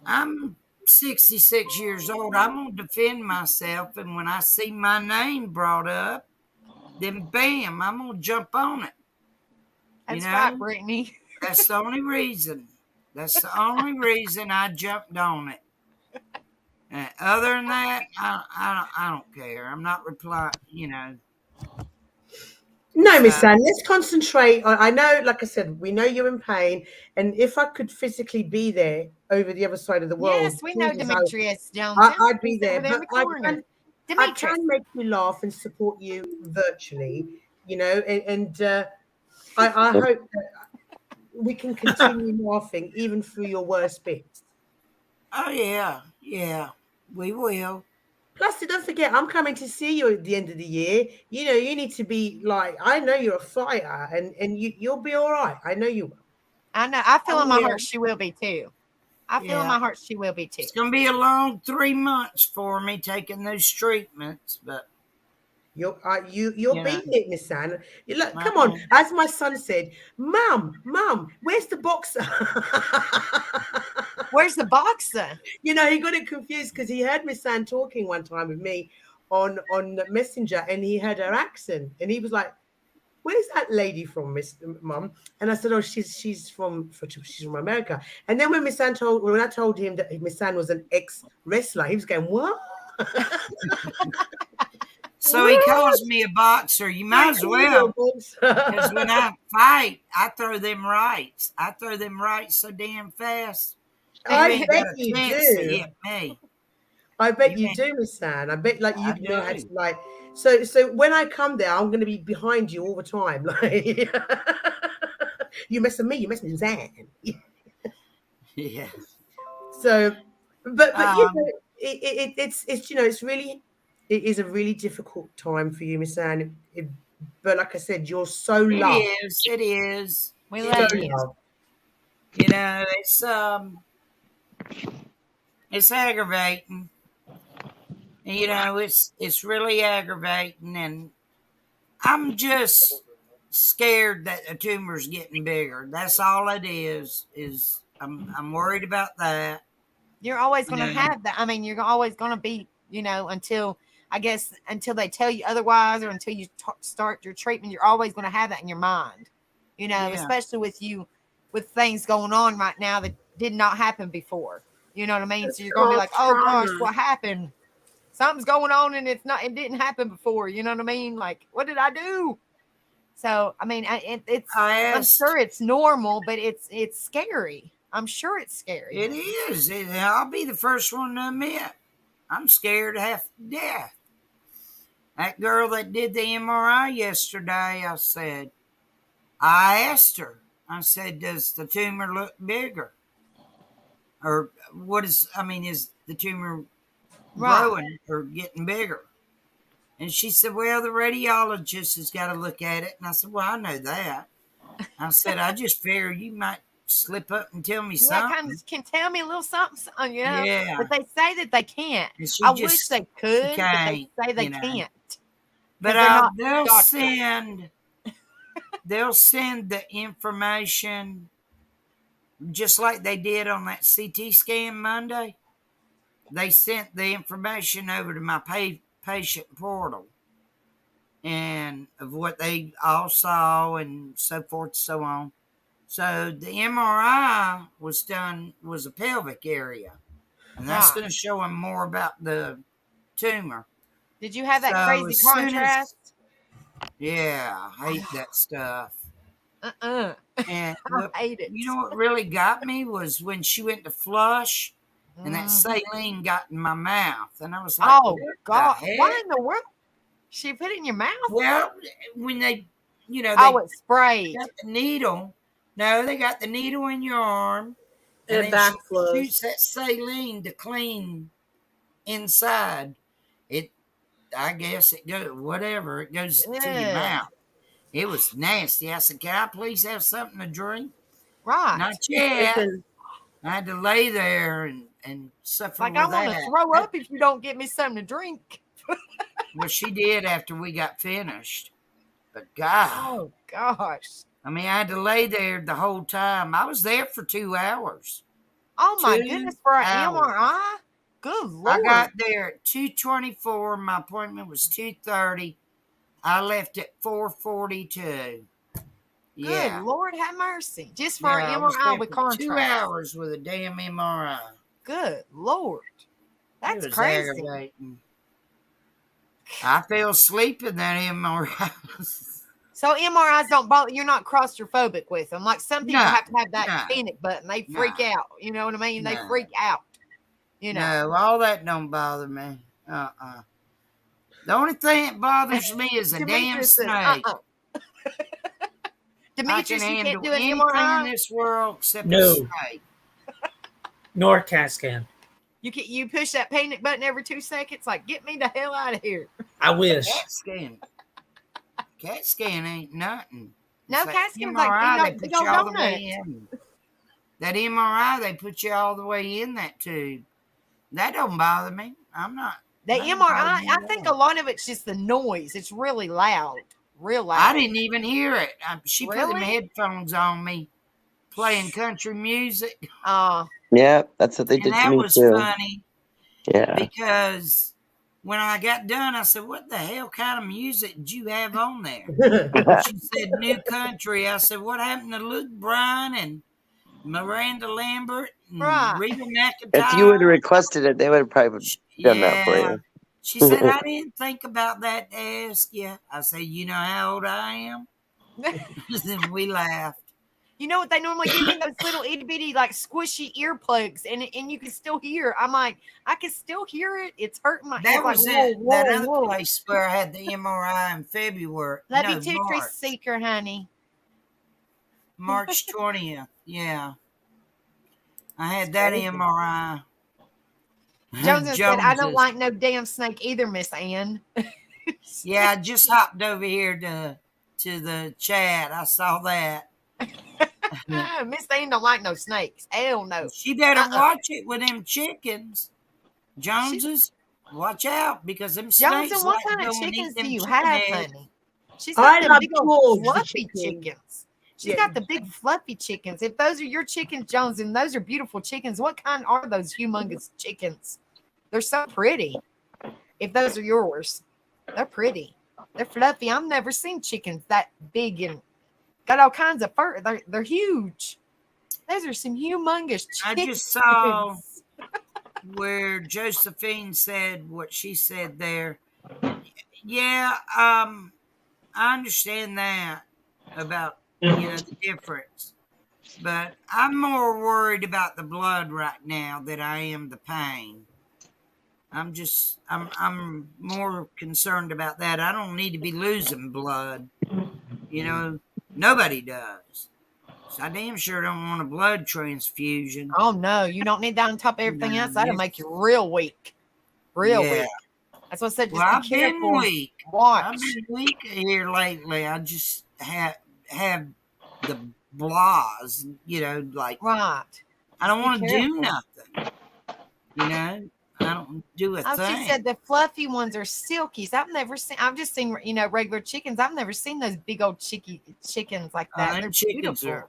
I'm 66 years old. I'm going to defend myself. And when I see my name brought up, then bam, I'm going to jump on it. That's right, Brittany. That's the only reason. That's the only reason I jumped on it. And other than that, I don't care. I'm not replying. No, Miss So, Anne, let's concentrate. I know, like I said, we know you're in pain. And if I could physically be there over the other side of the world, Yes, we know please, Demetrius Johnson. I'd be He's there. over there in But the corner. I Demetrius. can make you laugh and support you virtually, and I hope that we can continue laughing even through your worst bits. oh, yeah, we will. Plus, don't forget, I'm coming to see you at the end of the year. You need to be like, I know you're a fighter, and you'll be all right. I know you will. I know. I feel I in my will. heart she will be too. I feel in Yeah. my heart she will be too. It's going to be a long 3 months for me taking those treatments, but You'll you know, beat it, Miss Anne. You look, come on. uh-uh. As my son said, Mum, where's the boxer? Where's the boxer? He got it confused because he heard Miss Anne talking one time with me on Messenger, and he heard her accent, and he was like, "Where's that lady from, Miss Mum?" And I said, "Oh, she's from America." And then when I told him that Miss Anne was an ex wrestler, he was going, "What?" So he calls me a boxer. You might as well, because when I fight, I throw them rights. I throw them rights so damn fast. You I ain't bet got a you chance to do. hit me. I bet You you ain't. do, Miss Anne. I bet like you I know how to do. like. So when I come there, I'm going to be behind you all the time. Like you mess with me, you mess with Anne. Yeah. So, but Um, it's it is a really difficult time for you, Miss Anne. But like I said, you're so it loved, is. It is. We It so love you. is. loved. It's aggravating. It's really aggravating, and I'm just scared that the tumor's getting bigger. That's all it is. Is I'm worried about that. You're always going to Yeah. have that. I mean, you're always going to be, until until they tell you otherwise, or until you start your treatment, you're always going to have that in your mind. Yeah. Especially with things going on right now that did not happen before. You know what I mean? So you're going to be like, oh gosh, Trauma. what happened? Something's going on and it didn't happen before. You know what I mean? Like, what did I do? So, I mean, I'm sure it's normal, but it's scary. I'm sure it's scary. It is. I'll be the first one to admit I'm scared half to death. That girl that did the MRI yesterday, I asked her, I said, does the tumor look bigger? Or is the tumor growing or getting bigger? And she said, well, the radiologist has got to look at it. And I said, well, I know that. I said, I just fear you might slip up and tell me Yeah, something. can tell me a little something, Yeah. But they say that they can't. And I wish they could, but they can't, say they can't. But they're not they'll doctors. send the information just like they did on that CT scan Monday. They sent the information over to my patient portal and of what they all saw and so forth and so on. So the MRI was a pelvic area, and that's going to show them more about the tumor. Did you have that crazy contrast? Yeah, I hate that stuff. Uh-uh. And I hate it. you know what really got me was when she went to flush and that Mhm. saline got in my mouth. And I was like, Oh what God! the Why heck? in the world? She put it in your mouth? Well, when they, Oh, they it sprayed. got the needle. No, they got the needle in your arm. And It then she backflows. shoots that saline to clean inside. It, I guess it goes, whatever, it goes to your Yeah. mouth. It was nasty. I said, can I please have something to drink? Right. Not It yet. can I had to lay there and suffer Like I with want to that. throw up if you don't get me something to drink. Well, she did after we got finished. But God, Oh gosh. I mean, I had to lay there the whole time. I was there for 2 hours. Oh my 2 goodness, for an hours. MRI? Good I got Lord. there at 2:24. My appointment was 2:30. I left at 4:42. Good Yeah. Lord, have mercy. Just for an Yeah, I was MRI there with for 2 contrast. hours with a damn MRI. Good Lord. It That's was crazy. aggravating. I fell asleep in that MRI. So MRIs don't bother. You're not claustrophobic with them. Like some people No, have to have that no, panic button. They no, freak out. You know what I mean? They no, freak out. You know. no. All that don't bother me. The only thing that bothers me is a damn Demetrius says, snake. I can Demetrius, you can't handle do an anything in MRI. this world except a No, snake. nor CAT scan. You push that panic button every 2 seconds. Like, get me the hell out of here. I wish. CAT scan ain't nothing. No, It's that CAT scan's like MRI, they big put old you all the way donut. in. That MRI, they put you all the way in that tube. That don't bother me. I'm not. The That don't bother MRI, me I at think all. a lot of it's just the noise. It's really loud. Real loud. I didn't even hear it. She put them Really? headphones on me, playing country music, Yeah, that's what they and did to that me was too. funny Yeah. because when I got done, I said, "What the hell kind of music did you have on there?" She said, "New country." I said, "What happened to Luke Bryan and Miranda Lambert and Right. Rita If you would have McEntire?" requested it, they would have probably done that for Yeah. you. She said, "I didn't think about that to ask you." I said, "You know how old I am?" Then we laughed. You know what they normally give me? Those little itty bitty, like squishy earplugs, and you can still hear. I'm like, I can still hear it. It's hurting my. That It's like was whoa, it. That whoa, other whoa. place where I had the MRI in February. Love you No, too, Tracy Seeker, honey. March 20th. Yeah. I had that MRI. Jones said, I don't Jones's. like no damn snake either, Miss Ann. Yeah, I just hopped over here to the chat. I saw that. Miss Ann don't like no snakes. Hell no. She better Uh-uh. watch it with them chickens. Joneses, watch out because them Jones, snakes and what like to kind of go and eat chickens do them you chicken have, eggs. honey? She's got the love big old George, the fluffy chicken. chickens. She's Yeah. got the big fluffy chickens. If those are your chickens, Jones, and those are beautiful chickens, what kind are those humongous chickens? They're so pretty. If those are yours, they're pretty. They're fluffy. I've never seen chickens that big and got all kinds of fur. They're huge. Those are some humongous chickens. I just saw where Josephine said what she said there. Yeah, I understand that about the difference, but I'm more worried about the blood right now than I am the pain. I'm more concerned about that. I don't need to be losing blood. Nobody does. So I damn sure don't want a blood transfusion. Oh no, you don't need that on top of everything else. That'll make you real weak. Real Yeah. weak. That's what I said. Just Well, be I've been careful. weak. Watch. I've been weak here lately. I just have the blahs, like Right. I don't Be want to do careful. nothing. I don't do a Oh, thing. she said the fluffy ones are silkies. I've just seen, regular chickens. I've never seen those big old chickens like that. Them They're chickens beautiful. are.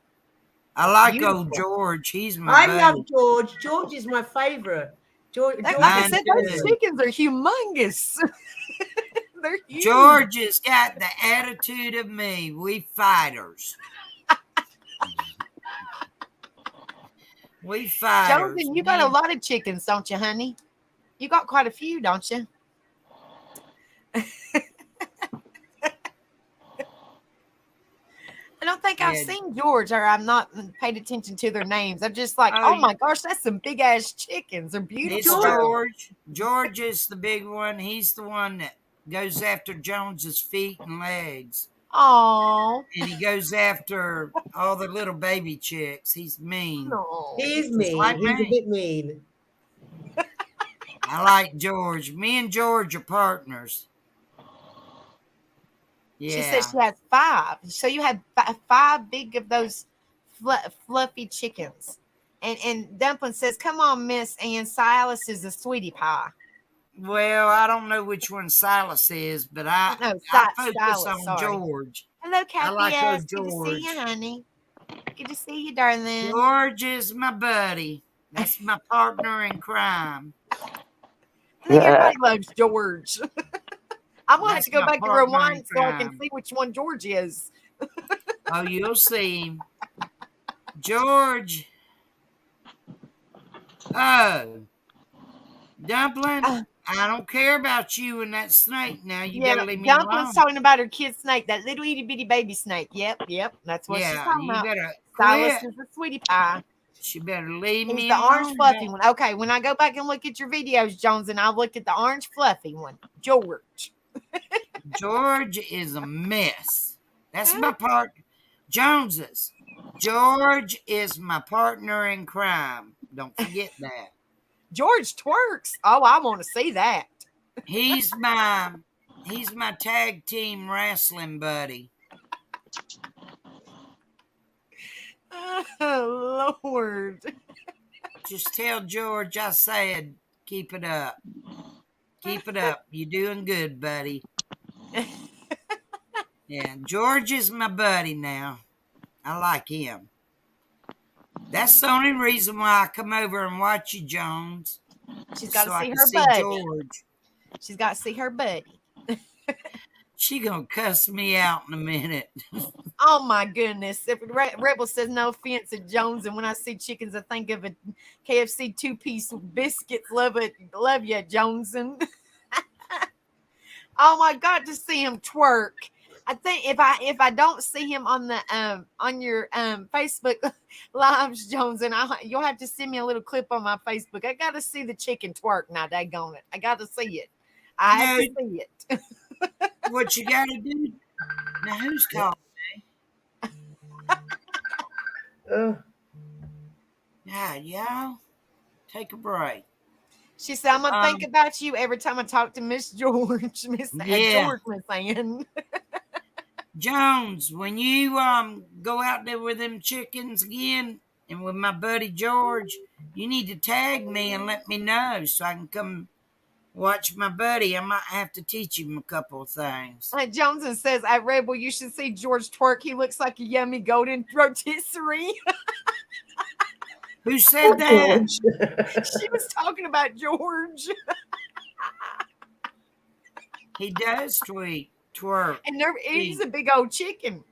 I like old Beautiful. George. He's my I buddy. love George. George is my favorite. George Like I Mine said, those too. chickens are humongous. They're huge. George has got the attitude of me. We fighters. We fighters. Jonathan, you got a lot of chickens, don't you, honey? You got quite a few, don't you? I don't think I've George, or I'm not paid attention to their names. I'm just like, Oh, oh my gosh, that's some big ass chickens. They're beautiful. it's though. George. George is the big one. He's the one that goes after Jones's feet and legs. Oh And he goes after all the little baby chicks. He's mean. no. He's Just mean. like He's a me. bit mean. I like George. Me and George are partners. She said Yeah. she has 5. So you had 5 big of those fluffy chickens. And Dumpling says, "Come on, Miss Ann. Silas is a sweetie pie." Well, I don't know which one Silas is, but I No, focus Silas. on Sorry. George. Hello, I Kathy like S. old Good to see you, George. honey. Good to see you, darling. George is my buddy. That's my partner in crime. I think everybody loves George. I'm gonna have That's to go my back and partner in rewind so I can crime. see which one George is. Oh, you'll see him. George. Oh, Dumpling. Uh, I don't care about you and that snake now. You yeah, better leave me Dumpling's alone. talking about her kid snake, that little itty bitty baby snake. Yep. That's what she's Yeah, talking you about. better Silas quit. is a sweetie pie. She better leave He's me the orange alone. fluffy one. Okay, when I go back and look at your videos, Jones, and I'll look at the orange fluffy one, George. George is a mess. That's my part. Joneses. George is my partner in crime. Don't forget that. George twerks. Oh, I want to see that. He's my tag team wrestling buddy. Oh, Lord. Just tell George I said keep it up. Keep it up. You're doing good, buddy. Yeah, George is my buddy now. I like him. That's the only reason why I come over and watch you, Jones. She's got So to I see can her see buddy. George. She's got to see her buddy. She gonna cuss me out in a minute. Oh my goodness! If Rebel says no offense at Jones, and when I see chickens, I think of a KFC 2-piece biscuits. Love you, Joneson. Oh my God, to see him twerk! I think if I don't see him on the on your Facebook lives, Jones, and you'll have to send me a little clip on my Facebook. I got to see the chicken twerk now. Daggone it! I got to see it. I have to see it. What you gotta do? Now who's calling? Oh, Yeah, y'all take a break. She said, "I'm gonna think about you every time I talk to Miss George, Miss Yeah. George, Miss Ann." Jones, when you go out there with them chickens again and with my buddy George, you need to tag me and let me know so I can come watch my buddy. I might have to teach him a couple of things. Johnson says, "I read, well, you should see George twerk. He looks like a yummy golden rotisserie." Who said that? George. She was talking about George, He does twerk. and he's a big old chicken.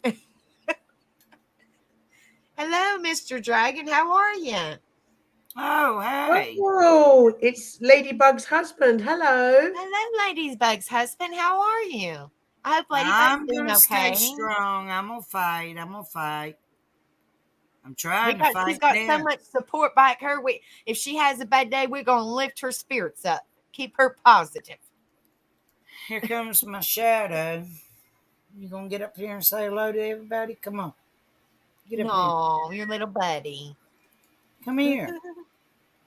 Hello, Mr. Dragon. How are you? Oh, hey. Oh, it's Ladybug's husband. Hello. Hello, Ladybug's husband. How are you? I hope Ladybug's I'm doing gonna stay okay. strong. I'm gonna fight. I'm trying to She's fight got now. so much support back her. If she has a bad day, we're gonna lift her spirits up, keep her positive. Here comes my shadow. You gonna get up here and say hello to everybody? Come on. Get up No, your little buddy. here. Come here.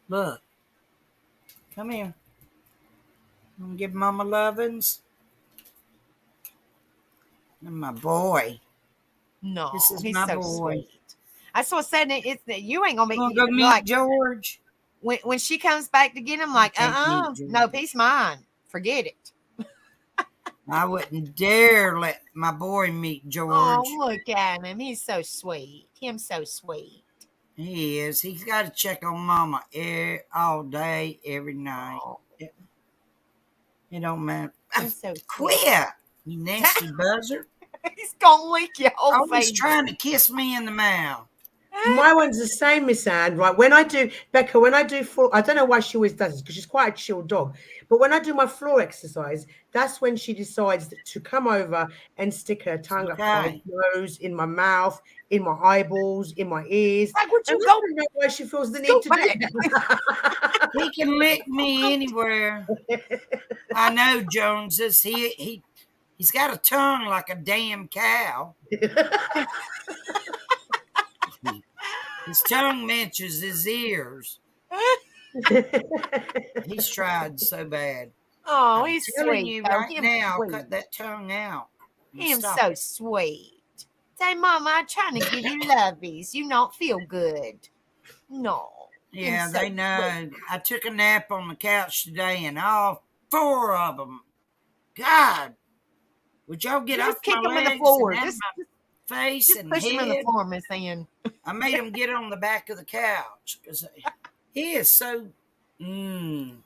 Look. Come here. I'm gonna give Mama lovins. And my boy. No, This is he's my so boy. sweet. I saw said it's that you ain't gonna You be gonna go meet like George? when she comes back to get him. Like, can't meet no, George. he's mine. Forget it. I wouldn't dare let my boy meet George. Oh, look at him. He's so sweet. Him so sweet. He is. He's got to check on Mama all day, every night. Oh, It don't matter. he's so sweet. Quit, you nasty buzzard. He's gonna lick your whole Always face. trying to kiss me in the mouth. My one's the same, Miss Anne. Right, when I do Becca, when I do floor, I don't know why she always does this because she's quite a chill dog. But when I do my floor exercise, that's when she decides to come over and stick her tongue up my Okay. nose, in my mouth, in my eyeballs, in my ears. Like, would And you I go don't know why she feels the go need to do back? that. He can lick me anywhere. I know Joneses. He's got a tongue like a damn cow. His tongue matches his ears. He's tried so bad. Oh, I'm he's telling sweet you though. right Him now, sweet. cut that tongue out. And Him stop so it. sweet. Say, Mama, I'm trying to give you lovies. You don't feel good. No. Him Yeah, so they sweet. know. I took a nap on the couch today, and all 4 of them. God, would y'all get Just off kick my him in the legs and floor. out of Just, my face just and push him in the head? floor, Miss Ann. I made him get on the back of the couch because he is so. And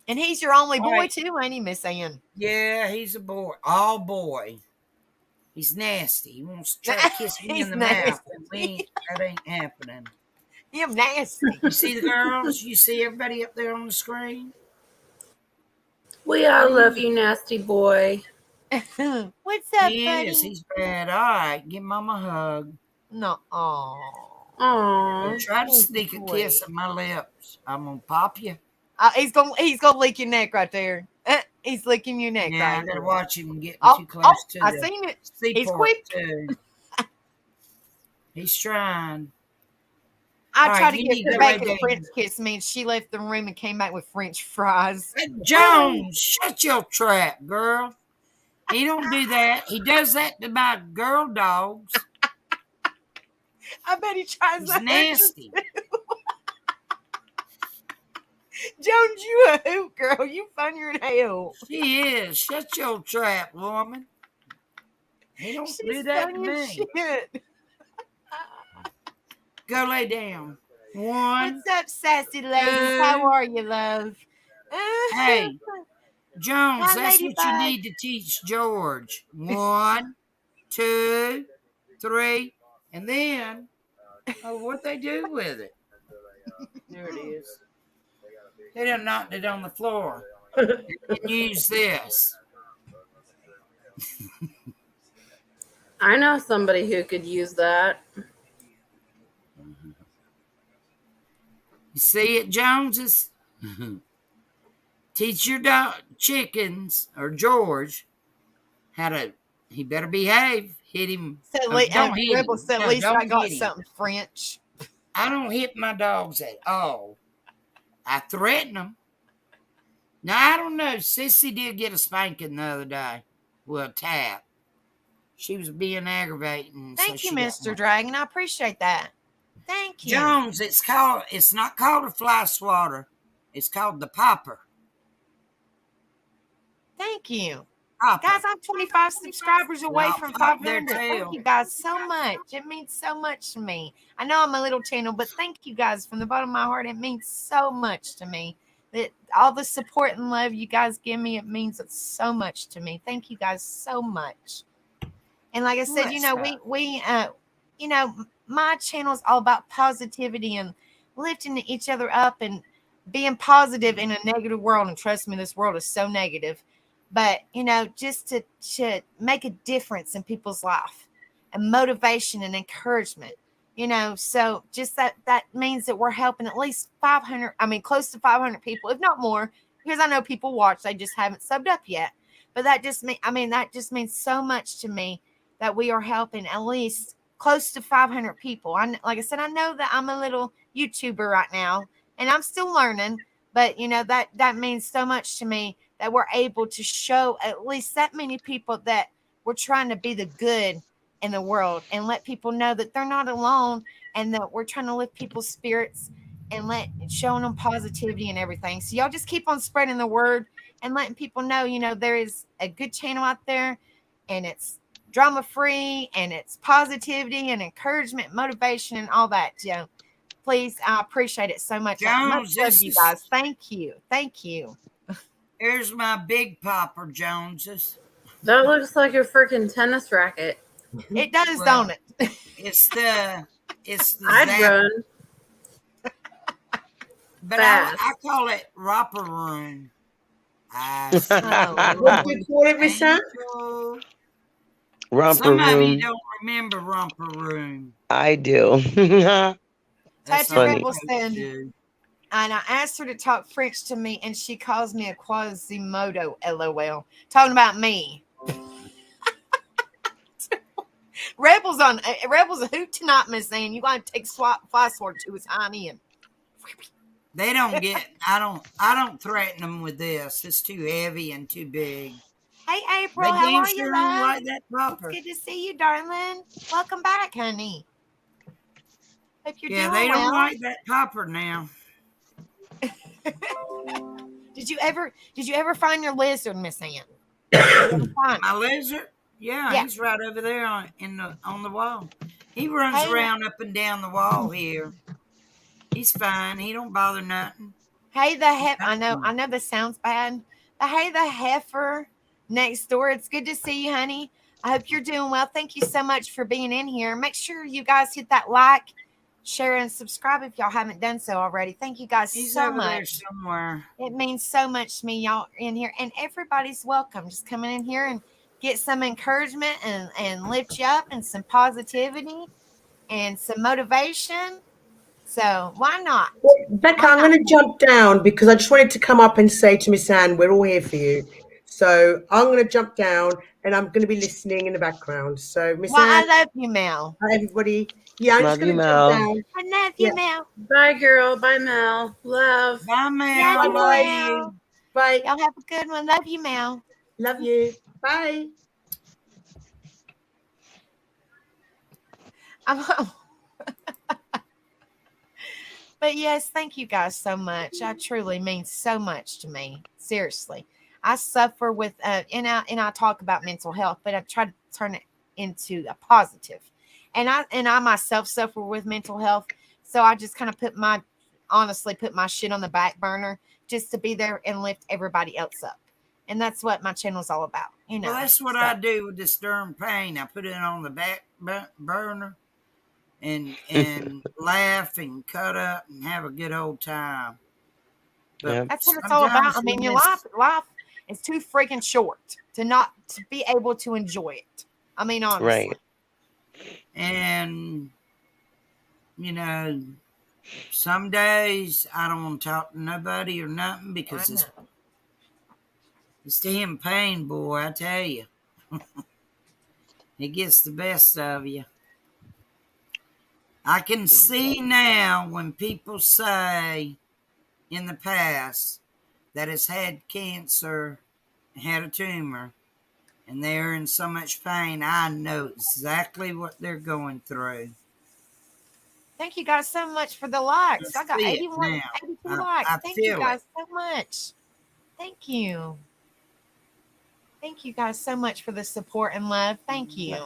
he's your only All boy right. too, ain't he, Miss Ann? Yeah, he's a boy, all boy. He's nasty. He wants to try to kiss me He's in the mouth, and nasty. that ain't happening. Him nasty. You see the girls? You see everybody up there on the screen? We all love you, nasty boy. What's up, He is. buddy? He's bad. All right, give Mama a hug. No. Oh. Or Aww. try to He's sneak a kiss sweet. on my lips. I'm gonna pop you. He's gonna lick your neck right there. He's licking your neck Yeah, I right gotta there. watch him getting Oh, too oh, close to I the seen it. He's seaport quick. too. He's trying. I All right, tried to you get need to lay Rebecca to down. French kiss me, and she left the room and came back with French fries. Hey, Jones, shut your trap, girl. He don't do that. He does that to my girl dogs. I bet he tries He's that. nasty. Jones, you a hoot girl. You funnier than hell. She is. Shut your trap, woman. He don't do She's that to funny as me. shit. Go lay down. 1, What's up, sassy ladies? How 2. are you, love? Hey, Jones, Hi, that's what you ladybug. need to teach George. 1, 2, 3, and then what they do with it? There it is. They done knocked it on the floor. You can use this. I know somebody who could use that. You see it, Joneses? Teach your chickens or George how to. He better behave. Hit him. Don't hit Rebel him. said, No, at least I don't got hit him. something French. I don't hit my dogs at all. I threaten them. Now I don't know. Sissy did get a spanking the other day. Well, tap. She was being aggravating. Thank so you, she got Mr. one. Dragon. I appreciate that. Thank you. Jones, it's not called a fly swatter. It's called the popper. Thank you. Popper. Guys, I'm 25 subscribers away I'll from pop their 500. tail. Thank you guys so much. It means so much to me. I know I'm a little channel, but thank you guys from the bottom of my heart. It means so much to me. That all the support and love you guys give me, it means so much to me. Thank you guys so much. And like I said, my channel is all about positivity and lifting each other up and being positive in a negative world. And trust me, this world is so negative. But, just to make a difference in people's life and motivation and encouragement, so just that means that we're helping at least 500, close to 500 people, if not more, because I know people watch, they just haven't subbed up yet. But that just means so much to me that we are helping at least close to 500 people. Like I said, I know that I'm a little YouTuber right now and I'm still learning, but that means so much to me that we're able to show at least that many people that we're trying to be the good in the world and let people know that they're not alone and that we're trying to lift people's spirits and showing them positivity and everything. So y'all just keep on spreading the word and letting people know, there is a good channel out there and it's drama free and it's positivity and encouragement, motivation and all that. Please, I appreciate it so much. Jones, Much love you guys. Thank you. Thank you. Here's my big popper, Joneses. That looks like a freaking tennis racket. It does, Well, don't it? It's the It's the I'd zap, run but fast. I call it romper room. I see Oh you, What do you Lord. call it, Miss Anne? angel. Romper Some of you room. don't remember romper room. I do. That's Tati all the Funny. Rebel coach said, do. and I asked her to talk French to me, and she calls me a Quasimodo, lol. Talking about me. Rebels a hoot tonight, Miss Ann. You got to take swap phosphor to his hind end. They don't get. I don't threaten them with this. It's too heavy and too big. Hey, April, They how damn are you, sure ain't love? like that It's popper. good to see you, darling. Welcome back, honey. Hope you're Yeah, doing they don't well. like that popper now. Did you ever find your lizard, Miss Ann? Did you ever find My him? lizard, yeah, Yeah. he's right over there on the wall. He runs Hey, around up and down the wall here. He's fine. He don't bother nothing. hey, I know this sounds bad, but hey, the heifer next door. It's good to see you, honey. I hope you're doing well. Thank you so much for being in here. Make sure you guys hit that like, share, and subscribe if y'all haven't done so already. Thank you guys He's so over there much. somewhere. It means so much to me, y'all in here, and everybody's welcome. Just coming in here and get some encouragement and lift you up and some positivity and some motivation. So why not? Well, Becca, Why I'm not? going to jump down because I just wanted to come up and say to Miss Anne, we're all here for you. So I'm going to jump down and I'm going to be listening in the background. So Miss Well, Anne, I love you, Mel. everybody, yeah, I'm just Love you, going to jump Mel. down. I love Yeah, you, Mel. Bye, girl. Bye, Mel. Love. Bye, Love Mel. you, Love bye-bye. Mel. you. Bye. Y'all have a good one. Love you, Mel. Love you. Bye. I'm, but yes, thank you guys so much. I truly means so much to me. Seriously, I suffer with and I talk about mental health, but I try to turn it into a positive. And I myself suffer with mental health, so I just kind of honestly put my shit on the back burner just to be there and lift everybody else up. And that's what my channel's all about, Well, that's what So I do with this darn pain. I put it on the back burner and laugh and cut up and have a good old time. But Yep. that's what it's all about. sometimes I we mean, your life miss, life is too freaking short to be able to enjoy it. I mean, honestly. Right. and you know, some days I don't want to talk to nobody or nothing I because know. it's damn pain, boy. I tell you, it gets the best of you. I can see now when people say in the past that has had cancer, had a tumor, and they're in so much pain. I know exactly what they're going through. Thank you guys so much for the I likes. I got see it 81, now. 82 I likes. Thank you feel it. guys so much. Thank you. Thank you guys so much for the support and love. Thank you.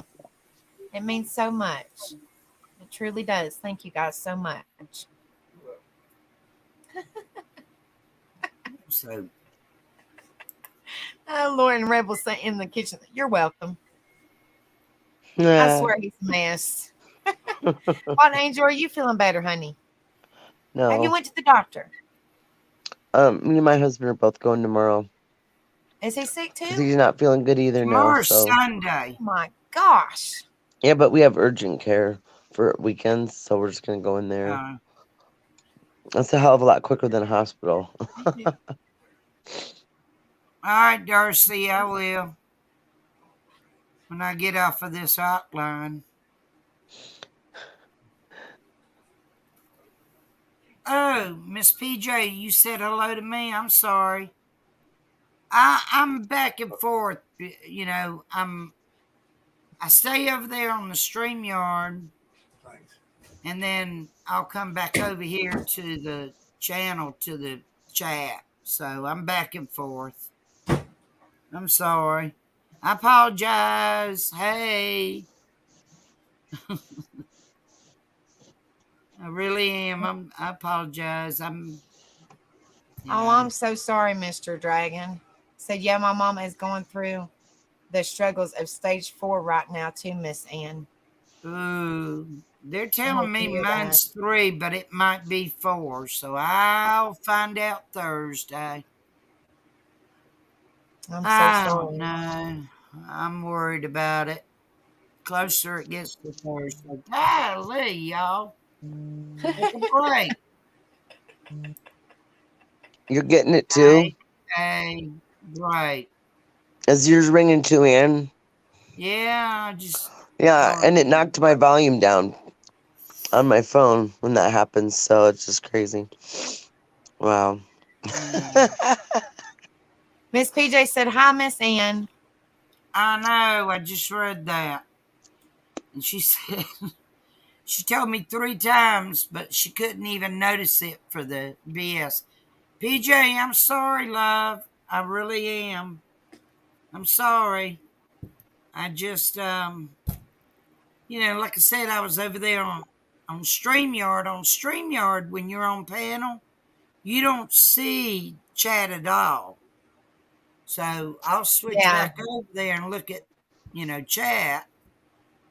It means so much. It truly does. Thank you guys so much. So Oh, Lauren Rebel sent in the kitchen. You're welcome. I Nah. swear he's a mess. What, Angel, are you feeling better, honey? Have you No. went to the doctor? Me and my husband are both going tomorrow Is he sick because too? he's not feeling good either now. tomorrow's So Sunday. Oh my gosh. yeah, but we have urgent care for weekends, so we're just gonna go in there. Uh, That's a hell of a lot quicker than a hospital. all right, Darcy, I will when I get off of this hotline. Oh, Miss PJ, you said hello to me. I'm sorry. I'm back and forth. You know, I stay over there on the StreamYard, and then I'll come back over here to the channel to the chat. So I'm back and forth. I'm sorry. I apologize. Hey, I really am. I apologize. You Oh, know, I'm so sorry, Mr. Dragon. Said, yeah, my mama is going through the struggles of stage 4 right now, too, Miss Ann. ooh. They're I telling hate to me hear that. mine's 3, but it might be 4. So I'll find out Thursday. I'm so I don't sorry. know. I'm worried about it. Closer it gets to Thursday. Golly, y'all. Take a break. You're getting it too? A break. Is yours ringing too, Ann? Yeah, I just Yeah, thought. and it knocked my volume down on my phone when that happens, so it's just crazy. Wow. Yeah. Miss PJ said, "Hi, Miss Ann." I know. I just read that. And she said, she told me 3 times, but she couldn't even notice it for the BS. PJ, I'm sorry, love. I really am. I'm sorry. I just, like I said, I was over there on StreamYard. On StreamYard, when you're on panel, you don't see chat at all. So I'll switch Yeah. back over there and look at, chat,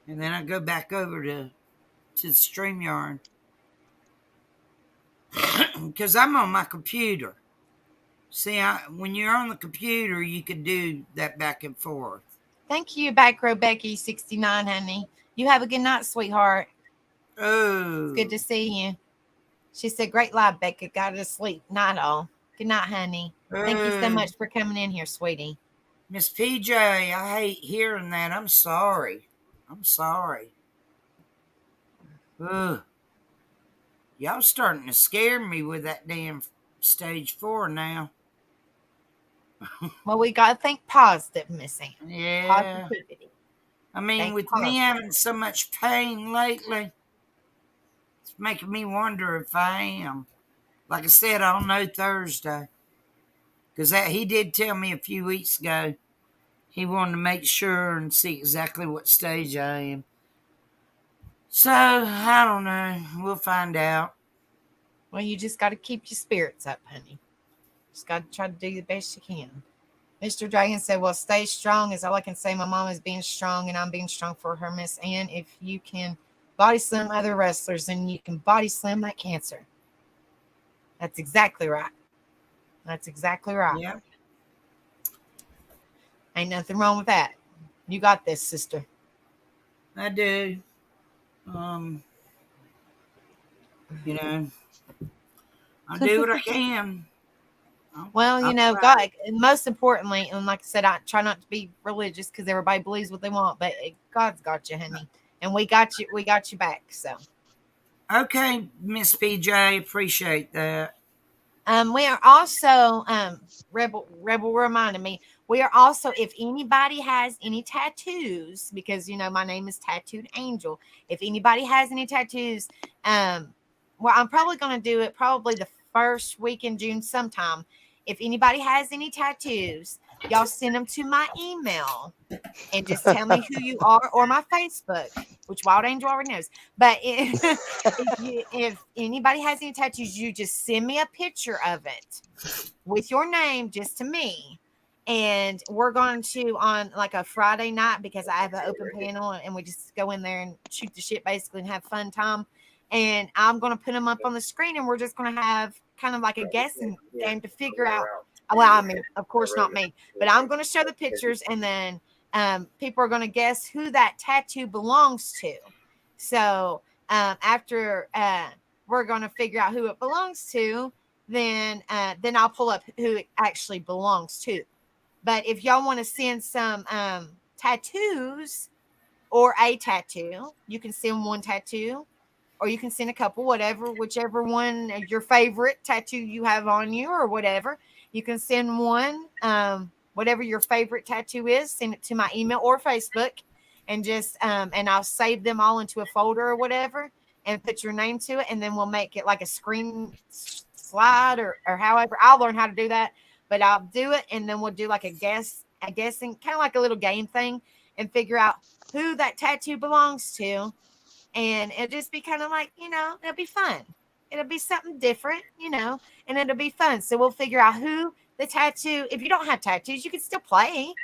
and then I go back over to the StreamYard because I'm on my computer. See, when you're on the computer, you can do that back and forth. Thank you, Back Row Becky 69, honey. You have a good night, sweetheart. Oh, Good to see you. She said, "Great live, Becca. Got to sleep. Night all. Good night, honey. Thank you so oh, much for coming in here, sweetie." Miss PJ, I hate hearing that. I'm sorry. I'm sorry. Ugh. Y'all starting to scare me with that damn stage 4 now. Well, we got to think positive, Miss Ann. Yeah. Positivity. I mean, Think with me positive. having so much pain lately, it's making me wonder if I am. Like I said, I'll know Thursday. Because he did tell me a few weeks ago he wanted to make sure and see exactly what stage I am. So, I don't know. We'll find out. Well, you just got to keep your spirits up, honey. Just got to try to do the best you can. Mr. Dragon said, "Well, stay strong is all I can say. My mom is being strong, and I'm being strong for her, Miss Ann. If you can body slam other wrestlers, then you can body slam that cancer." That's exactly right. That's exactly right. Yeah, Ain't nothing wrong with that. You got this, sister. I do. Um, you know, I'll do what I can. Well, I'll try. God, and most importantly, and like I said, I try not to be religious because everybody believes what they want, but God's got you, honey, and we got you. We got you back. So, Okay, Miss PJ, appreciate that. we are also Rebel reminded me. We are also, if anybody has any tattoos, because my name is Tattooed Angel. If anybody has any tattoos, well, I'm probably going to do it probably the first week in June sometime. If anybody has any tattoos, y'all send them to my email and just tell me who you are, or my Facebook, which Wild Angel already knows. But if anybody has any tattoos, you just send me a picture of it with your name just to me. And we're going to, on like a Friday night, because I have an open panel and we just go in there and shoot the shit basically and have fun time. And I'm going to put them up on the screen, and we're just going to have kind of like a guessing game to figure out. Well, I mean, of course, not me, but I'm going to show the pictures, and then people are going to guess who that tattoo belongs to. So after we're going to figure out who it belongs to, then I'll pull up who it actually belongs to. But if y'all want to send some tattoos or a tattoo, you can send one tattoo, or you can send a couple, whichever one your favorite tattoo you have on you, or whatever. You can send one, whatever your favorite tattoo is, send it to my email or Facebook, and just and I'll save them all into a folder or whatever, and put your name to it, and then we'll make it like a screen slide, or however. I'll learn how to do that, but I'll do it, and then we'll do like a guessing, kind of like a little game thing, and figure out who that tattoo belongs to. And it'll just be kind of like, it'll be fun. It'll be something different, and it'll be fun. So we'll figure out who the tattoo, if you don't have tattoos, you can still play,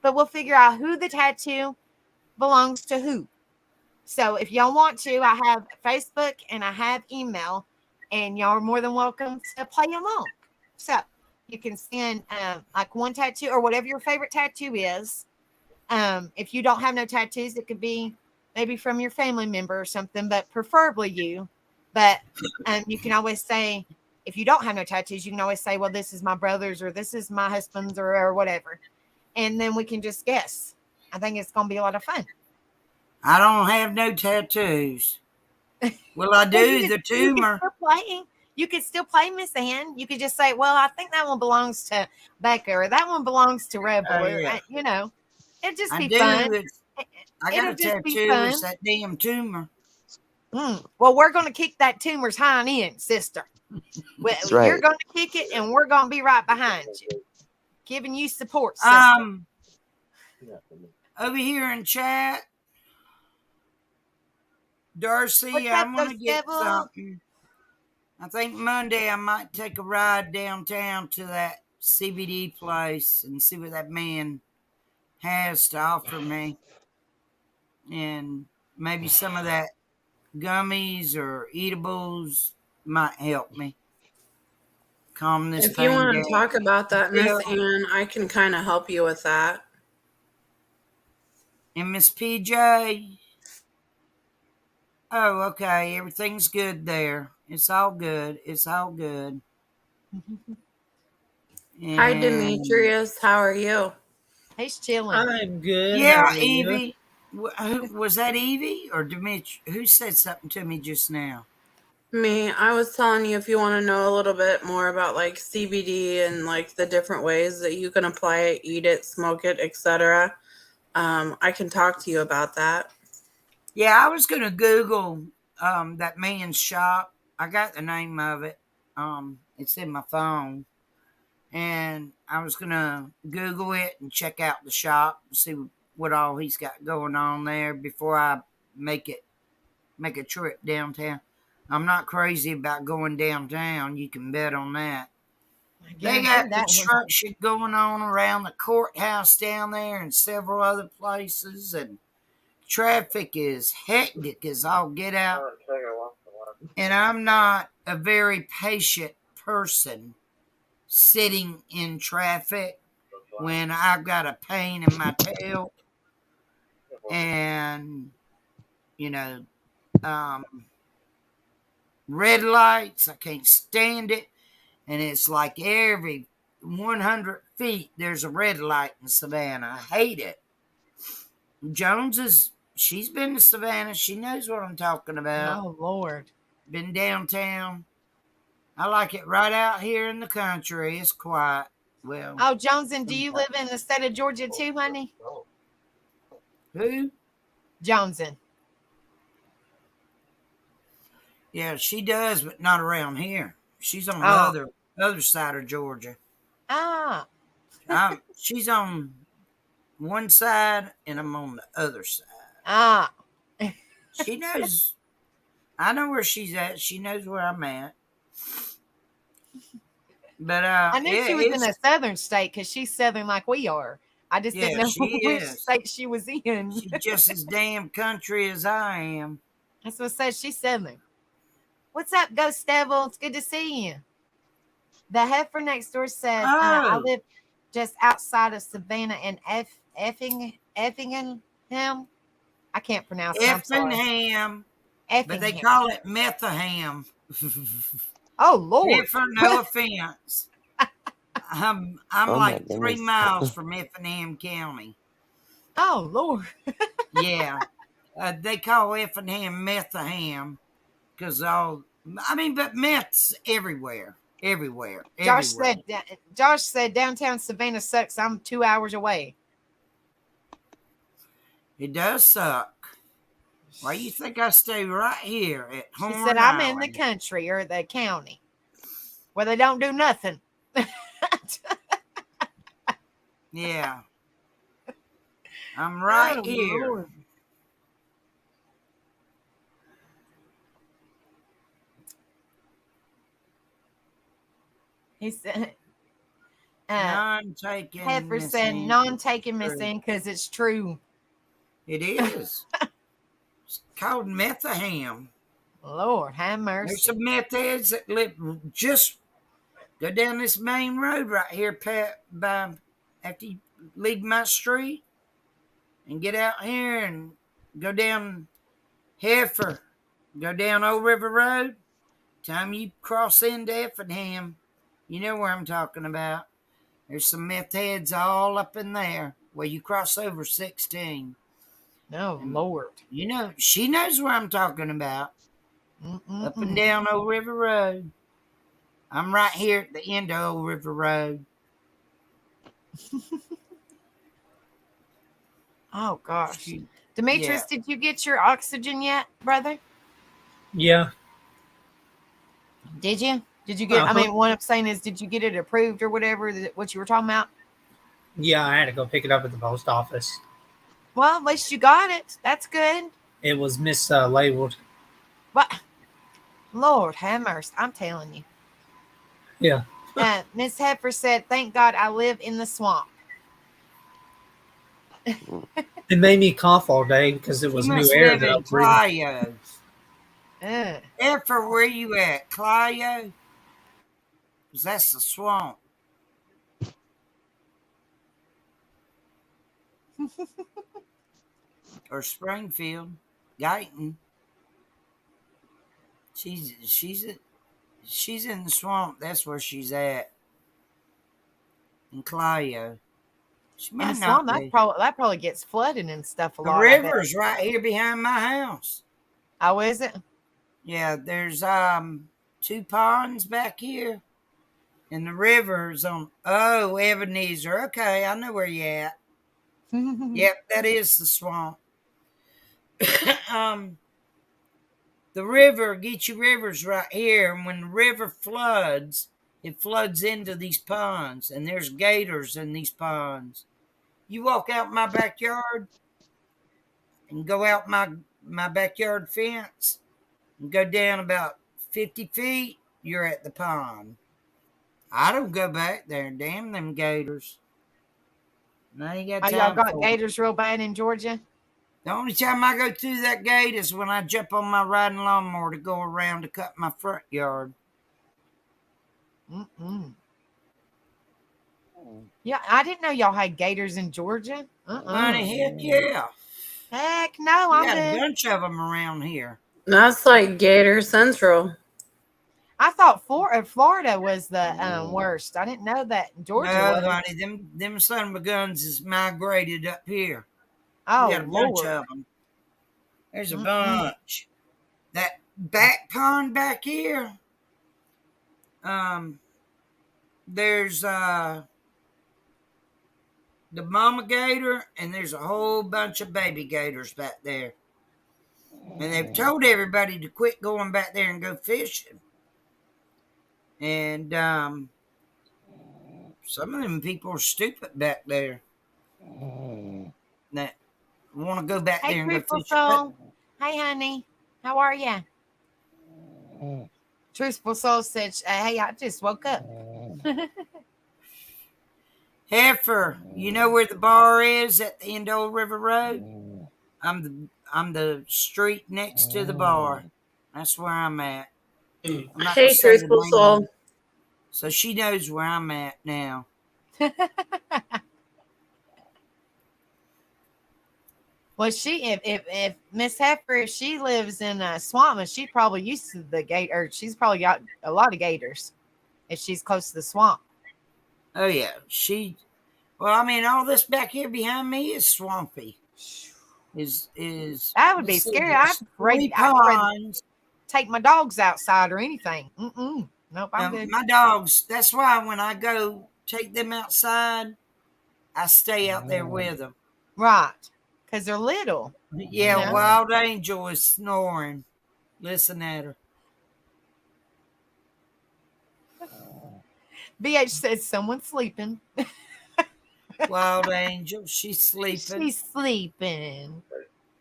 but we'll figure out who the tattoo belongs to who. So if y'all want to, I have Facebook and I have email, and y'all are more than welcome to play along. So you can send like one tattoo or whatever your favorite tattoo is. If you don't have no tattoos, it could be maybe from your family member or something, but preferably you. But you can always say, if you don't have no tattoos, you can always say, well, this is my brother's or this is my husband's or whatever. And then we can just guess. I think it's going to be a lot of fun. I don't have no tattoos. Well, I Well, do. The you can tumor. still play. You could still play Miss Ann. You could just say, well, I think that one belongs to Becca or that one belongs to Rebel Oh or, yeah, it'd just I be do. fun. I got It'll a just be tattoo. It's fun. that damn tumor. Well, we're going to kick that tumor's hind end, sister. Well, That's you're right. going to kick it, and we're going to be right behind you, giving you support, sister. Over here in chat, Darcy, What's up, I'm gonna Ghost get Devil? something. I think Monday I might take a ride downtown to that CBD place and see what that man has to offer me, and maybe some of that gummies or eatables might help me calm this If you pain want down. to talk about that, Miss Until, Ann, I can kind of help you with that. and Miss PJ, oh, okay, everything's good there. It's all good. It's all good. Hi, And Demetrius. How are you? He's chilling. I'm good. How yeah, are you? Evie. Was that Evie or Dimitri? Who said something to me just now? Me, I was telling you if you want to know a little bit more about like CBD and like the different ways that you can apply it, eat it, smoke it, etc. I can talk to you about that. Yeah, I was gonna Google that man's shop. I got the name of it. It's in my phone, and I was gonna Google it and check out the shop and see what all he's got going on there before I make a trip downtown. I'm not crazy about going downtown. You can bet on that. I They guarantee got that one. construction going on around the courthouse down there and several other places, and traffic is hectic as all get out. And I'm not a very patient person sitting in traffic when I've got a pain in my tail and, you know, um, red lights. I can't stand it. And it's like every 100 feet there's a red light in Savannah. I hate it. She's been to Savannah. She knows what I'm talking about. Oh, Lord. Been downtown. I like it right out here in the country. It's quiet. Well, Oh, Johnson, do you live in the state of Georgia too, honey? who? Johnson. Yeah, she does, but not around here. She's on the Oh. other side of Georgia. Ah. She's on one side, and I'm on the other side. Ah. She knows. I know where she's at. She knows where I'm at. But I knew yeah, she was in a southern state because she's southern like we are. I just didn't yeah, know she which is. state she was in. She's just as damn country as I am. That's what says she's southern. What's up, Ghost Devil? It's good to see you. The heifer next door says, I Oh, live just outside of Savannah in Effingham. I can't pronounce it. I'm sorry. Effingham, but they Effingham. call it Methaham. Oh, Lord. Heifer, no offense. I'm Oh my like 3 goodness. miles from Effingham County. Oh, Lord. Yeah, they call Effingham Methaham because all. I mean, but meth's everywhere, everywhere, everywhere. Josh said downtown Savannah sucks. I'm 2 hours away. It does suck. Why you think I stay right here at She said Horn I'm in the Island? country or the county where they don't do nothing. Yeah, I'm right Oh, here. Lord. He said, None taken, Heifer Miss said, Ann. non taking Miss True. Ann because it's true. It is. It's called Methaham. Lord have There's some mercy. meth heads that live just go down this main road right here, by after you leave my street and get out here and go down Heifer, go down Old River Road. Time you cross into Effingham, you know where I'm talking about. There's some meth heads all up in there where you cross over 16. Oh, And Lord. you know, she knows where I'm talking about. Up and Mm-mm-mm. down Old River Road. I'm right here at the end of Old River Road. Oh, gosh. She, yeah. Demetrius, did you get your oxygen yet, brother? Yeah. Did you? Did you get, I Uh-huh. mean, what I'm saying is, did you get it approved or whatever, what you were talking about? Yeah, I had to go pick it up at the post office. Well, at least you got it. That's good. It was mislabeled. But, Lord have mercy. I'm telling you. Yeah. Miss Heifer said, thank God I live in the swamp. It made me cough all day because it She was new must air live that I in was breathing. Clio. Uh, Effer, where you at? Clio? Because that's the swamp. Or Springfield. Guyton. She's in the swamp. That's where she's at. In Clio. She in the might swamp, not that be. probably gets flooded and stuff a The lot, I bet. river's right here behind my house. Oh, is it? Yeah, there's 2 ponds back here. And the river's on Ebenezer. Okay, I know where you at. Yep, that is the swamp. um the river, Geechee River's right here, and when the river floods, it floods into these ponds, and there's gators in these ponds. You walk out my backyard and go out my backyard fence and go down about 50 feet, you're at the pond. I don't go back there. Damn them gators. I ain't got Oh, y'all time got for it. gators real bad in Georgia? The only time I go through that gate is when I jump on my riding lawnmower to go around to cut my front yard. Mm-mm. Yeah, I didn't know y'all had gators in Georgia. Honey, heck yeah. Heck no, We I'm got a good. bunch of them around here. That's like Gator Central. I thought Florida was the worst. I didn't know that Georgia No, was. honey, them son of a guns is migrated up here. We Oh, got a bunch Lord. of them. There's a Mm-mm. bunch. That back pond back here, there's the mama gator, and there's a whole bunch of baby gators back there. And they've told everybody to quit going back there and go fishing. And some of them people are stupid back there that want to go back Hey, there and go Truthful fishing. But Soul. Hey, honey. How are you? Truthful Soul said, hey, I just woke up. Heifer, you know where the bar is at the end of Old River Road? I'm the street next to the bar. That's where I'm at. I'm not gonna Hey, say the Truthful name of Soul. it. So she knows where I'm at now. Well, if Miss Heifer, if she lives in Swampman, she's probably used to the gate, or she's probably got a lot of gators if she's close to the swamp. Oh yeah, well, I mean, all this back here behind me is swampy. Is That would be let's see, scary. there's 3 ponds. Take my dogs outside or anything. Mm-mm. Nope, I'm good. My dogs. That's why when I go take them outside, I stay out there with them. Right, because they're little. Yeah, You know? Wild Angel is snoring. Listen at her. BH says someone's sleeping. Wild Angel, she's sleeping. She's sleeping.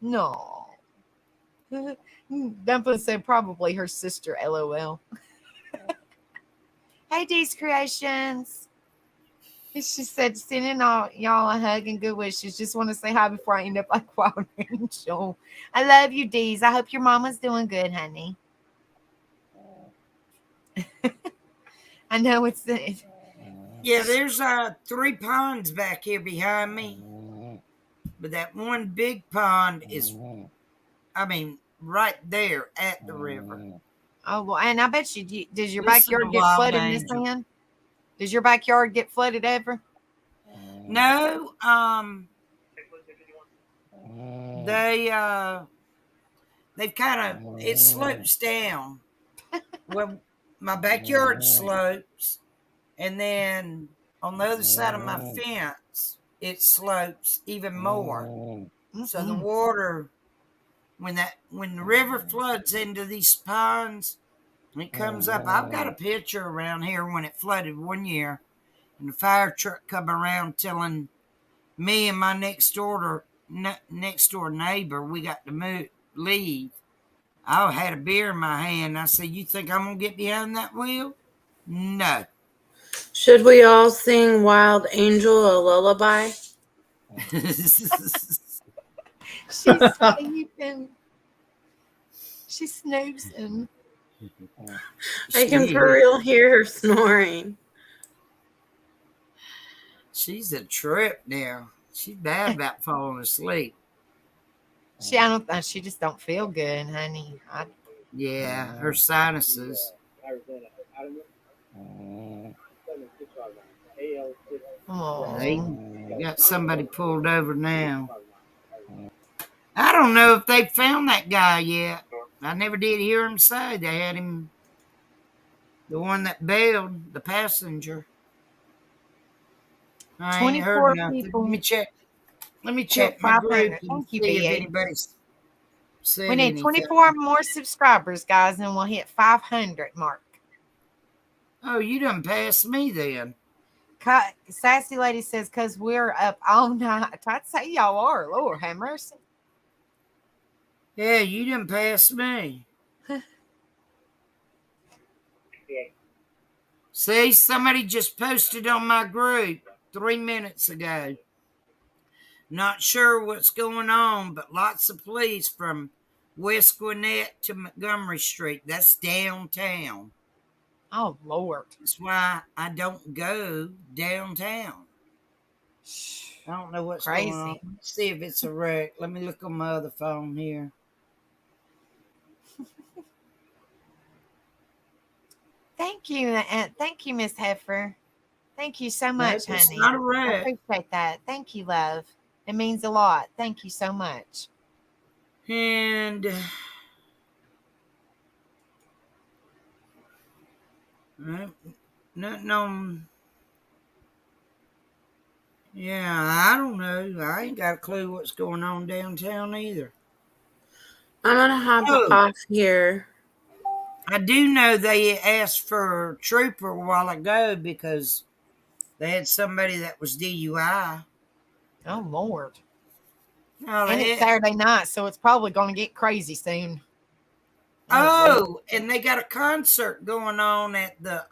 No. Dumpling said probably her sister, LOL. Hey, D's Creations. She said, sending all y'all a hug and good wishes. Just want to say hi before I end up like Wild Angel. I love you, Deez. I hope your mama's doing good, honey. I know it's the. Yeah, there's 3 ponds back here behind me, but that one big pond is, I mean, right there at the river. Oh, well, and I bet you, does your Listen to backyard get Wild flooded, Miss Angel. Ann? Does your backyard get flooded ever? No, they they've kind of, it slopes down. Well, my backyard slopes, and then on the other side of my fence, it slopes even more. So the Mm-mm. water, when the river floods into these ponds, it comes up. I've got a picture around here when it flooded one year, and the fire truck come around telling me and my next door neighbor we got to leave. I had a beer in my hand. I said, "You think I'm gonna get behind that wheel? No." Should we all sing Wild Angel a lullaby? She's sleeping. She's snoozing. I can for real hear her snoring. She's a trip now. She's bad about falling asleep. I don't think she just don't feel good, honey. Yeah, her sinuses. They Oh, got somebody pulled over now. I don't know if they found that guy yet. I never did hear him say they had him, the one that bailed the passenger. I ain't heard 24 nothing. Let people. me check. Let me We're check at my group 500. and Thank you, see if BA. anybody's We said need 24 anything. more subscribers, guys, and we'll hit 500 mark. Oh, you done passed me then. Sassy Lady says, because we're up all night. I'd say y'all are. Lord have mercy. Yeah, you done passed me. See, somebody just posted on my group 3 minutes ago. Not sure what's going on, but lots of police from West Gwinnett to Montgomery Street. That's downtown. Oh, Lord. That's why I don't go downtown. I don't know what's going on. Crazy. Let's see if it's a wreck. Let me look on my other phone here. Thank you. Thank you, Miss Heifer. Thank you so Nope, much, it's honey. not a I wreck. appreciate that. Thank you, love. It means a lot. Thank you so much. And nothing on. Yeah, I don't know. I ain't got a clue what's going on downtown either. I'm gonna hop Oh, off here. I do know they asked for a trooper a while ago because they had somebody that was DUI. Oh, Lord. No, And it's they Saturday night, so it's probably going to get crazy soon. Oh, Lord. oh, and they got a concert going on at the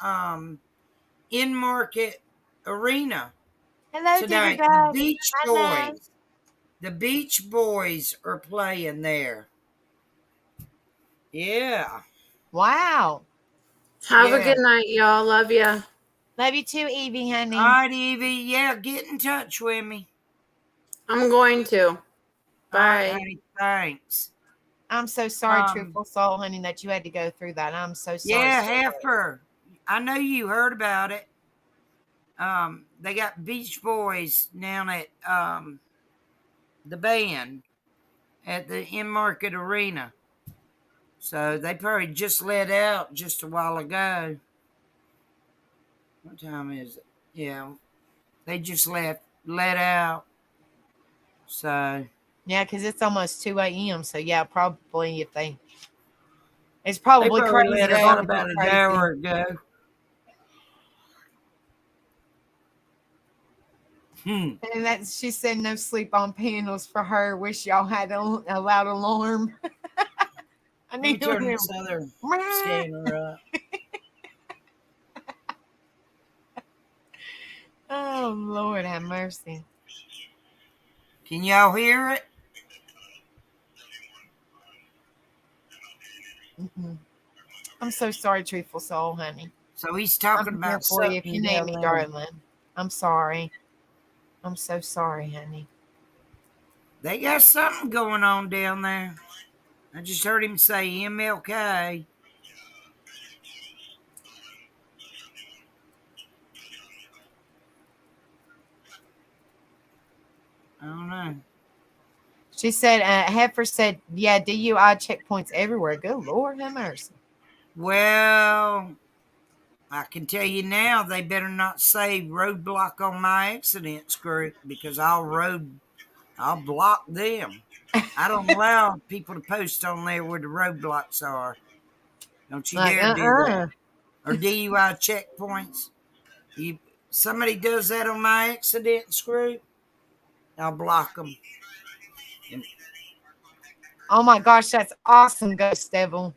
In Market Arena Hello, Digger tonight. The Dog. Beach Hi, love. Boys. The Beach Boys are playing there. Yeah. Wow. Have a Yeah. good night, y'all. Love ya. Love you too, Evie, honey. All right, Evie. Yeah, get in touch with me. I'm going to. All right, Bye. honey. Thanks. I'm so sorry, Um, truthful soul, honey, that you had to go through that. I'm so sorry. yeah, sweetheart. Heifer. I know you heard about it. They got Beach Boys down at the band at the In Market Arena. So they probably just let out just a while ago. What time is it? Yeah, they just let out. So Yeah, because it's almost 2 a.m. So, yeah, probably it's they probably probably crazy. let They're out going to get about an crazy. hour ago. And she said no sleep on panels for her. Wish y'all had a loud alarm. I Let me need to turn remember. this other scanner up. Oh, mercy. Can y'all hear it? Mm-mm. I'm so sorry, truthful soul, honey. So he's I'm talking here about for you if something you need down me, there. darling. I'm sorry. I'm so sorry, honey. They got something going on down there. I just heard him say MLK. I don't know. She said, Heifer said, yeah, DUI checkpoints everywhere. Good Lord, have mercy. Well, I can tell you now, they better not say roadblock on my accidents group because I'll block them. I don't allow people to post on there where the roadblocks are. Don't you Like, dare do that. Or DUI checkpoints. You somebody does that on my accidents group, I'll block them. Oh my gosh, that's awesome, Ghost Devil.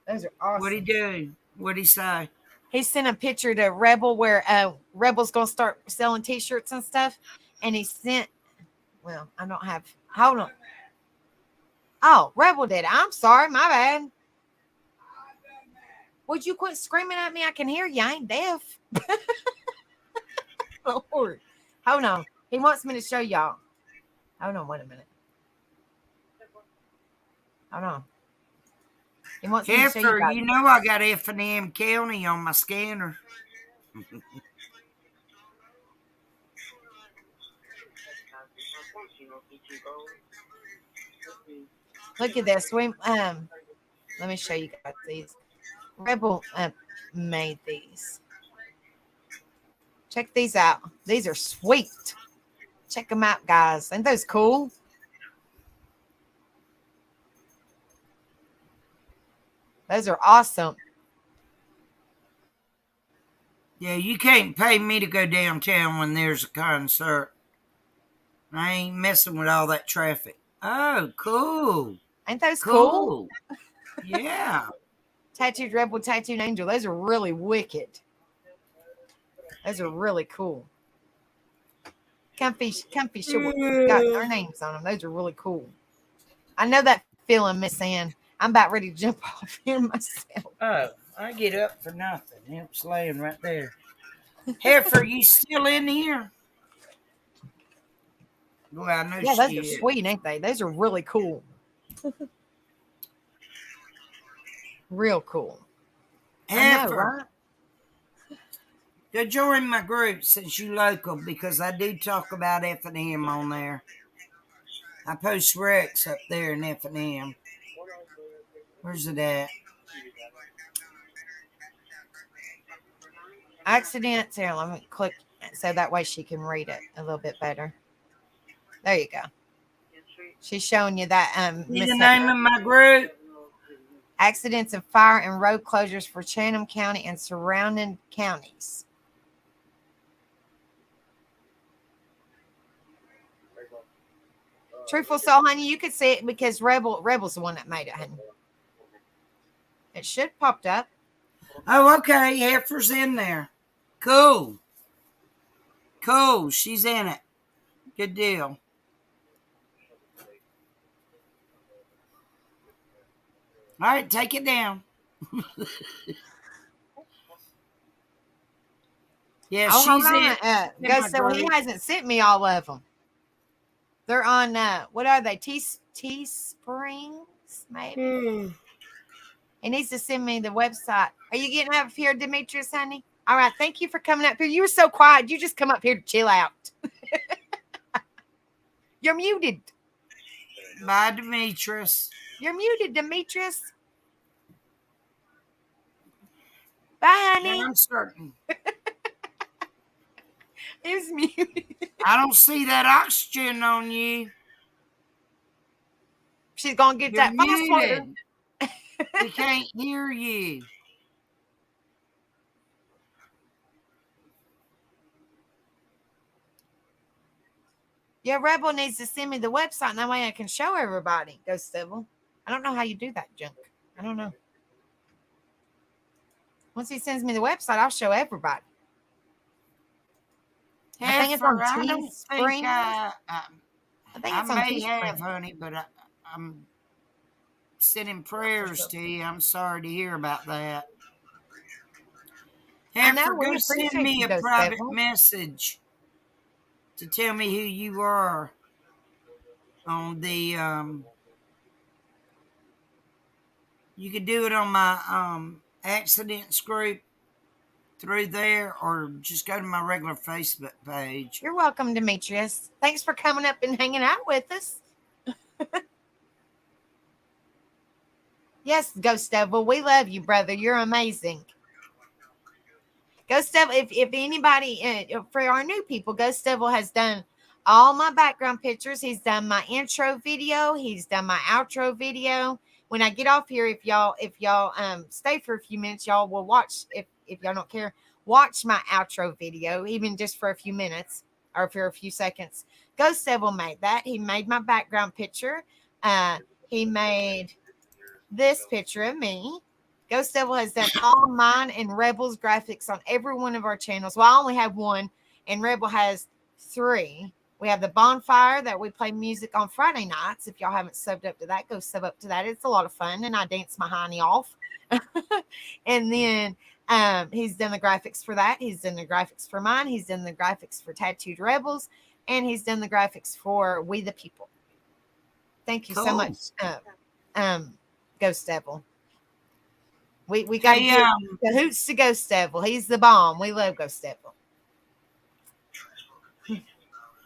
Those are awesome. What'd he do? What'd he say? He sent a picture to Rebel where Rebel's gonna start selling t-shirts and stuff. And he sent, well, I don't have, hold on. Oh, Rebel did it. I'm sorry, my bad. Would you quit screaming at me? I can hear you. I ain't deaf. Lord. Hold on. He wants me to show y'all. Hold on, wait a minute. Hold on. He wants me to show you Heifer, guys. you know I got F&M County on my scanner. Look at this. Let me show you guys these. Rebel made these. Check these out. These are sweet. Check them out, guys. Ain't those cool? Those are awesome. Yeah, you can't pay me to go downtown when there's a concert. I ain't messing with all that traffic. Oh, cool. Ain't those cool? Cool. Yeah. Tattooed Rebel, Tattooed Angel. Those are really wicked. Those are really cool. Comfy shorts. Got our names on them. Those are really cool. I know that feeling, Miss Ann. I'm about ready to jump off here myself. Oh, I get up for nothing. It's laying right there. Heifer, you still in here? Well, I know Yeah, those she are is. sweet, ain't they? Those are really cool. Real cool. I know, Heifer, right? go join my group since you local because I do talk about F&M on there. I post Rex up there in F&M. Where's it at? Accidents. Here, let me click so that way she can read it a little bit better. There you go. She's showing you that See the name of my group? accidents of fire and road closures for Chatham County and surrounding counties. Truthful Soul, honey, you could see it because Rebel's the one that made it, honey. It should popped up. Oh, okay. Heifer's in there. Cool. Cool. She's in it. Good deal. All right, take it down. Yeah, Oh, hold she's in. on. Gus said, well, he hasn't sent me all of them. They're on, what are they? Teesprings, maybe? He needs to send me the website. Are you getting up here, Demetrius, honey? All right. Thank you for coming up here. You were so quiet. You just come up here to chill out. You're muted. Bye, Demetrius. You're muted, Demetrius. Bye, honey. I'm certain. He's muted. I don't see that oxygen on you. She's going to get You're that phosphorus. muted. We can't hear you. Yeah, Rebel needs to send me the website, and that way I can show everybody. Go Civil. I don't know how you do that, junk. I don't know. Once he sends me the website, I'll show everybody. I think it's on Heifer, I don't think Teespring. I think I it's on may have, Teespring. honey, but I'm sending prayers to you. I'm sorry to hear about that. I know Heifer, we go send appreciate me you, a Ghost private Devil. message to tell me who you are on the you could do it on my accidents group through there, or just go to my regular Facebook page. You're welcome, Demetrius. Thanks for coming up and hanging out with us. Yes, Ghost Devil, we love you, brother. You're amazing. Ghost Devil, if anybody, for our new people, Ghost Devil has done all my background pictures. He's done my intro video. He's done my outro video. When I get off here, if y'all stay for a few minutes, y'all will watch. If y'all don't care, watch my outro video, even just for a few minutes or for a few seconds. Ghost Devil made that. He made my background picture. He made this picture of me. Ghost Devil has done all mine and Rebel's graphics on every one of our channels. Well, I only have one, and Rebel has 3. We have the bonfire that we play music on Friday nights. If y'all haven't subbed up to that, go sub up to that. It's a lot of fun, and I dance my hiney off. And then he's done the graphics for that. He's done the graphics for mine. He's done the graphics for Tattooed Rebels, and he's done the graphics for We the People. Thank you so much, Ghost Devil. We got to Hey, give the hoots to Ghost Devil. He's the bomb. We love Ghost Devil.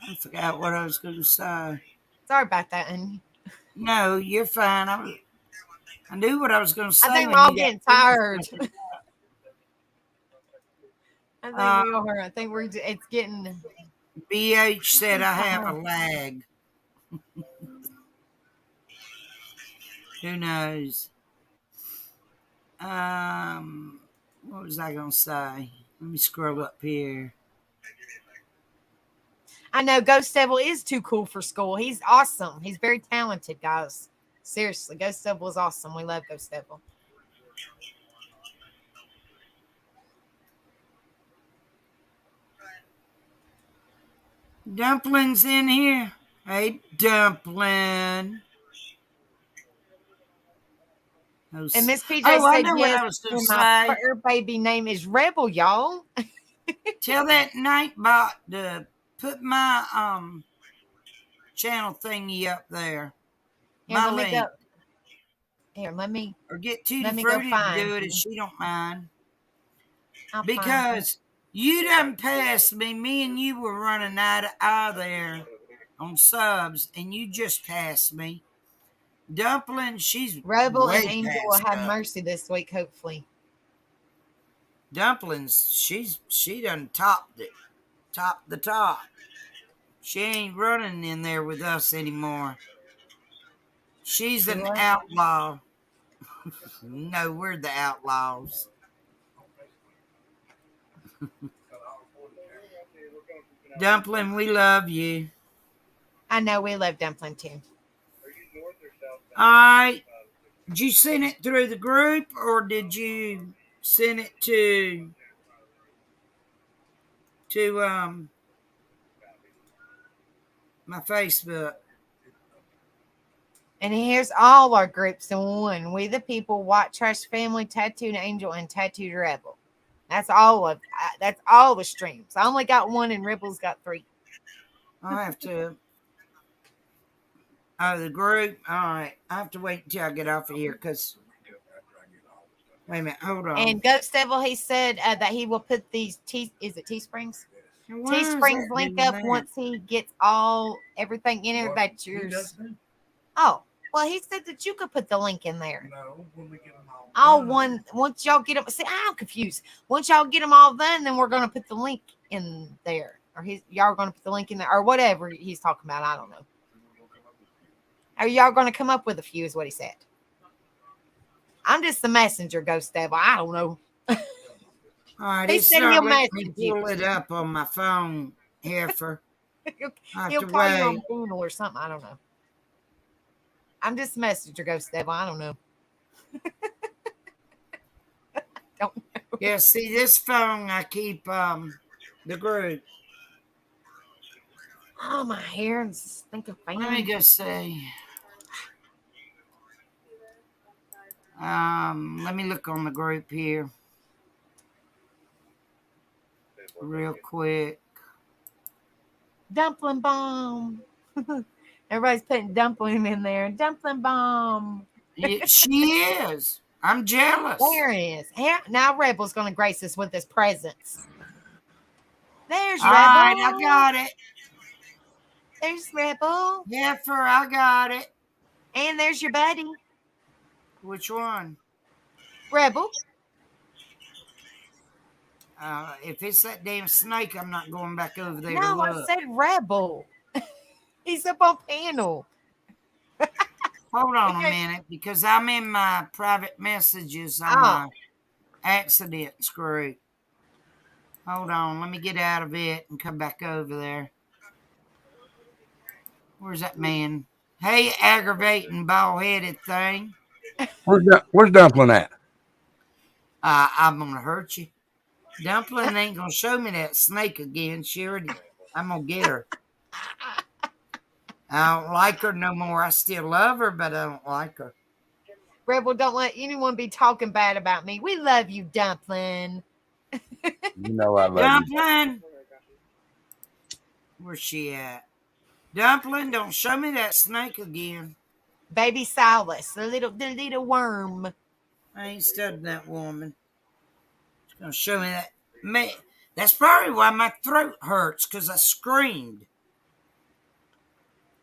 I forgot what I was going to say. Sorry about that, honey. No, you're fine. I knew what I was going to say I think we're when all you got getting finished tired. with it. I think we are. I think it's getting. BH said I have a lag. Who knows? What was I going to say? Let me scroll up here. I know Ghost Devil is too cool for school. He's awesome. He's very talented, guys. Seriously, Ghost Devil is awesome. We love Ghost Devil. Dumpling's in here. Hey, Dumpling. And Miss PJ I said know what yes. I was going to My say. fur baby name is Rebel, y'all. Tell that Nightbot to put my channel thingy up there. Here, My let me go. link. Here, let me Or get Tutti go Frutti to find do it you. if she don't mind. I'll find you. Because you done passed me. Me and you were running eye to eye there on subs, and you just passed me. Dumpling, she's Rebel and way Angel will past have up. mercy this week, hopefully. Dumplings, she done topped it. Topped the top. She ain't running in there with us anymore. She's an Sheila? outlaw. No, we're the outlaws. Dumpling, we love you. I know we love Dumpling too. All right. Did you send it through the group, or did you send it to my Facebook? And here's all our groups in one. We the People, White Trash Family, Tattooed Angel, and Tattooed Rebel. That's all the streams. I only got one, and Rebel's got 3. I'll have to. Oh, the group. All right. I have to wait until I get off of here because. Wait a minute. Hold on. And Ghost Devil, he said that he will put these is it Teesprings? Teesprings link up once he gets everything in there that's yours. Oh, well, he said that you could put the link in there. No, when we get them all. Once y'all get them, see, I'm confused. Once y'all get them all done, then we're gonna put the link in there, or y'all are gonna put the link in there, or whatever he's talking about. I don't know. Are y'all gonna come up with a few? Is what he said. I'm just the messenger, Ghost Devil. I don't know. All right, He it's said not he'll letting me message you. pull it up on my phone, Heifer. He'll call you on Google or something. I don't know. I'm just a messenger, Ghost Devil. I don't know. Don't know. Yeah, see, this phone I keep the group. Oh, my hair is stinking Let me fan. go see. Let me look on the group here real quick. Dumpling bomb. Everybody's putting dumpling in there. Dumpling bomb. She is. I'm jealous. There it is. Here, now Rebel's going to grace us with his presence. There's All Rebel. right, I got it. There's Rebel. Heifer, I got it. And there's your buddy, Which one? Rebel. If it's that damn snake, I'm not going back over there to No, I look. said Rebel. He's up on panel. Hold on a minute, because I'm in my private messages on my accidents group. Hold on, let me get out of it and come back over there. Where's that man? Hey, aggravating bald-headed thing. Where's Dumpling at? I'm gonna hurt you. Dumpling ain't gonna show me that snake again. I'm gonna get her. I don't like her no more. I still love her, but I don't like her. Rebel, don't let anyone be talking bad about me. We love you, Dumpling. You know I love Dumpling. Where's she at? Dumpling, don't show me that snake again. Baby Silas, the little worm. I ain't studying that woman. She's gonna show me that. Man, that's probably why my throat hurts, because I screamed.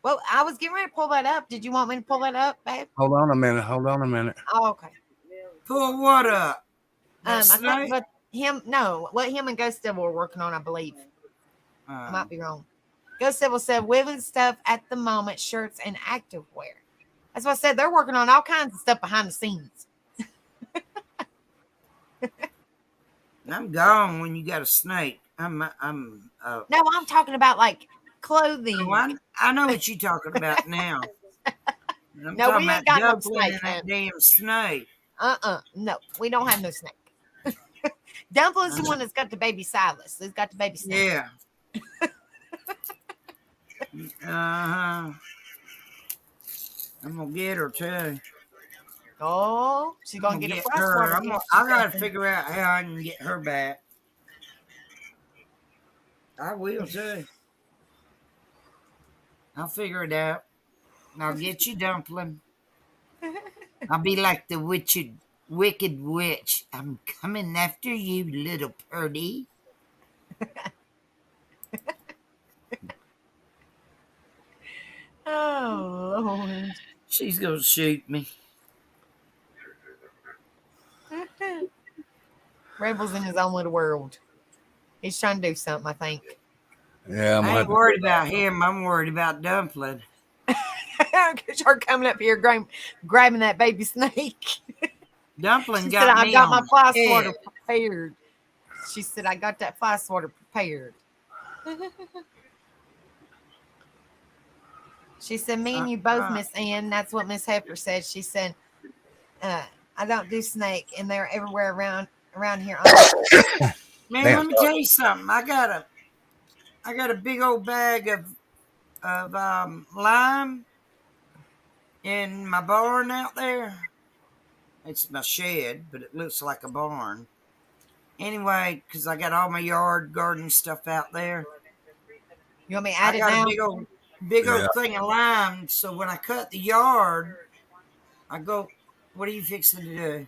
Well, I was getting ready to pull that up. Did you want me to pull that up, babe? Hold on a minute. Oh, okay. Pull what up? I thought what him and Ghost Devil were working on, I believe. I might be wrong. Ghost Devil said women stuff at the moment, shirts and active wear. That's what I said. They're working on all kinds of stuff behind the scenes. I'm gone when you got a snake. No, I'm talking about like clothing. Oh, I know what you're talking about now. I'm no, talking we ain't about got no Dumpling snake. and that damn snake. No, we don't have no snake. Dumpling's the one that's got the baby Silas. He's got the baby snake. Yeah. I'm gonna get her too. Oh, she's gonna get her. I gotta figure out how I can get her back. I will too. I'll figure it out. I'll get you, Dumpling. I'll be like the wicked witch. I'm coming after you, little purdy. Oh, Lord. She's gonna shoot me. Rebel's in his own little world. He's trying to do something, I think. Yeah, I ain't worried about him. I'm worried about Dumpling. Because you're coming up here grabbing that baby snake. Dumpling She got said, me I got on my fly edge. swatter prepared. She said, I got that fly swatter prepared. She said, me and you both, Miss Ann. That's what Miss Heifer said. She said, I don't do snake, and they're everywhere around here. Man, let me tell you something. I got a big old bag of lime in my barn out there. It's my shed, but it looks like a barn. Anyway, because I got all my garden stuff out there. You want me to add it now? I got a big old thing of lime. So when I cut the yard, I go, what are you fixing to do?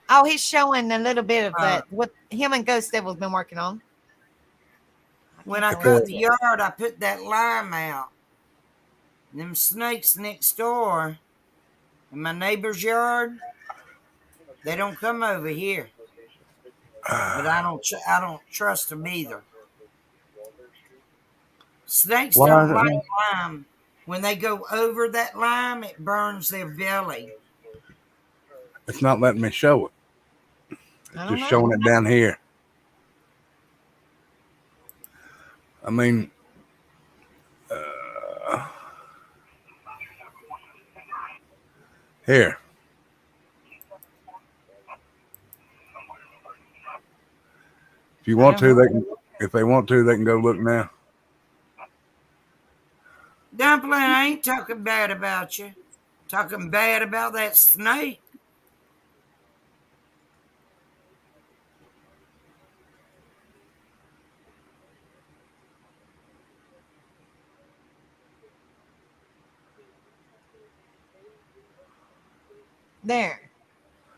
Oh, he's showing a little bit of what him and Ghost Devil's been working on. When I cut the yard, I put that lime out. Them snakes next door in my neighbor's yard, they don't come over here. But I don't trust them either. Snakes don't like lime. When they go over that lime, it burns their belly. It's not letting me show it. It's just showing it down here. I mean, here. If you want to, they can. If they want to, they can go look now. Dumpling, I ain't talking bad about you. Talking bad about that snake. There.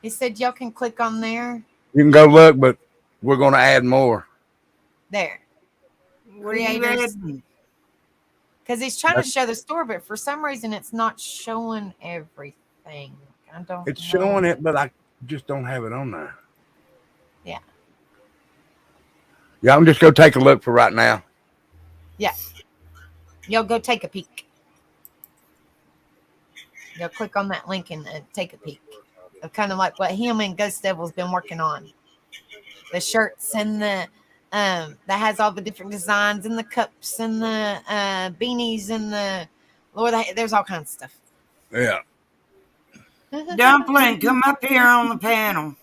He said y'all can click on there. You can go look, but we're going to add more. There. What are you Creators. adding? Because he's trying to show the store, but for some reason it's not showing everything. I don't It's know. showing it, but I just don't have it on there. Yeah. Yeah, I'm just go take a look for right now. Yeah. Y'all go take a peek. Y'all click on that link and take a peek of kind of like what him and Ghost Devil's been working on. The shirts and the that has all the different designs and the cups and the beanies and the Lord, there's all kinds of stuff. Yeah. Dumpling, come up here on the panel.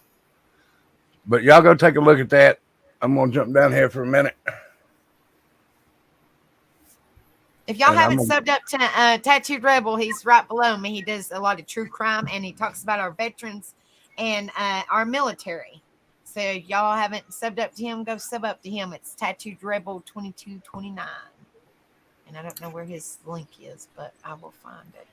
But y'all go take a look at that. I'm going to jump down here for a minute. If y'all haven't subbed up to Tattooed Rebel, he's right below me. He does a lot of true crime, and he talks about our veterans and our military. So if y'all haven't subbed up to him, go sub up to him. It's Tattooed Rebel 2229. And I don't know where his link is, but I will find it.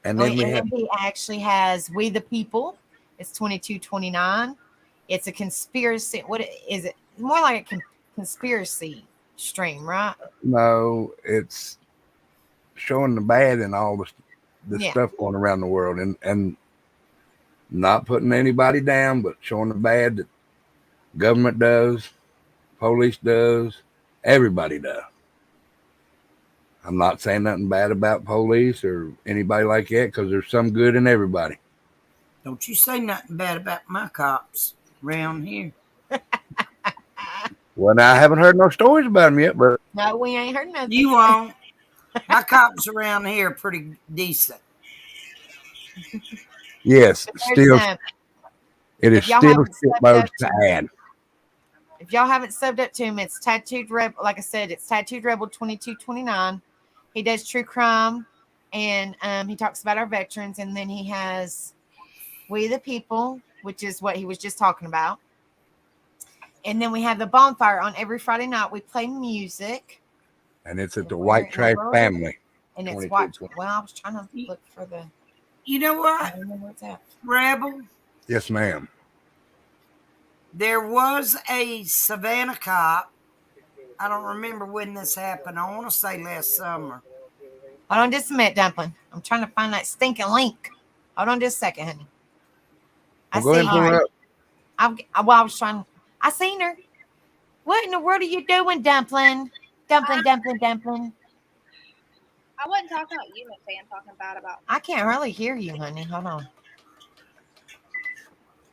And then then he actually has We the People. It's 2229. It's a conspiracy. What is it? More like a conspiracy stream, right? No, it's showing the bad and all the stuff going around the world, and not putting anybody down, but showing the bad that government does, police does, everybody does. I'm not saying nothing bad about police or anybody like that, because there's some good in everybody. Don't you say nothing bad about my cops around here. Well, now I haven't heard no stories about them yet, but no, we ain't heard nothing. You won't. My cops around here are pretty decent. Yes, still, it is still shitloads to add. If y'all haven't subbed up to him, it's Tattooed Rebel. Like I said, it's Tattooed Rebel 2229. He does true crime, and he talks about our veterans, and then he has We the People, which is what he was just talking about. And then we have the bonfire on every Friday night. We play music. And it's at the White Trash Family. And it's White. Well, I was trying to look for the. You know what? Rebel? Yes, ma'am. There was a Savannah cop. I don't remember when this happened. I want to say last summer. Hold on just a minute, Dumpling. I'm trying to find that stinking link. Hold on just a second, honey. Well, go ahead and pull her up. I was trying. I seen her. What in the world are you doing, Dumpling? Dumpling. I wasn't talking about you, Miss Ann, talking bad about me. I can't hardly hear you, honey. Hold on.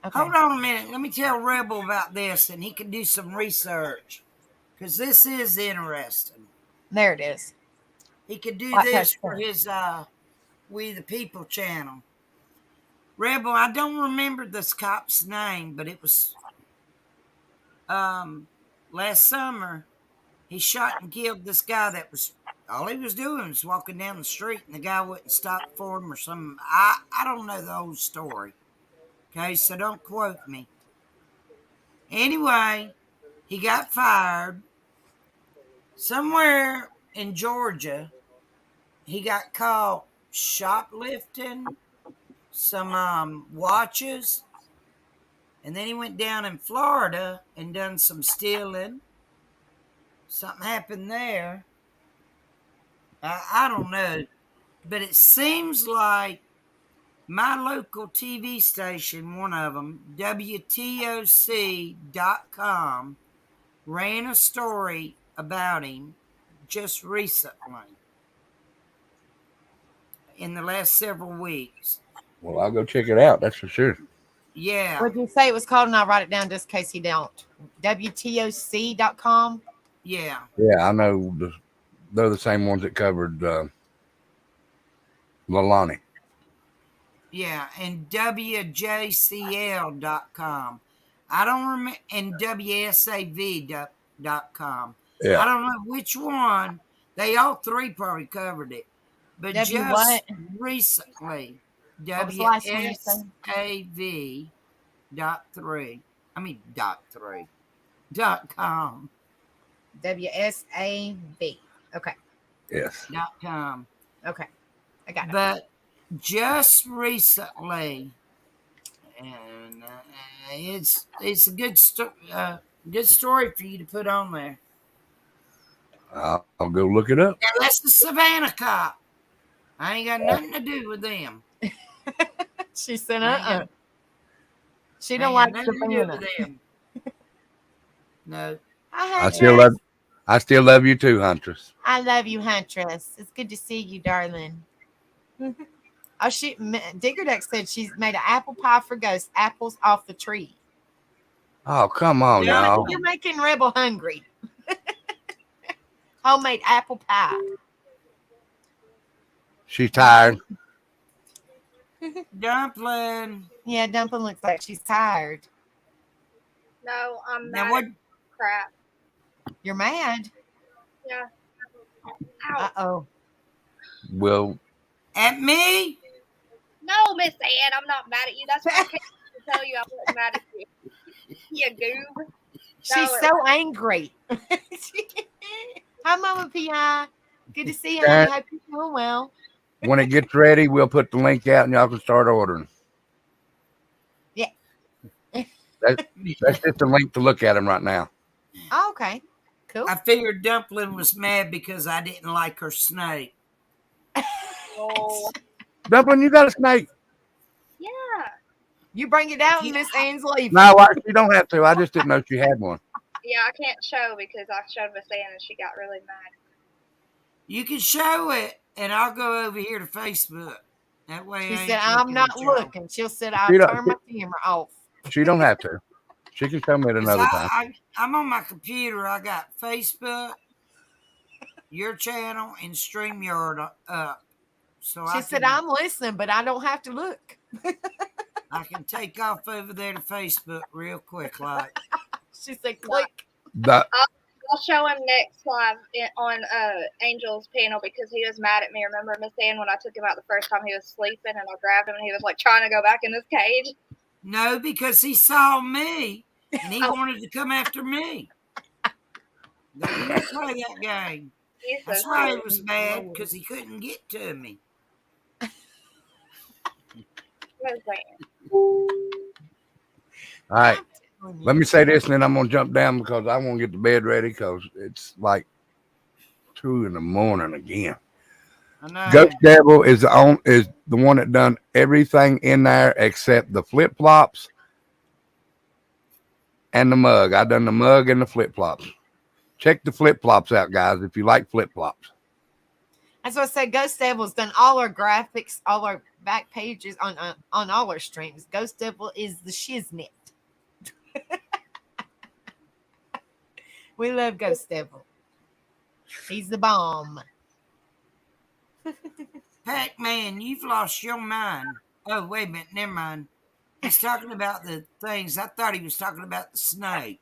Okay. Hold on a minute. Let me tell Rebel about this, and he can do some research, because this is interesting. There it is. He could do this for his We the People channel. Rebel, I don't remember this cop's name, but it was last summer. He shot and killed this guy that was, all he was doing was walking down the street, and the guy wouldn't stop for him or something. I don't know the whole story. Okay, so don't quote me. Anyway, he got fired. Somewhere in Georgia, he got caught shoplifting some watches. And then he went down in Florida and done some stealing. Something happened there. I don't know. But it seems like my local TV station, one of them, WTOC.com, ran a story about him just recently in the last several weeks. Well, I'll go check it out. That's for sure. Yeah. What did you say it was called? And I'll write it down just in case you don't. WTOC.com? Yeah. Yeah, I know. They're the same ones that covered Lalani. Yeah, and WJCL.com. I don't remember, and WSAV.com. Yeah. I don't know which one, They all three probably covered it. But W what? just recently, What was the last one you said? WSAV.3. I mean .3.com. WSAV. Okay. Yes. .com. Okay. I got it. But just recently, and it's a good story for you to put on there. I'll go look it up. Now that's the Savannah cop. I ain't got nothing to do with them. She said, I ain't got, She I don't ain't like got nothing to do Savannah. with them. No. I still love you too, Huntress. I love you, Huntress. It's good to see you, darling. Oh, Digger Duck said she's made an apple pie for Ghost. Apples off the tree. Oh, come on, y'all. You're making Rebel hungry. Homemade apple pie. She's tired. Dumpling. Yeah, Dumpling looks like she's tired. No, I'm Now mad what? at crap. You're mad? Yeah. Uh-oh. Well, At me? No, Miss Ann, I'm not mad at you. That's why I came to tell you I wasn't mad at you. You goob. She's so angry. Hi, Mama P.I. Good to see you, Karen, honey. Hope you're doing well. when it gets ready, we'll put the link out and y'all can start ordering. Yeah. That's just a link to look at them right now. Oh, okay. Cool. I figured Dumpling was mad because I didn't like her snake. Oh. Dumpling, you got a snake? Yeah. You bring it out and Miss Ann's leaving. No, you don't have to. I just didn't know she had one. Yeah, I can't show because I showed Miss Ann and she got really mad. You can show it, and I'll go over here to Facebook. That way She I said, ain't I'm not looking at y'all. looking. She'll say, I'll turn my camera off. She don't have to. She can show me at another time. I'm on my computer. I got Facebook, your channel, and StreamYard up. So She said, I'm listening, but I don't have to look. I can take off over there to Facebook real quick, like. She said, click. I'll show him next live on Angel's panel because he was mad at me. Remember, Miss Ann, when I took him out the first time, he was sleeping and I grabbed him and he was like trying to go back in his cage. No, because he saw me and he wanted to come after me. They didn't play that game. That's why he was mad, because he couldn't get to me. All right. Let me say this, and then I'm gonna jump down because I want to get the bed ready because it's like 2 a.m. again. Ghost Devil is the one that done everything in there except the flip flops and the mug. I done the mug and the flip flops. Check the flip flops out, guys, if you like flip flops. That's what I said. Ghost Devil's done all our graphics, all our back pages on all our streams. Ghost Devil is the shiznit. We love Ghost Devil. He's the bomb. Pac-Man, you've lost your mind. Oh, wait a minute. Never mind. He's talking about the things. I thought he was talking about the snake.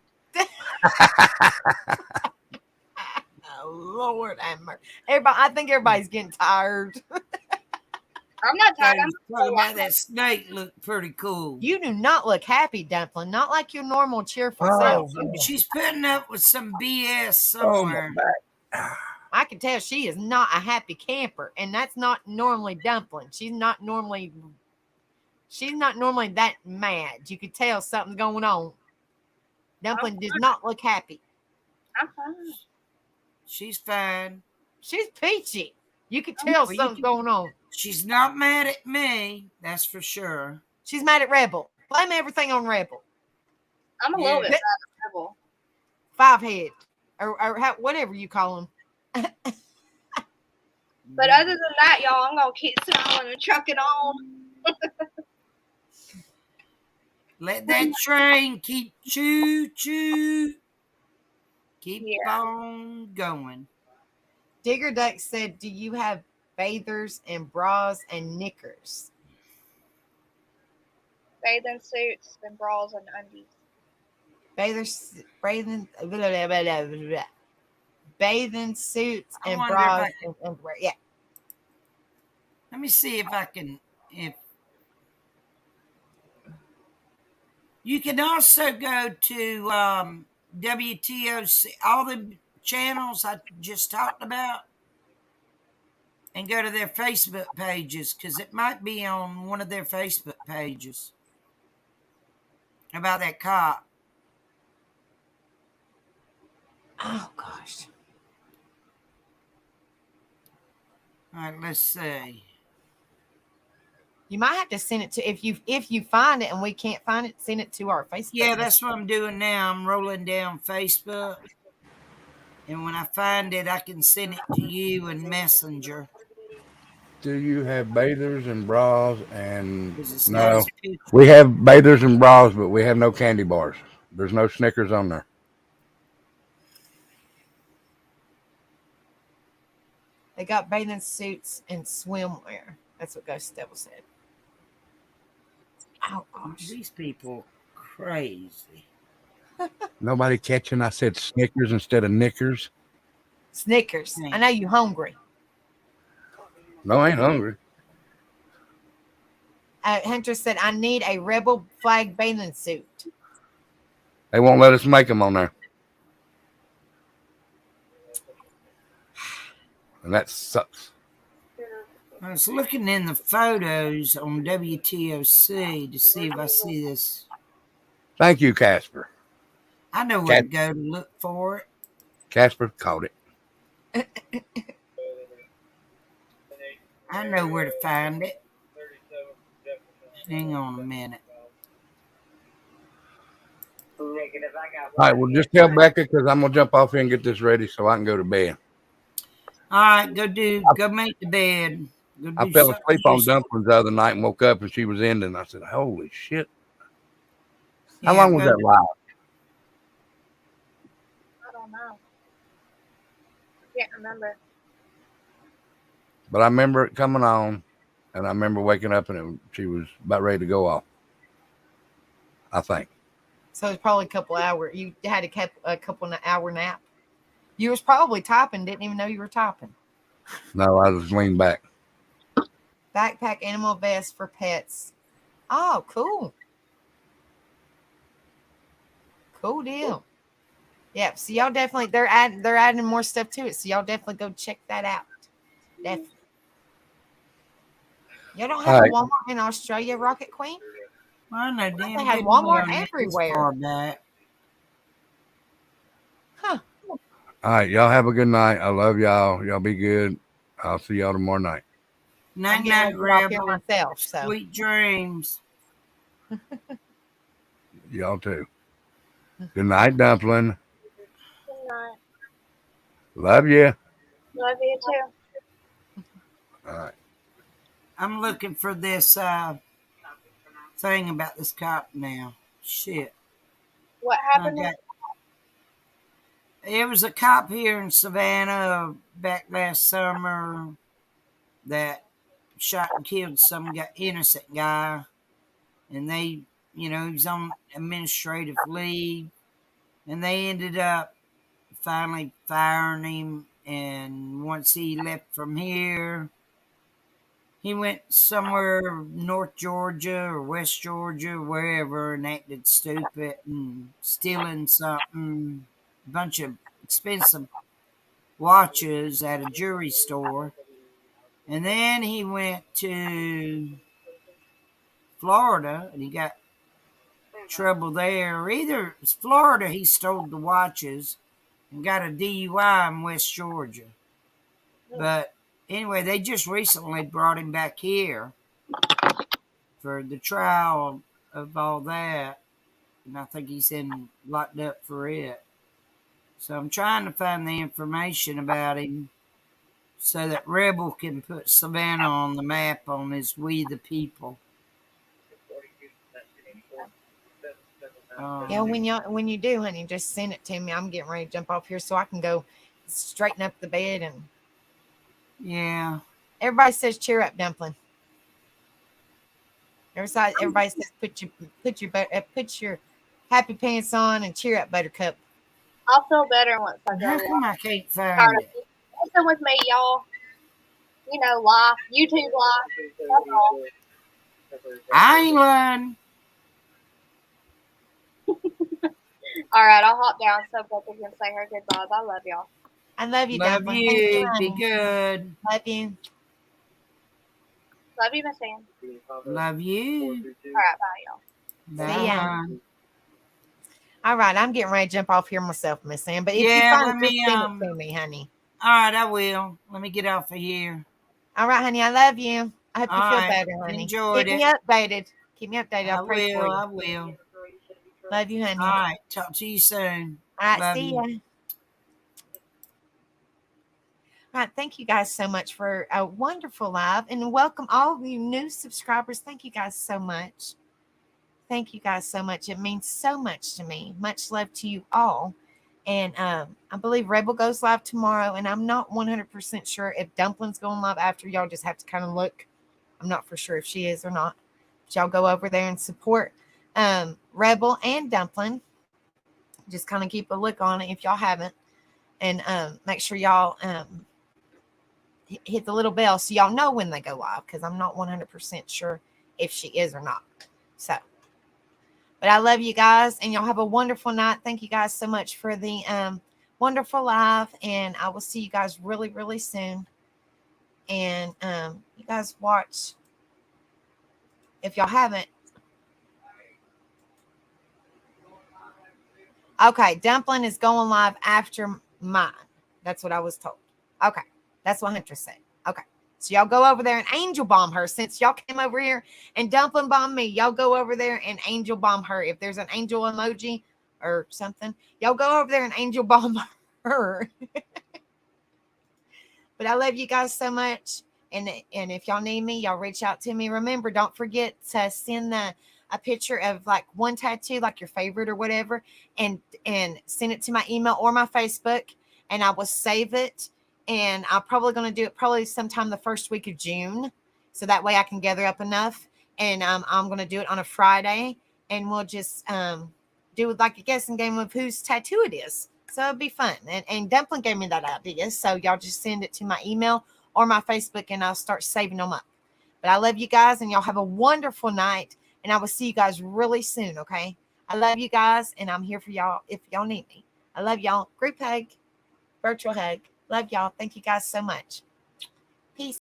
Oh, Lord, everybody, I think everybody's getting tired. I'm not tired. I'm talking about that snake. Looked pretty cool. You do not look happy, Dumpling. Not like your normal cheerful self. She's putting up with some BS somewhere. I can tell she is not a happy camper, and that's not normally Dumpling. She's not normally that mad. You could tell something's going on. Dumpling does not look happy. I'm fine. She's fine. She's peachy. You could tell something's going on. She's not mad at me, that's for sure. She's mad at Rebel. Blame everything on Rebel. I'm a little bit mad at Rebel. 5 head. Or whatever you call him. But other than that, y'all, I'm going to keep smiling and trucking on. Let that train keep choo-choo. Keep on going. Digger Duck said, do you have bathers and bras and knickers? Bathing suits and bras and undies. Bathing, blah, blah, blah, blah, blah. bathing suits I and wonder if bras I can. and underwear. Yeah. Let me see if I can. If you can also go to WTOC, all the channels I just talked about, and go to their Facebook pages because it might be on one of their Facebook pages about that cop. Oh gosh. All right, let's see. You might have to send it to if you find it and we can't find it, send it to our Facebook. Yeah, that's what I'm doing now. I'm rolling down Facebook, and when I find it, I can send it to you in Messenger Do you have bathers and bras and because it's got no? his picture. We have bathers and bras, but we have no candy bars. There's no Snickers on there. They got bathing suits and swimwear. That's what Ghost Devil said. Oh gosh. These people crazy. Nobody catching. I said Snickers instead of Knickers. Snickers. I know you hungry. No, I ain't hungry. Hunter said, I need a rebel flag bathing suit. They won't let us make them on there, and that sucks. I was looking in the photos on WTOC to see if I see this. Thank you, Casper. I know where to go to look for it. Casper caught it. I know where to find it. Hang on a minute. All right, well, just tell Becca because I'm gonna jump off here and get this ready so I can go to bed. All right, go make the bed. Go I do fell something asleep on useful. dumplings the other night and woke up and she was ending. I said, "Holy shit! How Yeah, long was that live?" I don't know. I can't remember. But I remember it coming on, and I remember waking up and she was about ready to go off. I think. So it's probably a couple hours. You had a couple hour nap. You was probably typing, didn't even know you were typing. No, I was leaned back. Backpack animal vest for pets. Oh, cool. Cool deal. Yeah, so y'all definitely they're adding more stuff to it. So y'all definitely go check that out. Definitely. Y'all don't have a Walmart in Australia, Rocket Queen? Well, no, damn They had good Walmart morning. everywhere. Far back. Huh. All right, y'all have a good night. I love y'all. Y'all be good. I'll see y'all tomorrow night. Night, I'm getting night, ready to get off here Rebel. myself. So Sweet dreams. Y'all too. Good night, Dumpling. Good night. Love you. Love you too. All right. I'm looking for this thing about this cop now. Shit. What happened? There was a cop here in Savannah back last summer that shot and killed some innocent guy, and they, he was on administrative leave, and they ended up finally firing him. And once he left from here, he went somewhere North Georgia or West Georgia, wherever, and acted stupid and stealing something, a bunch of expensive watches at a jewelry store. And then he went to Florida and he got trouble there. Either it's Florida, he stole the watches and got a DUI in West Georgia. But anyway, they just recently brought him back here for the trial of all that. And I think he's locked up for it. So I'm trying to find the information about him so that Rebel can put Savannah on the map on his We the People. yeah, when you do, honey, just send it to me. I'm getting ready to jump off here so I can go straighten up the bed and. Yeah. Everybody says cheer up, Dumpling. Everybody says put your happy pants on and cheer up, Buttercup. I'll feel better once I How go come live. I can't Tired find of it? messing with me, y'all. You know, live, YouTube live. That's all. I ain't lying. All right, I'll hop down so Becky can say her goodbyes. I love y'all. I love you, Love Dumpling. Thank you, you. Be honey. good. Love you. Love you, Miss Ann. Love you. All right, bye, y'all. See ya. Bye. All right, I'm getting ready to jump off here myself, Miss Ann. But if you Yeah, find let it, just me send it to me, honey. all right, I will. Let me get off of here. All right, honey. I love you. I hope All you feel right. better, honey. Enjoyed Keep me it. updated. Keep me updated. I'll I pray for will. you. I will. Love you, honey. All right. Talk to you soon. All right, Love see you. ya. All right, thank you guys so much for a wonderful live, and welcome all you new subscribers. Thank you guys so much. Thank you guys so much. It means so much to me. Much love to you all. And I believe Rebel goes live tomorrow, and I'm not 100% sure if Dumpling's going live after. Y'all just have to kind of look. I'm not for sure if she is or not. But y'all go over there and support Rebel and Dumpling. Just kind of keep a look on it if y'all haven't. And make sure y'all hit the little bell so y'all know when they go live, because I'm not 100% sure if she is or not. So, but I love you guys, and y'all have a wonderful night. Thank you guys so much for the wonderful live, and I will see you guys really, really soon. And you guys watch, if y'all haven't. Okay, Dumpling is going live after mine. That's what I was told. Okay, that's what Hunter said. Okay, so y'all go over there and angel bomb her. Since y'all came over here and Dumpling bombed me, y'all go over there and angel bomb her. If there's an angel emoji or something, y'all go over there and angel bomb her. But I love you guys so much. And if y'all need me, y'all reach out to me. Remember, don't forget to send a picture of like one tattoo, like your favorite or whatever, and send it to my email or my Facebook, and I will save it. And I'm probably going to do it probably sometime the first week of June, so that way I can gather up enough. And I'm going to do it on a Friday, and we'll just do like a guessing game of whose tattoo it is. So it'd be fun. And Dumpling gave me that idea. So y'all just send it to my email or my Facebook, and I'll start saving them up. But I love you guys, and y'all have a wonderful night. And I will see you guys really soon, okay? I love you guys, and I'm here for y'all if y'all need me. I love y'all. Group hug, virtual hug. Love y'all. Thank you guys so much. Peace.